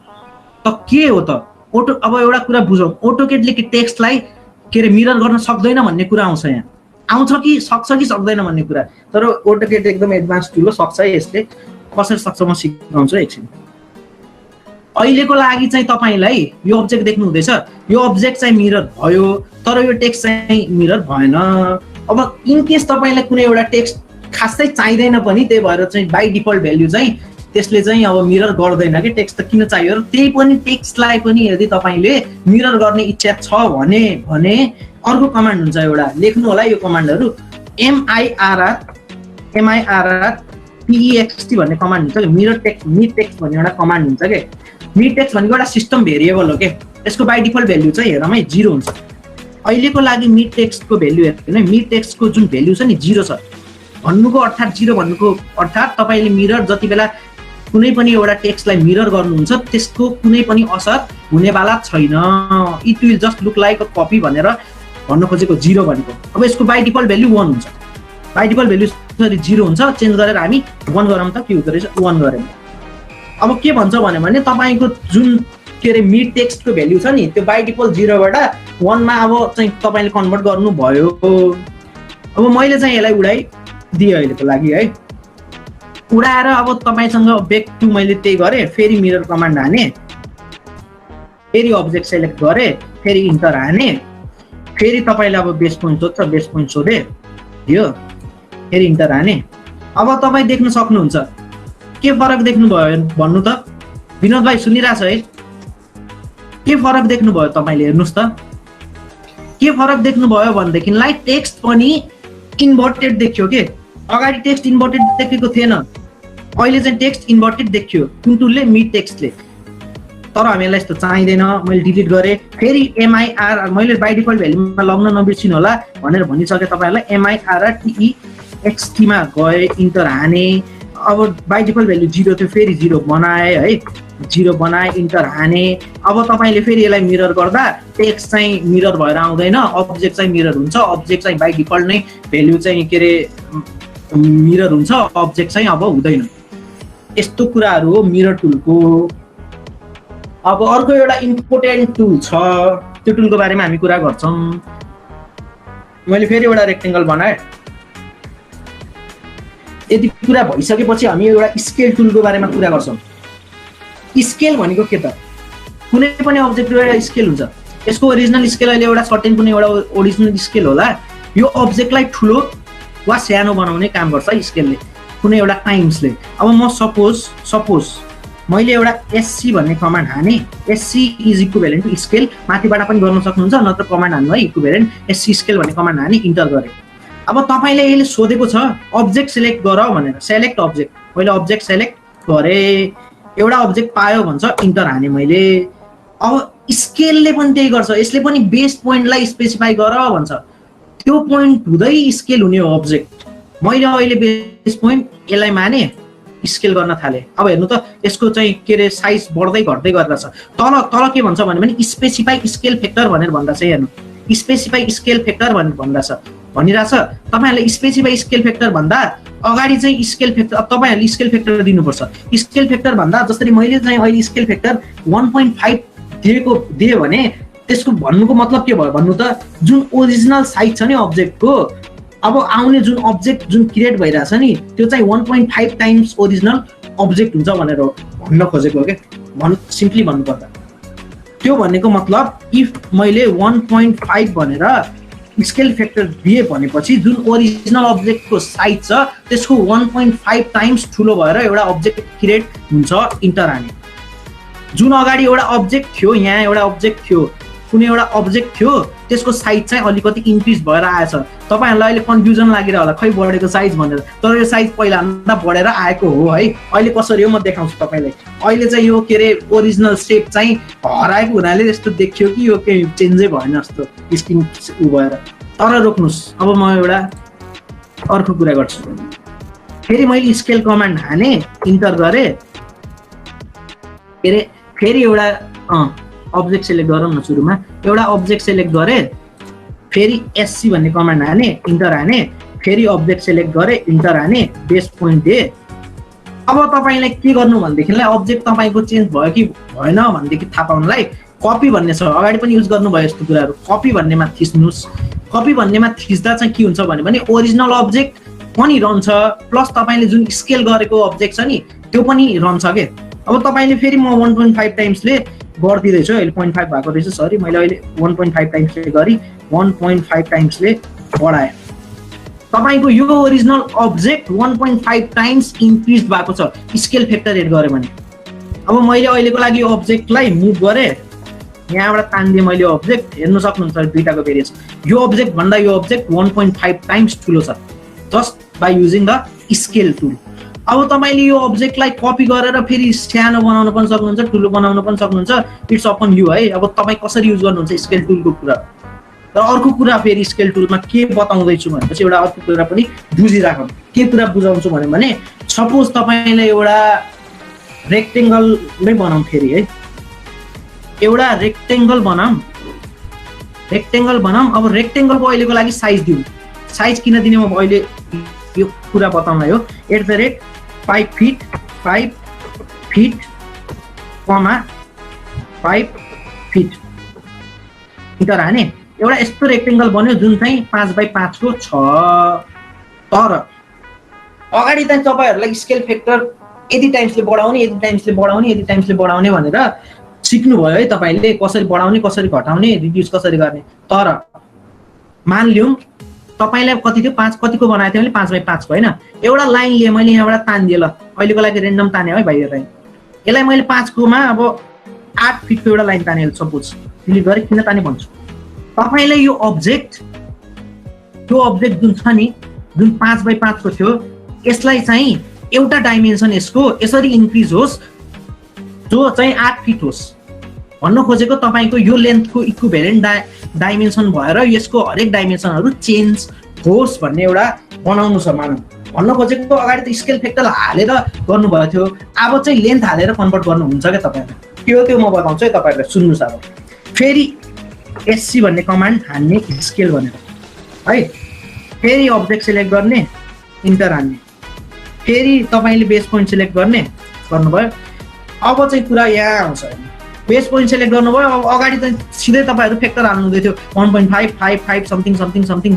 A: त के हो त अब एउटा कुरा बुझौँ। अटोकेटले के टेक्स्टलाई के रे मिरर गर्न सक्दैन भन्ने कुरा आउँछ। यहाँ आउँछ कि सक्छ कि सक्दैन भन्ने कुरा। तर अटोकेट एकदम एडभान्स टुल हो, सक्छ है। यसले कसरी सक्छ म सिकाउँछु एकछिन। अहिलेको लागि चाहिँ तपाईलाई यो अब्जेक्ट देख्नु हुँदैछ, यो अब्जेक्ट चाहिँ मिरर भयो, तर यो टेक्स्ट चाहिँ मिरर भएन। अब इन केस तपाईलाई कुनै एउटा टेक्स्ट खासै चाहिँदैन पनि, त्यही भएर चाहिँ बाइ डिफल्ट भ्यालु चाहिँ त्यसले चाहिँ अब मिरर गर्दैन कि टेक्स्ट त किन चाहियो र त्यही पनि टेक्स्टलाई पनि यदि तपाईले मिरर गर्ने इच्छा छ भने अर्को कमान्ड हुन्छ एउटा, लेख्नु होला यो कमान्डहरु। MIRR text भन्ने कमान्ड हुन्छ मिरर टेक्स्ट मिड टेक्स्ट भन्ने एउटा कमान्ड हुन्छ के मिड टेक्स्ट भनेको एउटा सिस्टम भेरिएबल हो के यसको बाइ डिफल्ट भ्यालु चाहिँ हेरमै 0 हुन्छ अहिलेको लागि मिड टेक्स्टको भ्यालु हेर्नु मिड टेक्स्टको जुन भ्यालु छ नि 0 छ भन्नुको अर्थात 0 भन्नुको अर्थात तपाईले मिरर जति बेला कुनै पनि एउटा टेक्स्टलाई मिरर गर्नुहुन्छ त्यसको कुनै पनि असर हुनेवाला छैन it will just look like a copy भनेर भन्न खोजेको 0 भनेको अब यसको बाइ डिफल्ट भ्यालु 1 हुन्छ बाइ डिफल्ट भ्यालु सरी 0 हुन्छ चेन्ज गरेर हामी 1 गरौँ त के हुँदो रहेछ 1 गरौँ अब के भन्छ भने तपाईको जुन के रे मिड टेक्स्टको भ्यालु छ नि त्यो बाइ डिफल्ट 0 बाट 1 मा अब चाहिँ तपाईले कन्भर्ट गर्नु भयो अब मैले चाहिँ यसलाई उडाइ दिए अहिलेको लागि है उडाएर अब तपाईसँग ब्याक टु मैले त्यही गरे फेरि मिरर कमान्ड हाने फेरि अब्जेक्ट सेलेक्ट गरे फेरि इन्टर हाने फेरि तपाईले अब बेस पोइन्ट सोध्छ बेस पोइन्ट सोधे दियो फेरि इन्टर हाने अब तपाई देख्न सक्नुहुन्छ के फरक देख्नु भयो भन्नु त विनोद भाइ सुनिराछ है के फरक देख्नु भयो तपाईले हेर्नुस् त के फरक देख्नु भयो भन्देखिलाई टेक्स्ट पनि इन्भर्टेड देखियो के अगाडि टेक्स्ट इन्भर्टेड देखेको थिएन अहिले चाहिँ टेक्स्ट इन्भर्टेड देखियो कुन टुलले मिड टेक्स्टले तर हामीलाई यस्तो चाहिँदैन मैले डिलिट गरे फेरि MIR मैले बाइ डिफल्ट भ्यालुमा लग्न नबिर्सिनु होला भनेर भनिसके तपाईहरुलाई MIRTEXT मा गए इन्टर हाने अब बाइ डिफल्ट भ्यालु 0 थियो फेरि 0 बनाए है 0 बनाए इन्टर हाने अब तपाईले फेरि यसलाई मिरर गर्दा टेक्स्ट चाहिँ मिरर भएर आउँदैन अब्जेक्ट चाहिँ मिरर हुन्छ अब्जेक्ट चाहिँ बाइ डिफल्ट नै भ्यालु चाहिँ के रे मिरर हुन्छ अब्जेक्ट चाहिँ अब हुँदैन यस्तो कुराहरु हो मिरर टुलको अब अर्को एउटा इम्पोर्टेन्ट टुल छ त्यो टुलको बारेमा हामी कुरा गर्छौं मैले फेरि एउटा रेक्टेंगल बनाए यदि कुरा भइसकेपछि हामी एउटा स्केल टुलको बारेमा कुरा गर्छौं स्केल भनेको के त कुनै पनि अब्जेक्टको एउटा स्केल हुन्छ यसको ओरिजिनल स्केल अहिले एउटा सर्टेन कुनै एउटा ओरिजिनल स्केल होला यो अब्जेक्टलाई ठुलो वा सानो बनाउने काम गर्छ स्केलले कुनै एउटा टाइम्सले अब म सपोज मैले एउटा SC भन्ने कमान्ड हाने SC is equivalent to scale माथिबाट पनि गर्न सक्नुहुन्छ नत्र कमान्ड हान्नु है इक्विभ्यालेन्ट SC स्केल भन्ने कमान्ड हाने इन्टर गरे अब तपाईले यसले सोधेको छ अब्जेक्ट सिलेक्ट गर भनेर सेलेक्ट अब्जेक्ट मैले अब्जेक्ट सेलेक्ट गरे एउटा अब्जेक्ट पायो भन्छ इन्टर हाने मैले अब स्केलले पनि त्यही गर्छ यसले पनि बेस पोइन्टलाई स्पेसिफाई गर भन्छ त्यो पोइन्ट हुँदै स्केल हुने हो अब्जेक्ट मैले अहिले बेस पोइन्ट यसलाई माने स्केल गर्न थाले अब हेर्नु त यसको चाहिँ के रे साइज बढ्दै घट्दै गरेर छ तल के भन्छ भने स्पेसिफाई स्केल फ्याक्टर भनेर भन्दा छ हेर्नु स्पेसिफाई स्केल फ्याक्टर भनेर भन्दा छ भनिराछ तपाईहरुले स्पेसिफाई स्केल फ्याक्टर भन्दा अगाडि चाहिँ स्केल फ्याक्टर तपाईहरुले स्केल फ्याक्टर दिनुपर्छ स्केल फ्याक्टर भन्दा जसरी मैले चाहिँ अहिले स्केल फ्याक्टर 1.5 दिए भने त्यसको भन्नुको मतलब के भयो भन्नु त जुन ओरिजिनल साइज छ नि अब्जेक्टको अब आउने जुन अब्जेक्ट जुन क्रिएट भइराछ नि त्यो चाहिँ 1.5 टाइम्स ओरिजिनल अब्जेक्ट हुन्छ भनेर भन्न खोजेको हो के सिम्पली भन्नुपर्दा त्यो भनेको मतलब इफ मैले 1.5 भनेर स्केल फ्याक्टर दिए भनेपछि जुन ओरिजिनल अब्जेक्टको साइज छ त्यसको 1.5 टाइम्स ठुलो भएर एउटा अब्जेक्ट क्रिएट हुन्छ इन्टर हाने जुन अगाडि एउटा अब्जेक्ट थियो यहाँ एउटा अब्जेक्ट थियो कुनै एउटा अब्जेक्ट थियो त्यसको साइज चाहिँ अलिकति इन्क्रिज भएर आएछ तपाईहरुलाई अहिले कन्फ्युजन लागिरा होला खै बढेको साइज भनेर तर यो साइज पहिला भन्दा बढेर आएको हो है अहिले कसरी हो म देखाउँछु तपाईलाई अहिले चाहिँ यो के रे ओरिजिनल शेप चाहिँ हराएको हुनाले यस्तो देखियो कि यो के चेन्जै भएन जस्तो स्क्रिन उ भएर तर रोक्नुस् अब म एउटा अर्को कुरा गर्छु फेरि मैले स्केल कमान्ड हाने इन्टर गरे फेरि एउटा अब्जेक्ट सेलेक्ट गरौँ न सुरुमा एउटा अब्जेक्ट सेलेक्ट गरे फेरि SC भन्ने कमान्ड हाने इन्टर हाने फेरि अब्जेक्ट सेलेक्ट गरे इन्टर हाने बेस पोइन्ट दिए अब तपाईलाई के गर्नु भन्देखिलाई अब्जेक्ट तपाईको चेन्ज भयो कि भएन भन्देखि थाहा पाउनलाई कपी भन्ने छ अगाडि पनि युज गर्नु भयो यस्तो कुराहरु कपी भन्नेमा थिच्नुस् कपी भन्नेमा थिच्दा चाहिँ के हुन्छ भने ओरिजिनल अब्जेक्ट पनि रहन्छ प्लस तपाईले जुन स्केल गरेको अब्जेक्ट छ नि त्यो पनि रहन्छ के अब तपाईले फेरि म 1.5 टाइम्सले गर्दिदैछु अहिले 0.5 भएको रहेछ सरी मैले अहिले 1.5 टाइम्सले गरी 1.5 टाइम्सले बढाए तपाईको यो ओरिजिनल अब्जेक्ट 1.5 टाइम्स इन्क्रिज भएको छ स्केल फ्याक्टर एड गरे भने अब मैले अहिलेको लागि यो अब्जेक्टलाई मुभ गरे यहाँबाट तान्दिए मैले अब्जेक्ट हेर्न सक्नुहुन्छ दुईटाको भेरिएसन यो अब्जेक्ट भन्दा यो अब्जेक्ट 1.5 टाइम्स ठुलो छ just by using the scale tool अब तपाईले यो अब्जेक्टलाई कपी गरेर फेरि सानो बनाउन पनि सक्नुहुन्छ, ठुलो बनाउन पनि सक्नुहुन्छ, इट्स अपन यु है। अब तपाई कसरी युज गर्नुहुन्छ स्केल टुलको कुरा। र अर्को कुरा फेरि स्केल टुलमा के बताउँदैछु भनेपछि एउटा अर्को कुरा पनि बुझिराखौँ। के कुरा बुझाउँछु भने सपोज तपाईले एउटा रेक्टेंगल नै बनाऊँ फेरि है, एउटा रेक्टेंगल बनाऊँ। अब रेक्टेंगलको अहिलेको लागि साइज दिउँ। साइज किन दिने म अहिले यो कुरा बताउन हो। @ 5 फिट 5 फिट, 5 फिट इन्टर हाने एउटा यस्तो रेक्टेंगल बन्यो जुन चाहिँ 5x5 को छ। तर अगाडि चाहिँ तपाईहरुलाई स्केल फ्याक्टर यति टाइम्सले बढाउने भनेर सिक्नु भयो है तपाईले, कसरी बढाउने कसरी घटाउने रिड्युस कसरी गर्ने। तर मान लियौं तपाईलाई कति थियो 5 कतिको बनाएको थियो मैले 5x5 को हैन, एउटा लाइन लिए मैले यहाँबाट तान्दिए ल, अहिलेको लागि रेन्डम ताने है भाइ। यसलाई मैले 5 कोमा अब 8 फिटको एउटा लाइन ताने सपोज, डिलिट गरे किन ताने भन्छु। तपाईले यो अब्जेक्ट जुन छ नि, जुन 5x5 को थियो, यसलाई चाहिँ एउटा डाइमेन्सन यसको यसरी इन्क्रिज होस् जो चाहिँ 8 फिट होस् भन्न खोजेको। तपाईको यो लेन्थको इक्विभ्यालेन्ट डाइमेन्सन भएर यसको हरेक डाइमेन्सनहरु चेन्ज होस् भन्ने एउटा बनाउनु छ मानौ। भन्न खोजेको अगाडि त स्केल फ्याक्टर हालेर गर्नु भयो थियो, अब चाहिँ लेन्थ हालेर कन्भर्ट गर्नुहुन्छ के तपाईहरुले। त्यो म बताउँछु है तपाईहरुलाई, सुन्नुस्। अब फेरि एससी भन्ने कमान्ड हान्ने स्केल भनेर है, फेरि अब्जेक्ट सिलेक्ट गर्ने, इन्टर हान्ने, फेरि तपाईले बेस पोइन्ट सिलेक्ट गर्नुभयो। अब चाहिँ कुरा यहाँ आउँछ, बेस पोइन्ट सिलेक्ट गर्नुभयो। अब अगाडि चाहिँ सिधै तपाईहरु फ्याक्टर हाल्नु हुँदै थियो 1.5 5 5 समथिङ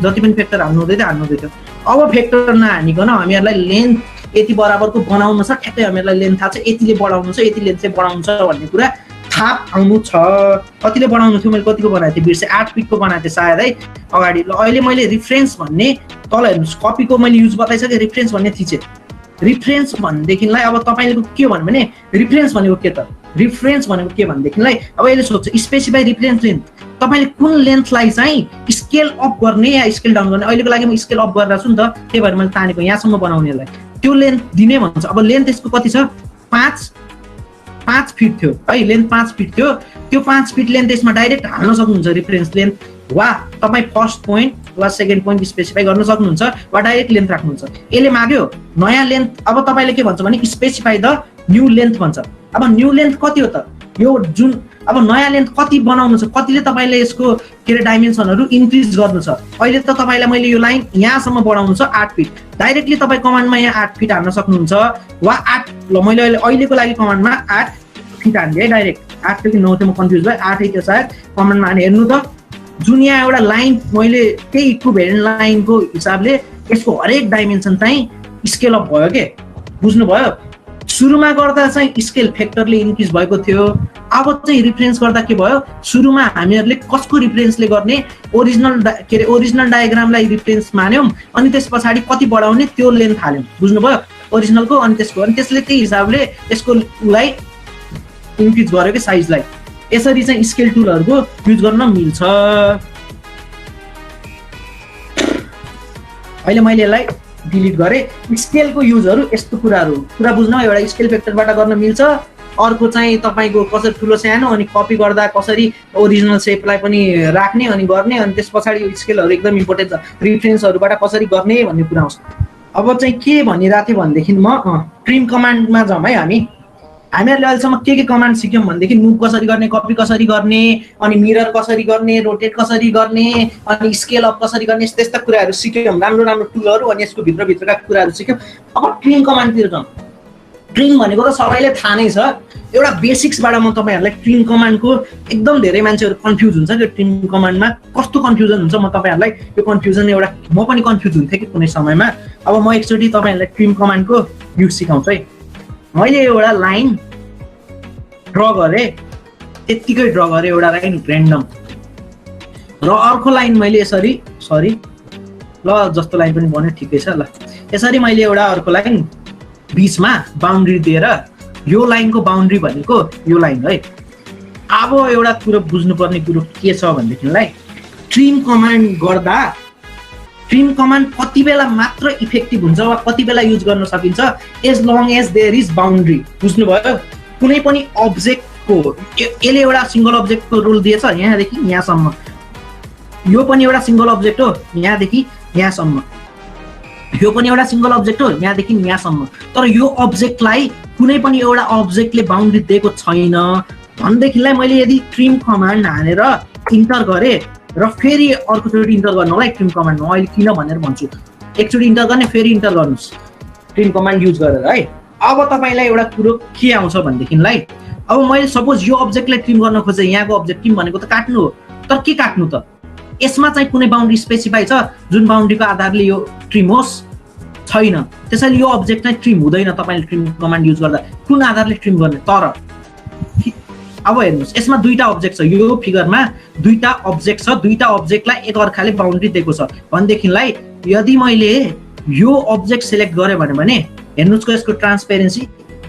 A: जति पनि फ्याक्टर हाल्नु हुँदै थियो। अब फ्याक्टर नहानिकन हामीहरुलाई लेन्थ यति बराबरको बनाउनु छ, ठ्याक्कै हामीहरुलाई लेन्थ थाहा छ, यतिले बढाउनु छ, यति लेन्थ चाहिँ बढाउनु छ भन्ने कुरा थाहा आउनु छ। कतिले बढाउनु थियो मैले कतिको बनाएको थिएँ बिर्से, 8 फिटको बनाएको थिएँ सायद है अगाडि। ल अहिले मैले रिफरेन्स भन्ने तल हेर्नुस्, कपीको मैले युज बताइसके, रिफरेन्स भन्ने थिचे। रिफरेन्स भनेदेखिलाई अब तपाईले के भन्नु भने रिफरेन्स भनेको के त, रिफरेन्स भनेको के भनेदेखिलाई अब यसले सोध्छ स्पेसिफाई रिफरेन्स लेन्थ, तपाईले कुन लेन्थलाई चाहिँ स्केल अप गर्ने या स्केल डाउन गर्ने। अहिलेको लागि म स्केल अप गरेर छु नि त, त्यही भएर मैले तानेको यहाँसम्म बनाउनेलाई त्यो लेन्थ दिने भन्छ। अब लेन्थ यसको कति छ 5 फिट थियो है, लेन्थ 5 फिट थियो। त्यो 5 फिट लेन्थ यसमा डाइरेक्ट हाल्न सक्नुहुन्छ रिफरेन्स लेन्थ, वा तपाई फर्स्ट पोइन्ट वा सेकेन्ड पोइन्ट स्पेसिफाई गर्न सक्नुहुन्छ, वा डाइरेक्ट लेन्थ राख्नुहुन्छ। यसले माग्यो नयाँ लेन्थ, अब तपाईले के भन्छ भने स्पेसिफाई द न्यू लेन्थ भन्छ। अब न्यू लेन्थ कति हो त, यो जुन अब नयाँ लेन्थ कति बनाउनु छ, कतिले तपाईले यसको के रे डाइमेन्सनहरु इन्क्रिज गर्नु छ। अहिले त तपाईलाई मैले यो लाइन यहाँसम्म बढाउनु छ 8 फिट, डाइरेक्टली तपाई कमान्डमा यहाँ 8 फिट हाल्न सक्नुहुन्छ, वा 8 ल मैले अहिलेको लागि कमान्डमा 8 फिट हाल्दिए है डाइरेक्ट। 8 थियो कि 9 थियो म कन्फ्युज भएँ, 8 थियो सायद। कमान्डमा हाने हेर्नु त, जुन यहाँ एउटा लाइन मैले त्यही इक्विभ्यालेन्ट लाइनको हिसाबले यसको हरेक डाइमेन्सन चाहिँ स्केल अप भयो के, बुझ्नुभयो। सुरुमा गर्दा चाहिँ स्केल फ्याक्टरले इन्क्रिज भएको थियो, अब चाहिँ रिफरेन्स गर्दा के भयो, सुरुमा हामीहरुले कसको रिफरेन्सले गर्ने, ओरिजिनल डायग्रामलाई रिफरेन्स मान्यौं, अनि त्यसपछि कति बढाउने त्यो लेन्थ हाल्यौं, बुझ्नुभयो ओरिजिनलको। अनि त्यसले त्यही हिसाबले यसको लाई इन्क्रिज गर्यो के साइजलाई। यसरी चाहिँ स्केल टुलहरुको युज गर्न मिल्छ। अहिले मैले यसलाई डिलिट गरे। स्केलको युजहरु यस्तो कुरा बुझ्न, एउटा स्केल फ्याक्टरबाट गर्न मिल्छ, अर्को चाहिँ तपाईको कसरी ठुलो सानो अनि कपी गर्दा कसरी ओरिजिनल शेपलाई पनि राख्ने अनि गर्ने, अनि त्यसपछि यो स्केलहरु एकदम इम्पोर्टेन्ट छ, रिफरेन्सहरुबाट कसरी गर्ने भन्ने कुरा आउँछ। अब चाहिँ के भनिरा थिए भन्देखि म ट्रिम कमान्डमा जाउँ है। हामीहरुले अहिलेसम्म के कमान्ड सिक्यौं भन्देखि मुभ कसरी गर्ने, कपी कसरी गर्ने, अनि मिरर कसरी गर्ने, रोटेट कसरी गर्ने, अनि स्केल अप कसरी गर्ने, यस्ता कुराहरु सिक्यौं, राम्रो टुलहरु, अनि यसको भित्रका कुराहरु सिक्यौं। अब ट्रिम कमान्डतिर जाउँ। ट्रिम भनेको त सबैले थाहा नै छ, एउटा बेसिक्सबाट म तपाईहरुलाई ट्रिम कमान्डको एकदम धेरै मान्छेहरु कन्फ्युज हुन्छ के ट्रिम कमान्डमा, कस्तो कन्फ्युजन हुन्छ म तपाईहरुलाई यो कन्फ्युजन एउटा म पनि कन्फ्युज हुन्थे कि कुनै समयमा। अब म एकचोटी तपाईहरुलाई ट्रिम कमान्डको युज सिकाउँछु है। मैले एउटा लाइन ड्र गरे, यतिकै ड्र गरे एउटा लाइन र्यान्डम, र अर्को लाइन मैले यसरी ल जस्तो लाइन पनि बन्यो ठिकै छ ल। यसरी मैले एउटा अर्को लाइन बीचमा बाउन्ड्री दिएर, यो लाइनको बाउन्ड्री भनेको यो लाइन है। अब एउटा कुरो बुझ्नुपर्ने कुरो के छ भनेदेखिलाई, ट्रिम कमान्ड गर्दा ट्रिम कमान्ड कति बेला मात्र इफेक्टिभ हुन्छ वा कति बेला युज गर्न सकिन्छ as long as there is boundary. बुझ्नुभयो? कुनै पनि अब्जेक्टको यसले एउटा सिंगल अब्जेक्टको रोल दिएछ यहाँदेखि यहाँसम्म, यो पनि एउटा सिंगल अब्जेक्ट हो यहाँदेखि यहाँसम्म, यो पनि एउटा सिंगल अब्जेक्ट हो यहाँदेखि यहाँसम्म, तर यो अब्जेक्टलाई कुनै पनि एउटा अब्जेक्टले बाउन्ड्री दिएको छैन भनेदेखिलाई मैले यदि ट्रिम कमान्ड हानेर इन्टर गरेँ र फेरि अर्कोचोटि इन्टर गर्नलाई ट्रिम कमान्डमा अहिले किन भनेर भन्छु, एकचोटि इन्टर गर्ने फेरि इन्टर गर्नुहोस् ट्रिम कमान्ड युज गरेर है। अब तपाईँलाई एउटा कुरो के आउँछ भनेदेखिलाई, अब मैले सपोज यो अब्जेक्टलाई ट्रिम गर्न खोजेँ, यहाँको अब्जेक्ट ट्रिम भनेको त काट्नु हो, तर के काट्नु त, यसमा चाहिँ कुनै बाउन्ड्री स्पेसिफाई छ जुन बाउन्ड्रीको आधारले यो ट्रिम होस् छैन, त्यसैले यो अब्जेक्ट चाहिँ ट्रिम हुँदैन तपाईँले ट्रिम कमान्ड युज गर्दा। कुन आधारले ट्रिम गर्ने? तर अब हेर्नुहोस् यसमा दुईटा अब्जेक्ट छ, यो फिगरमा दुईटा अब्जेक्ट छ, दुईटा अब्जेक्टलाई एक अर्काले बाउन्ड्री दिएको छ भनेदेखिलाई यदि मैले यो अब्जेक्ट सिलेक्ट गरेँ भने हेर्नुहोस् यसको ट्रान्सपेरेन्सी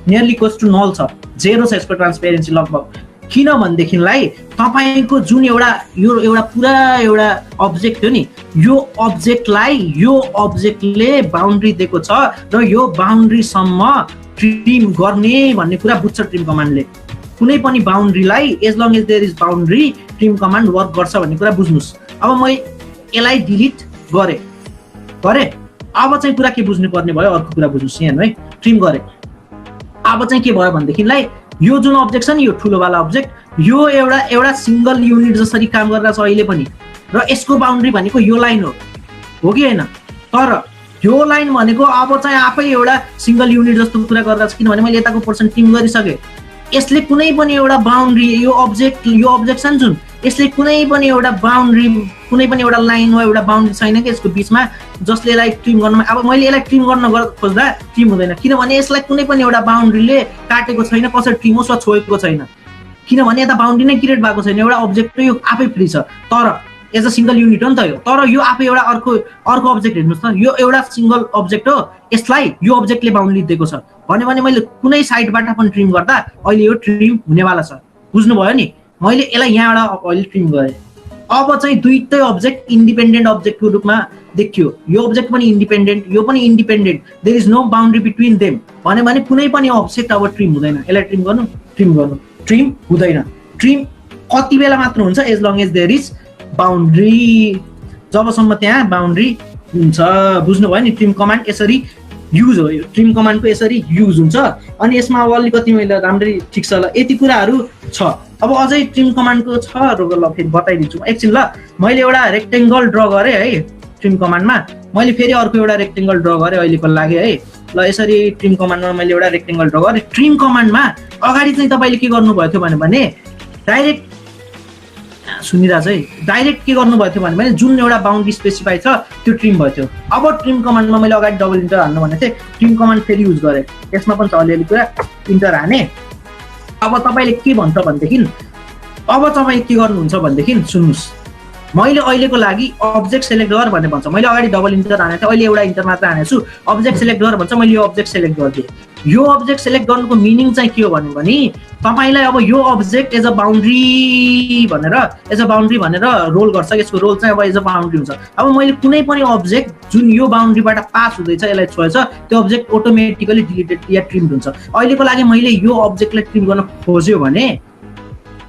A: नियरली इक्वल्स टु नल छ, 0 छ यसको ट्रान्सपेरेन्सी लगभग। किन भनेदेखिलाई तपाईँको जुन यो एउटा पुरा एउटा अब्जेक्ट हो नि, यो अब्जेक्टलाई यो अब्जेक्टले बाउन्ड्री दिएको छ र यो बाउन्ड्रीसम्म ट्रिम गर्ने भन्ने कुरा बुझ्छ ट्रिम कमान्डले। कुनै पनि बाउन्ड्रीलाई as long as there is boundary trim command work गर्छ भन्ने कुरा बुझ्नुहोस्। अब मैले यसलाई डिलिट गरेँ, अब चाहिँ कुरा के बुझ्नु पर्ने भयो, अर्को कुरा बुझ्नुहोस् यहाँ है, ट्रिम गरेँ अब चाहिँ के भयो भनेदेखिलाई यो जुन अब्जेक्ट छ नि यो ठुलोवाला अब्जेक्ट, यो एउटा सिंगल युनिट जसरी काम गरिरहेछ अहिले पनि, र यसको बाउन्ड्री भनेको यो लाइन हो कि होइन, तर यो लाइन भनेको अब चाहिँ आफै एउटा सिंगल युनिट जस्तो कुरा गरिरहेछ किनभने मैले यताको पोर्सन ट्रिम गरिसकेँ। यसले कुनै पनि एउटा बाउन्ड्री यो अब्जेक्ट छ नि जुन, यसले कुनै पनि एउटा बाउन्ड्री कुनै पनि एउटा लाइन वा एउटा बाउन्ड्री छैन कि यसको बिचमा जसले यसलाई ट्रिम गर्न, अब मैले यसलाई ट्रिम गर्न खोज्दा ट्रिम हुँदैन किनभने यसलाई कुनै पनि एउटा बाउन्ड्रीले काटेको छैन, कसरी ट्रिम होस् वा छोएको छैन किनभने यता बाउन्ड्री नै क्रिएट भएको छैन, एउटा अब्जेक्ट यो आफै फ्री छ, तर एज अ सिंगल युनिट हो नि त यो, तर यो आफै एउटा अर्को अब्जेक्ट हेर्नुहोस् त, यो एउटा सिंगल अब्जेक्ट हो, यसलाई यो अब्जेक्टले बाउन्ड्री दिएको छ भने मैले कुनै साइडबाट पनि ट्रिम गर्दा अहिले यो ट्रिम हुनेवाला छ। बुझ्नुभयो नि? मैले यसलाई यहाँबाट अहिले ट्रिम गरेँ, अब चाहिँ दुईटै अब्जेक्ट इन्डिपेन्डेन्ट अब्जेक्टको रूपमा देखियो, यो अब्जेक्ट पनि इन्डिपेन्डेन्ट यो पनि independent, there is no boundary between them भने कुनै पनि अब्जेक्ट अब ट्रिम हुँदैन। यसलाई ट्रिम गर्नु ट्रिम हुँदैन। ट्रिम कति बेला मात्र हुन्छ? As long as there is boundary, जबसम्म त्यहाँ बाउन्ड्री हुन्छ। बुझ्नुभयो नि? ट्रिम कमान्ड यसरी युज हो, यो ट्रिम कमान्डको यसरी युज हुन्छ। अनि यसमा अब अलिकति मैले राम्ररी ठिक छ ल, यति कुराहरू छ। अब अझै ट्रिम कमान्डको छ ल, फेरि बताइदिन्छु एकछिन ल। मैले एउटा रेक्टेङ्गल ड्र गरेँ है ट्रिम कमान्डमा, मैले फेरि अर्को एउटा रेक्टेङ्गल ड्र गरेँ अहिलेको लागि है ल। यसरी ट्रिम कमान्डमा मैले एउटा रेक्टेङ्गल ड्र गरेँ। ट्रिम कमान्डमा अगाडि चाहिँ तपाईँले के गर्नुभएको थियो भने डाइरेक्ट सुनिरहेछ है, डाइरेक्ट के गर्नुभएको थियो भने जुन एउटा बाउन्ड्री स्पेसिफाई छ त्यो ट्रिम भयो थियो। अब ट्रिम कमान्डमा मैले अगाडि डबल इन्टर हान्नु भनेको थिएँ, ट्रिम कमान्ड फेरि युज गरेँ, यसमा पनि छ अलिअलि कुरा, इन्टर हाने। अब तपाईँले के भन्छ भनेदेखि, अब तपाईँ के गर्नुहुन्छ भनेदेखि सुन्नुहोस्, मैले अहिलेको लागि अब्जेक्ट सेलेक्ट गर भन्ने भन्छ, मैले अगाडि डबल इन्टर हानेको थिएँ, अहिले एउटा इन्टर मात्र हानेको छु। अब्जेक्ट सेलेक्ट गर भन्छ, मैले यो अब्जेक्ट सेलेक्ट गरिदिएँ। यो अब्जेक्ट सेलेक्ट गर्नुको मिनिङ चाहिँ के हो भने तपाईँलाई अब यो अब्जेक्ट एज अ बाउन्ड्री भनेर रोल गर्छ, यसको रोल चाहिँ अब एज अ बाउन्ड्री हुन्छ। अब मैले कुनै पनि अब्जेक्ट जुन यो बाउन्ड्रीबाट पास हुँदैछ यसलाई छोएछ त्यो अब्जेक्ट अटोमेटिकली डिलिटेड या ट्रिम्ड हुन्छ। अहिलेको लागि मैले यो अब्जेक्टलाई ट्रिम गर्न खोज्यो भने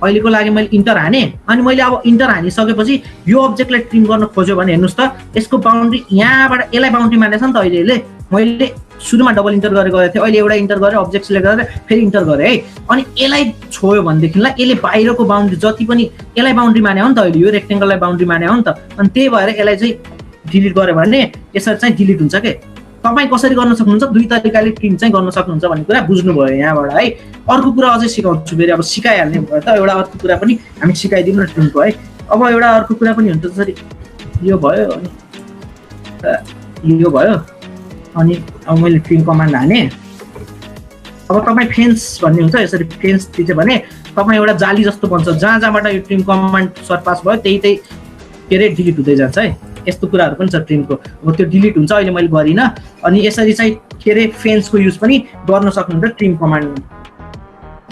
A: अहिलेको लागि मैले इन्टर हाने, अनि मैले अब इन्टर हानिसकेपछि यो अब्जेक्टलाई ट्रिम गर्न खोज्यो भने हेर्नुहोस् त यसको बाउन्ड्री यहाँबाट यसलाई बाउन्ड्री मानेछ नि त अहिले। मैले सुरुमा डबल इन्टर गरेको थिएँ, अहिले एउटा इन्टर गरेँ, अब्जेक्ट सिलेक्ट गरेर फेरि इन्टर गरेँ है। अनि यसलाई छोयो भनेदेखिलाई यसले बाहिरको बाउन्ड्री जति पनि यसलाई बाउन्ड्री माने हो नि त, अहिले यो रेक्टेङ्गललाई बाउन्ड्री माने हो नि त, अनि त्यही भएर यसलाई चाहिँ डिलिट गऱ्यो भने यसरी चाहिँ डिलिट हुन्छ के। तपाईँ कसरी गर्न सक्नुहुन्छ? दुई तरिकाले ट्रिम चाहिँ गर्न सक्नुहुन्छ भन्ने कुरा बुझ्नुभयो यहाँबाट है। अर्को कुरा अझै सिकाउँछु फेरि, अब सिकाइहाल्ने भयो त, एउटा अर्को कुरा पनि हामी सिकाइदिउँ न ट्रिमको है। अब एउटा अर्को कुरा पनि हुन्छ जसरी यो भयो अनि यो भयो, अनि अब मैले ट्रिम कमान्ड हाने। अब तपाईँ फेन्स भन्ने हुन्छ, यसरी फेन्स थिच्यो भने तपाईँ एउटा जाली जस्तो बन्छ, जहाँबाट यो ट्रिम कमान्ड सरपास भयो त्यही के अरे डिलिट हुँदै जान्छ है। यस्तो कुराहरू पनि छ ट्रिमको, अब त्यो डिलिट हुन्छ, अहिले मैले गरिनँ। अनि यसरी चाहिँ के अरे फेन्सको युज पनि गर्न सक्नुहुन्छ ट्रिम कमान्डमा।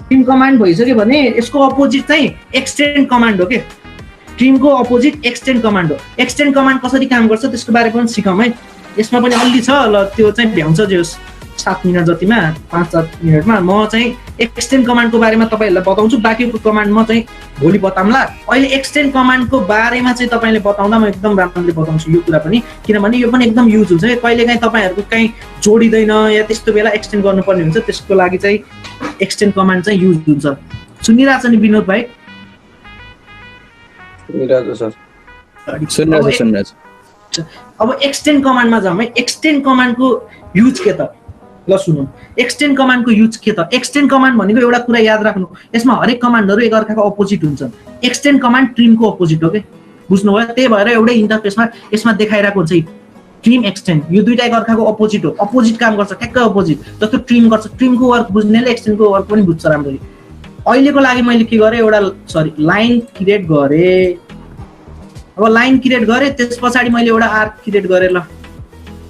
A: ट्रिम कमान्ड भइसक्यो भने यसको अपोजिट चाहिँ एक्सटेन्ड कमान्ड हो कि। ट्रिमको अपोजिट एक्सटेन्ड कमान्ड हो। एक्सटेन्ड कमान्ड कसरी काम गर्छ त्यसको बारे पनि सिकाउँ है। यसमा पनि अलि छ ल, त्यो चाहिँ भ्याउँछ जे 7 मिनट जतिमा 5-7 मिनटमा म चाहिँ एक्सटेन्ड कमान्डको बारेमा तपाईँहरूलाई बताउँछु। बाँकीको कमान्ड म चाहिँ भोलि बताउँला। अहिले एक्सटेन्ड कमान्डको बारेमा चाहिँ तपाईँले बताउँदा म एकदम राम्ररी बताउँछु यो कुरा पनि, किनभने यो पनि एकदम युज हुन्छ। कहिलेकाहीँ तपाईँहरूको कहीँ जोडिँदैन या त्यस्तो बेला एक्सटेन्ड गर्नुपर्ने हुन्छ, त्यसको लागि चाहिँ एक्सटेन्ड कमान्ड चाहिँ युज हुन्छ। सुनिरहेछ नि विनोद भाइ? अब एक्सटेन्ड कमान्डमा जाउँ है। एक्सटेन्ड कमान्डको युज के त? ल सुनौँ, एक्सटेन्ड कमान्डको युज के त? एक्सटेन्ड कमान्ड भनेको एउटा कुरा याद राख्नु, यसमा हरेक कमान्डहरू एकअर्काको अपोजिट हुन्छन्। एक्सटेन्ड कमान्ड ट्रिमको अपोजिट हो कि, बुझ्नुभयो? त्यही भएर एउटै इन्टरफेसमा यसमा देखाइरहेको हुन्छ ट्रिम एक्सटेन्ड, यो दुईटा एकअर्काको अपोजिट हो, अपोजिट काम गर्छ, ठ्याक्कै अपोजिट। जस्तो ट्रिम गर्छ, ट्रिमको वर्क बुझ्नेले एक्सटेन्डको वर्क पनि बुझ्छ राम्ररी। अहिलेको लागि मैले के गरेँ, एउटा लाइन क्रिएट गरेँ। अब लाइन क्रिएट गरेँ, त्यस पछाडि मैले एउटा आर्क क्रिएट गरेँ। ल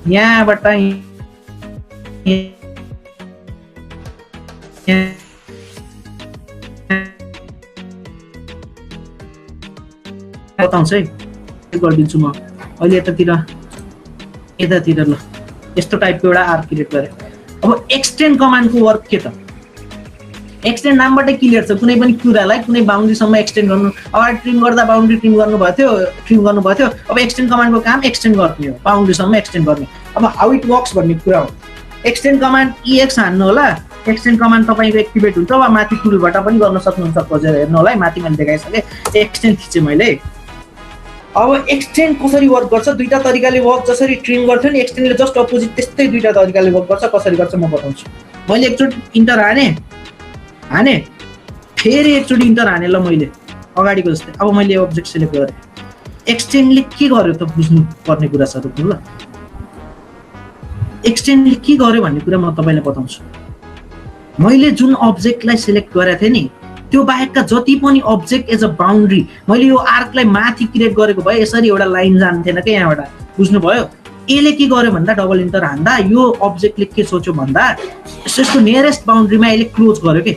A: यहाँबाट बताउँछु है, गरिदिन्छु म अहिले यतातिर ल। यस्तो टाइपको एउटा आर्क क्रिएट गरेँ। अब एक्सटेन्ड कमान्डको वर्क के त? एक्सटेन्ड नामबाटै क्लियर छ, कुनै पनि कुरालाई कुनै बााउन्ड्रीसम्म एक्सटेन्ड गर्नु। अगाडि ट्रिम गर्दा बााउन्ड्री ट्रिम गर्नुभएको थियो, अब एक्सटेन्ड कमान्डको काम एक्सटेन्ड गर्ने हो, बााउन्ड्रीसम्म एक्सटेन्ड गर्ने। अब हाउ इट वर्क्स भन्ने कुरा हो। एक्सटेन्ड कमान्ड EX हान्नु होला, एक्सटेन्ड कमान्ड तपाईँको एक्टिभेट हुन्छ, वा माथि टुलबाट पनि गर्न सक्नुहुन्छ। खोजेर हेर्नु होला है, माथि मैले देखाइसकेँ, एक्सटेन्ड थिचेँ मैले। अब एक्सटेन्ड कसरी वर्क गर्छ? दुईटा तरिकाले वर्क, जसरी ट्रिम गर्थ्यो नि एक्सटेन्डले जस्ट अपोजिट त्यस्तै दुईटा तरिकाले वर्क गर्छ। कसरी गर्छ म बताउँछु। मैले एकचोटि इन्टर हाने फेरि एकचोटि इन्टर हाने ल मैले अगाडिको जस्तै। अब मैले अब्जेक्ट सेलेक्ट गरेँ। एक्सटेन्डले के गर्यो त बुझ्नु पर्ने कुरा छ ल। एक्सटेन्डले के गर्यो भन्ने कुरा म तपाईँलाई बताउँछु। मैले जुन अब्जेक्टलाई सेलेक्ट गरेको थिएँ नि, त्यो बाहेकका जति पनि अब्जेक्ट एज अ बााउन्ड्री, मैले यो आर्कलाई माथि क्रिएट गरेको भए यसरी एउटा लाइन जान्थेन क्या यहाँबाट, बुझ्नुभयो? यसले के गर्यो भन्दा डबल इन्टर हान्दा यो अब्जेक्टले के सोच्यो भन्दा यसको नियरेस्ट बााउन्ड्रीमा यसले क्लोज गर्यो कि।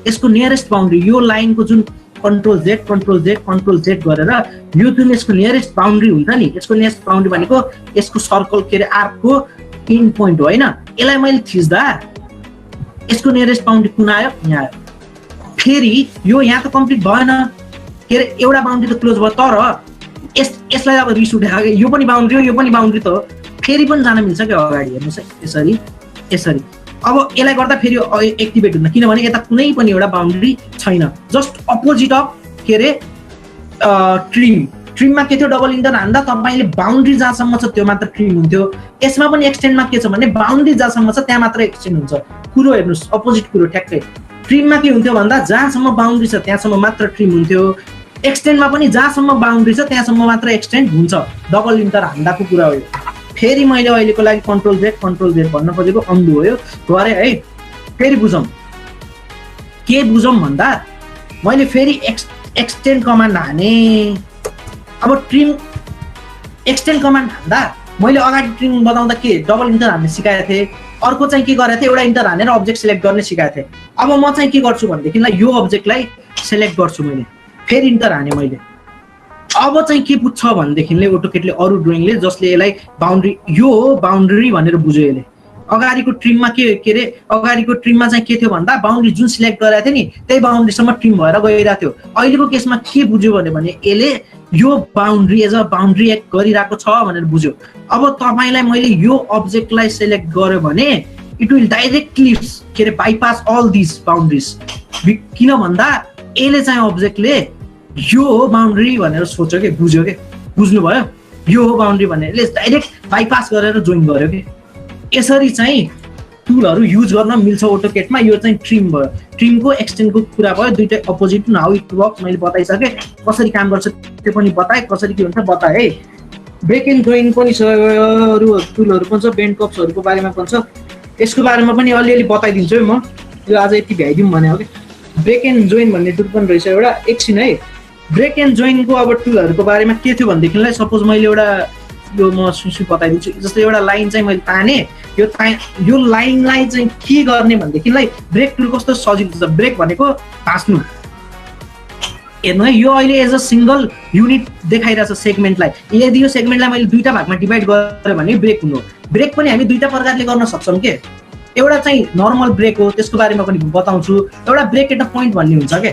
A: यसको नियरेस्ट बााउन्ड्री यो लाइनको जुन कन्ट्रोल जेड गरेर यो जुन यसको नियरेस्ट बााउन्ड्री हुन्छ नि, यसको नियरेस्ट बााउन्ड्री भनेको यसको सर्कल के अरे आर्कको इन पोइन्ट हो होइन, यसलाई मैले थिच्दा यसको नियरेस्ट बााउन्ड्री कुन आयो? यहाँ आयो। फेरि यो यहाँ त कम्प्लिट भएन के अरे, एउटा बााउन्ड्री त क्लोज भयो, तर यसलाई अब रिस उठ्यो। यो पनि बााउन्ड्री हो, यो पनि बााउन्ड्री त हो, फेरि पनि जान मिल्छ क्या अगाडि। हेर्नुहोस् है, यसरी। अब यसलाई गर्दा फेरि एक्टिभेट हुँदैन, किनभने यता कुनै पनि एउटा बााउन्ड्री छैन, जस्ट अपोजिट अफ के अरे ट्रिममा के थियो? डबल इन्टर हान्दा तपाईँले बााउन्ड्री जहाँसम्म छ त्यो मात्र ट्रिम हुन्थ्यो। यसमा पनि एक्सटेन्डमा के छ भने बााउन्ड्री जहाँसम्म छ त्यहाँ मात्र एक्सटेन्ड हुन्छ। कुरो हेर्नुहोस्, अपोजिट कुरो ठ्याक्कै। ट्रिममा के हुन्थ्यो भन्दा जहाँसम्म बााउन्ड्री छ त्यहाँसम्म मात्र ट्रिम हुन्थ्यो। एक्सटेन्डमा पनि जहाँसम्म बााउन्ड्री छ त्यहाँसम्म मात्र एक्सटेन्ड हुन्छ। डबल इन्टर हान्दाको कुरा हो यो। फेरि मैले अहिलेको लागि कन्ट्रोल जेड भन्न खोजेको अन्दु हो यो गरे है। फेरि बुझौँ के बुझौँ भन्दा मैले फेरि एक्सटेन्ड कमान्ड हाने। अब ट्रिम एक्सटेन्ड कमान्ड हान्दा मैले अगाडि ट्रिम बताउँदा के डबल इन्टर हान्ने सिकाएको थिएँ, अर्को चाहिँ के गरेको थिएँ एउटा इन्टर हानेर अब्जेक्ट सिलेक्ट गर्ने सिकाएको थिएँ। अब म चाहिँ के गर्छु भनेदेखिलाई यो अब्जेक्टलाई सेलेक्ट गर्छु मैले, फेरि इन्टर हाने मैले। अब चाहिँ के बुझ्छ भनेदेखिले अटोकेटले अरू ड्रइङले जसले यसलाई बााउन्ड्री यो हो बााउन्ड्री भनेर बुझ्यो यसले। अगाडिको ट्रिममा के अरे अगाडिको ट्रिममा चाहिँ के थियो भन्दा बााउन्ड्री जुन सिलेक्ट गरेको थियो नि त्यही बााउन्ड्रीसम्म ट्रिम भएर गइरहेको थियो। अहिलेको केसमा के बुझ्यो भने यसले यो boundary as a boundary act गरिरहेको छ भनेर बुझ्यो। अब तपाईलाई मैले यो अब्जेक्टलाई सेलेक्ट गर्यो भने इट विल डाइरेक्टली के अरे बाइपास अल दिस बााउन्ड्रिज। किन भन्दा यसले चाहिँ अब्जेक्टले यो हो बााउन्ड्री भनेर सोच्यो कि बुझ्यो कि, बुझ्नुभयो? यो हो बााउन्ड्री भनेर यसले डाइरेक्ट बाइपास गरेर जोइन गर्यो कि। यसरी चाहिँ टुलहरू युज गर्न मिल्छ अटोकेटमा। यो चाहिँ ट्रिम भयो, ट्रिमको एक्सटेन्डको कुरा भयो, दुईटै अपोजिट हाउ इट वर्क्स मैले बताइसकेँ। कसरी काम गर्छ त्यो पनि बताएँ, कसरी के हुन्छ बताएँ है। ब्रेक एन्ड जोइन पनि छ, अरू टुलहरू पनि छ, बेन्ड कप्सहरूको बारेमा पनि छ, यसको बारेमा पनि अलिअलि बताइदिन्छु है म। यो आज यति भ्याइदिउँ भने हो कि। ब्रेक एन्ड जोइन भन्ने टुल पनि रहेछ एउटा, एकछिन है। ब्रेक एन्ड जोइनको अब टुलहरूको बारेमा के थियो भनेदेखिलाई सपोज मैले एउटा यो म सुसु बताइदिन्छु। जस्तै एउटा लाइन चाहिँ मैले ताने, यो लाइनलाई चाहिँ के गर्ने भनेदेखिलाई ब्रेक टुल कस्तो सजिलो छ। ब्रेक भनेको भाँच्नु, हेर्नु है यो अहिले एज अ सिंगल युनिट देखाइरहेछ सेगमेन्टलाई। यदि यो सेगमेन्टलाई मैले दुईटा भागमा डिभाइड गरेँ भने ब्रेक हुनु। ब्रेक पनि हामी दुईटा प्रकारले गर्न सक्छौँ के। एउटा चाहिँ नर्मल ब्रेक हो, त्यसको बारेमा पनि बताउँछु। एउटा ब्रेक एट अ पोइन्ट भन्ने हुन्छ के।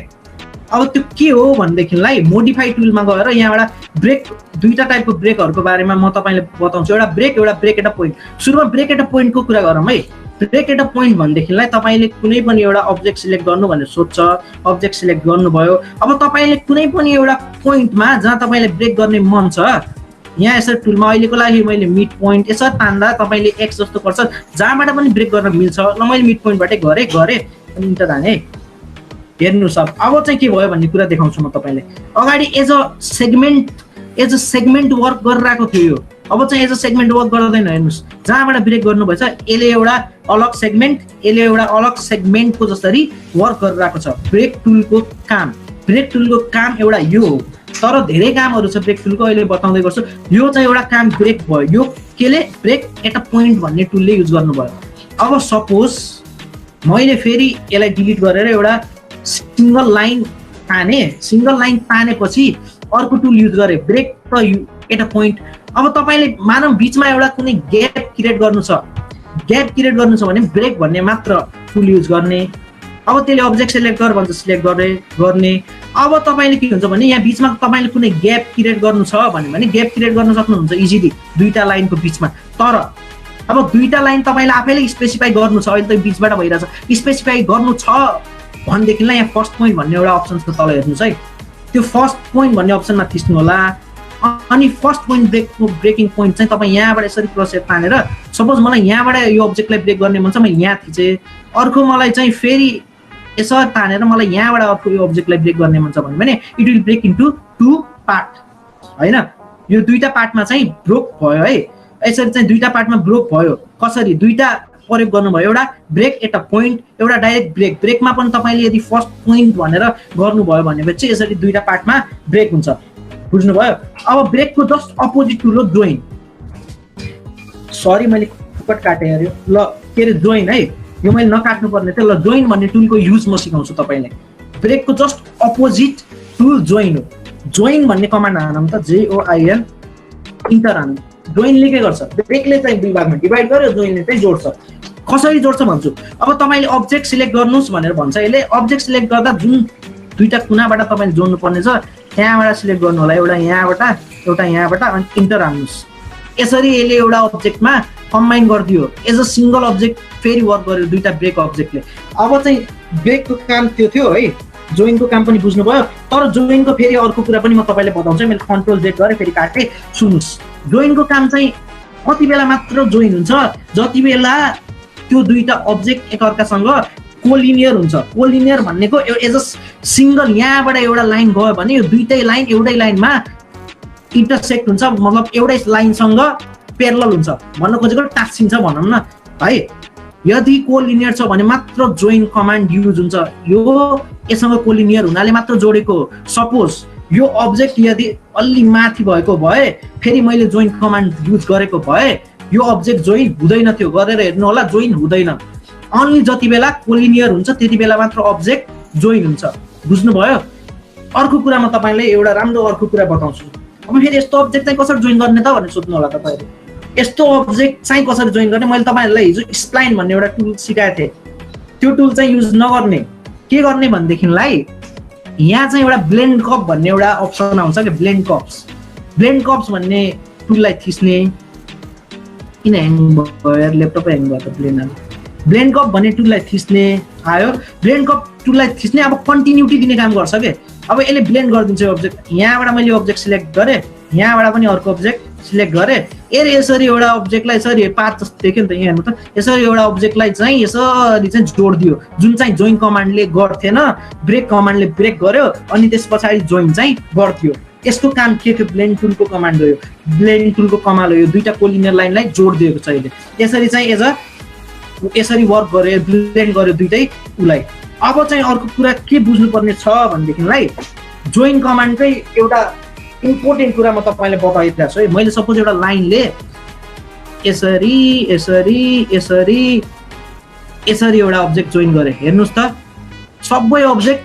A: अब त्यो के हो भनेदेखिलाई मोडिफाई टुलमा गएर यहाँबाट ब्रेक दुईटा टाइपको ब्रेकहरूको बारेमा म तपाईँलाई बताउँछु। एउटा ब्रेक एट अ पोइन्ट। सुरुमा ब्रेक एट अ पोइन्टको कुरा गरौँ है। ब्रेक एट अ पोइन्ट भनेदेखिलाई तपाईँले कुनै पनि एउटा अब्जेक्ट सिलेक्ट गर्नु भनेर सोध्छ, अब्जेक्ट सिलेक्ट गर्नुभयो। अब तपाईँले कुनै पनि एउटा पोइन्टमा जहाँ तपाईँले ब्रेक गर्ने मन छ, यहाँ यसरी टुलमा अहिलेको लागि मैले मिड पोइन्ट यसरी तान्दा तपाईँले एक्स जस्तो पर्छ, जहाँबाट पनि ब्रेक गर्न मिल्छ। ल मैले मिड पोइन्टबाटै गरेँ अनि इन्टर हाने। हेर्नुहोस् अब चाहिँ के भयो भन्ने कुरा देखाउँछु म तपाईँलाई। अगाडि एज अ सेगमेन्ट वर्क गरिरहेको थियो यो, अब चाहिँ एज अ सेगमेन्ट वर्क गर्दैन। हेर्नुहोस् जहाँबाट ब्रेक गर्नुभएछ यसले एउटा अलग सेगमेन्ट, यसले एउटा अलग सेगमेन्टको जसरी वर्क गरिरहेको छ। ब्रेक टुलको काम एउटा यो हो, तर धेरै कामहरू छ ब्रेक टुलको, अहिले बताउँदै गर्छु। यो चाहिँ एउटा काम ब्रेक भयो। यो केले ब्रेक एट अ पोइन्ट भन्ने टुलले युज गर्नुभयो। अब सपोज मैले फेरि यसलाई डिलिट गरेर एउटा सिंगल लाइन तानेपछि अर्को टुल युज गरेँ ब्रेक एट अ पोइन्ट। अब तपाईँले मानव बिचमा एउटा कुनै ग्याप क्रिएट गर्नु छ भने ब्रेक भन्ने मात्र टुल युज गर्ने। अब त्यसले अब्जेक्ट सिलेक्ट गर भन्छ, सिलेक्ट गर्ने। अब तपाईँले के हुन्छ भने यहाँ बिचमा तपाईँले कुनै ग्याप क्रिएट गर्नु छ भने ग्याप क्रिएट गर्न सक्नुहुन्छ इजिली दुईटा लाइनको बिचमा। तर अब दुईटा लाइन तपाईँले आफैले स्पेसिफाई गर्नु छ, अहिले त बिचबाट भइरहेछ, स्पेसिफाई गर्नु छ भनेदेखिलाई यहाँ फर्स्ट पोइन्ट भन्ने एउटा अप्सन छ, तल हेर्नुहोस् है। त्यो फर्स्ट पोइन्ट भन्ने अप्सनमा थिच्नु होला। अनि फर्स्ट पोइन्ट ब्रेकिङ पोइन्ट चाहिँ तपाईँ यहाँबाट यसरी क्रस तानेर, सपोज मलाई यहाँबाट यो अब्जेक्टलाई ब्रेक गर्ने मन छ, म यहाँ थिचेँ। अर्को मलाई चाहिँ फेरि यसरी तानेर मलाई यहाँबाट अर्को यो अब्जेक्टलाई ब्रेक गर्ने मन छ भने it will break into two part होइन। यो दुईटा पार्टमा चाहिँ ब्रोक भयो है। यसरी चाहिँ दुईटा पार्टमा ब्रोक भयो। कसरी दुईटा प्रयोग गर्नुभयो, एउटा ब्रेक एट अ पोइन्ट, एउटा डाइरेक्ट ब्रेक। ब्रेकमा पनि तपाईँले यदि फर्स्ट पोइन्ट भनेर गर्नुभयो भनेपछि यसरी दुईटा पार्टमा ब्रेक हुन्छ। बुझ्नुभयो? अब ब्रेकको जस्ट अपोजिट टुल हो जोइन। सरी मैले फुकट काटेँ यार, ल के अरे जोइन है, यो मैले नकाट्नु पर्ने थियो। ल जोइन भन्ने टुलको युज म सिकाउँछु तपाईँलाई। ब्रेकको जस्ट अपोजिट टुल जोइन हो। जोइन भन्ने कमान्ड हानौँ त, JOIN, इन्टर हानौँ। जोइनले के गर्छ, ब्रेकले चाहिँ दुई भागमा डिभाइड गर्यो, जोइनले चाहिँ जोड्छ। कसरी जोड्छ भन्छु। अब तपाईँले अब्जेक्ट सिलेक्ट गर्नुहोस् भनेर भन्छ यसले। अब्जेक्ट सिलेक्ट गर्दा जुन दुईटा कुनाबाट तपाईँले जोड्नु पर्ने छ त्यहाँबाट सिलेक्ट गर्नु होला, एउटा यहाँबाट अनि इन्टर हान्नुहोस्। यसरी यसले एउटा अब्जेक्टमा कम्बाइन गरिदियो, एज अ सिंगल अब्जेक्ट फेरि वर्क गर्यो दुईटा ब्रेक अब्जेक्टले। अब चाहिँ ब्रेकको काम त्यो थियो है, जोइनको काम पनि बुझ्नुभयो। तर जोइनको फेरि अर्को कुरा पनि म तपाईँलाई बताउँछु। मैले कन्ट्रोल Z गरेँ, फेरि काटेँ। सुन्नुहोस्, जोइनको काम चाहिँ कति बेला मात्र जोइन हुन्छ, जति बेला त्यो दुईटा अब्जेक्ट एकअर्कासँग कोलिनियर हुन्छ। कोलिनियर भनेको एज अ सिंगल यहाँबाट एउटा लाइन गयो भने यो दुईटै लाइन एउटै लाइनमा इन्टरसेक्ट हुन्छ, मतलब एउटै लाइनसँग प्यारलल हुन्छ, भन्न खोजेको टाँसिन्छ भनौँ न है। यदि कोलिनियर छ भने मात्र जोइन कमान्ड युज हुन्छ। यो यससँग कोलिनियर हुनाले मात्र जोडेको हो। सपोज यो अब्जेक्ट यदि अलि माथि भएको भए फेरि मैले जोइन कमान्ड युज गरेको भए यो अब्जेक्ट जोइन हुँदैन थियो। गरेर हेर्नु होला, जोइन हुँदैन। अन्ली जति बेला कोलिनियर हुन्छ त्यति बेला मात्र अब्जेक्ट जोइन हुन्छ। बुझ्नुभयो? अर्को कुरा म तपाईँलाई एउटा राम्रो अर्को कुरा बताउँछु। अब फेरि यस्तो अब्जेक्ट चाहिँ कसरी जोइन गर्ने त भनेर सोध्नु होला तपाईँले। यस्तो अब्जेक्ट चाहिँ कसरी जोइन गर्ने, मैले तपाईँहरूलाई हिजो स्प्लाइन भन्ने एउटा टुल सिकाएको थिएँ। त्यो टुल चाहिँ युज नगर्ने। के गर्ने भनेदेखिलाई यहाँ चाहिँ एउटा ब्लेन्ड कप भन्ने एउटा अप्सन आउँछ कि ब्लेन्ड कप्स भन्ने टुललाई थिच्ने। किन ह्याङ भयो यार, ल्यापटप ह्याङ भयो त। ब्लेन्ड कप भन्ने टुललाई थिच्ने आयो। ब्लेन्ड कप टुललाई थिच्ने अब कन्टिन्युटी दिने काम गर्छ के। अब यसले ब्लेन्ड गरिदिन्छ अब्जेक्ट। यहाँबाट मैले अब्जेक्ट सिलेक्ट गरेँ, यहाँबाट पनि अर्को अब्जेक्ट सिलेक्ट गरेँ। यसरी एउटा अब्जेक्टलाई यसरी पाथ जस्तो देख्यो नि त, यहाँ हेर्नु त, यसरी एउटा अब्जेक्टलाई चाहिँ यसरी चाहिँ जोडिदियो। जुन चाहिँ जोइन कमान्डले गर्थेन, ब्रेक कमान्डले ब्रेक गर्यो अनि त्यस पछाडि जोइन चाहिँ गर्थ्यो। यसको काम के थियो, ब्लेन्ड टुलको कमान्ड हो यो। ब्लेन्ड टुलको कमाल हो यो, दुईटा कोलिनियर लाइनलाई जोडिदिएको छ यसले। यसरी चाहिँ यसरी वर्क गर्यो, ब्लेन्ड गर्यो दुईटै उलाई। अब चाहिँ अर्को कुरा के बुझ्नुपर्ने छ भनेदेखिलाई जोइन कमान्डकै एउटा इम्पोर्टेन्ट कुरा म तपाईँलाई बताइरहेको छु है। मैले सपोज एउटा लाइनले यसरी एउटा अब्जेक्ट जोइन गरेँ। हेर्नुहोस् त, सबै अब्जेक्ट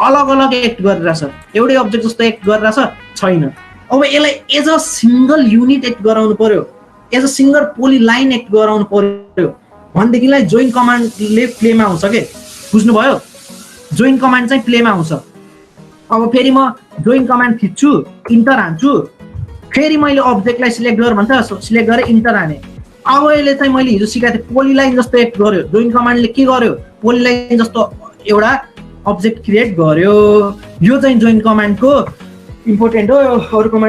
A: अलग अलग एक्ट गरिरहेछ, एउटै अब्जेक्ट जस्तो एक्ट गरिरहेछ छैन। अब यसलाई as a single unit act गराउनु पर्यो, as a single polyline act गराउनु पर्यो भनेदेखिलाई जोइन कमान्डले प्लेमा आउँछ के, बुझ्नुभयो? जोइन कमान्ड चाहिँ प्लेमा आउँछ। अब फेरि म जोइन कमान्ड खिच्छु, इन्टर हान्छु, फेरि मैले अब्जेक्टलाई सिलेक्ट गर भन्छ, सिलेक्ट गरेर इन्टर हाने। अब यसले चाहिँ मैले हिजो सिकाएको थिएँ पोलिलाइन जस्तो एक्ट गर्यो। जोइन कमान्डले के गर्यो? पोलिलाइन जस्तो एउटा अब्जेक्ट क्रिएट गर्यो। यो चाहिँ जोइन कमान्डको इम्पोर्टेन्ट हो। अरू कमान्ड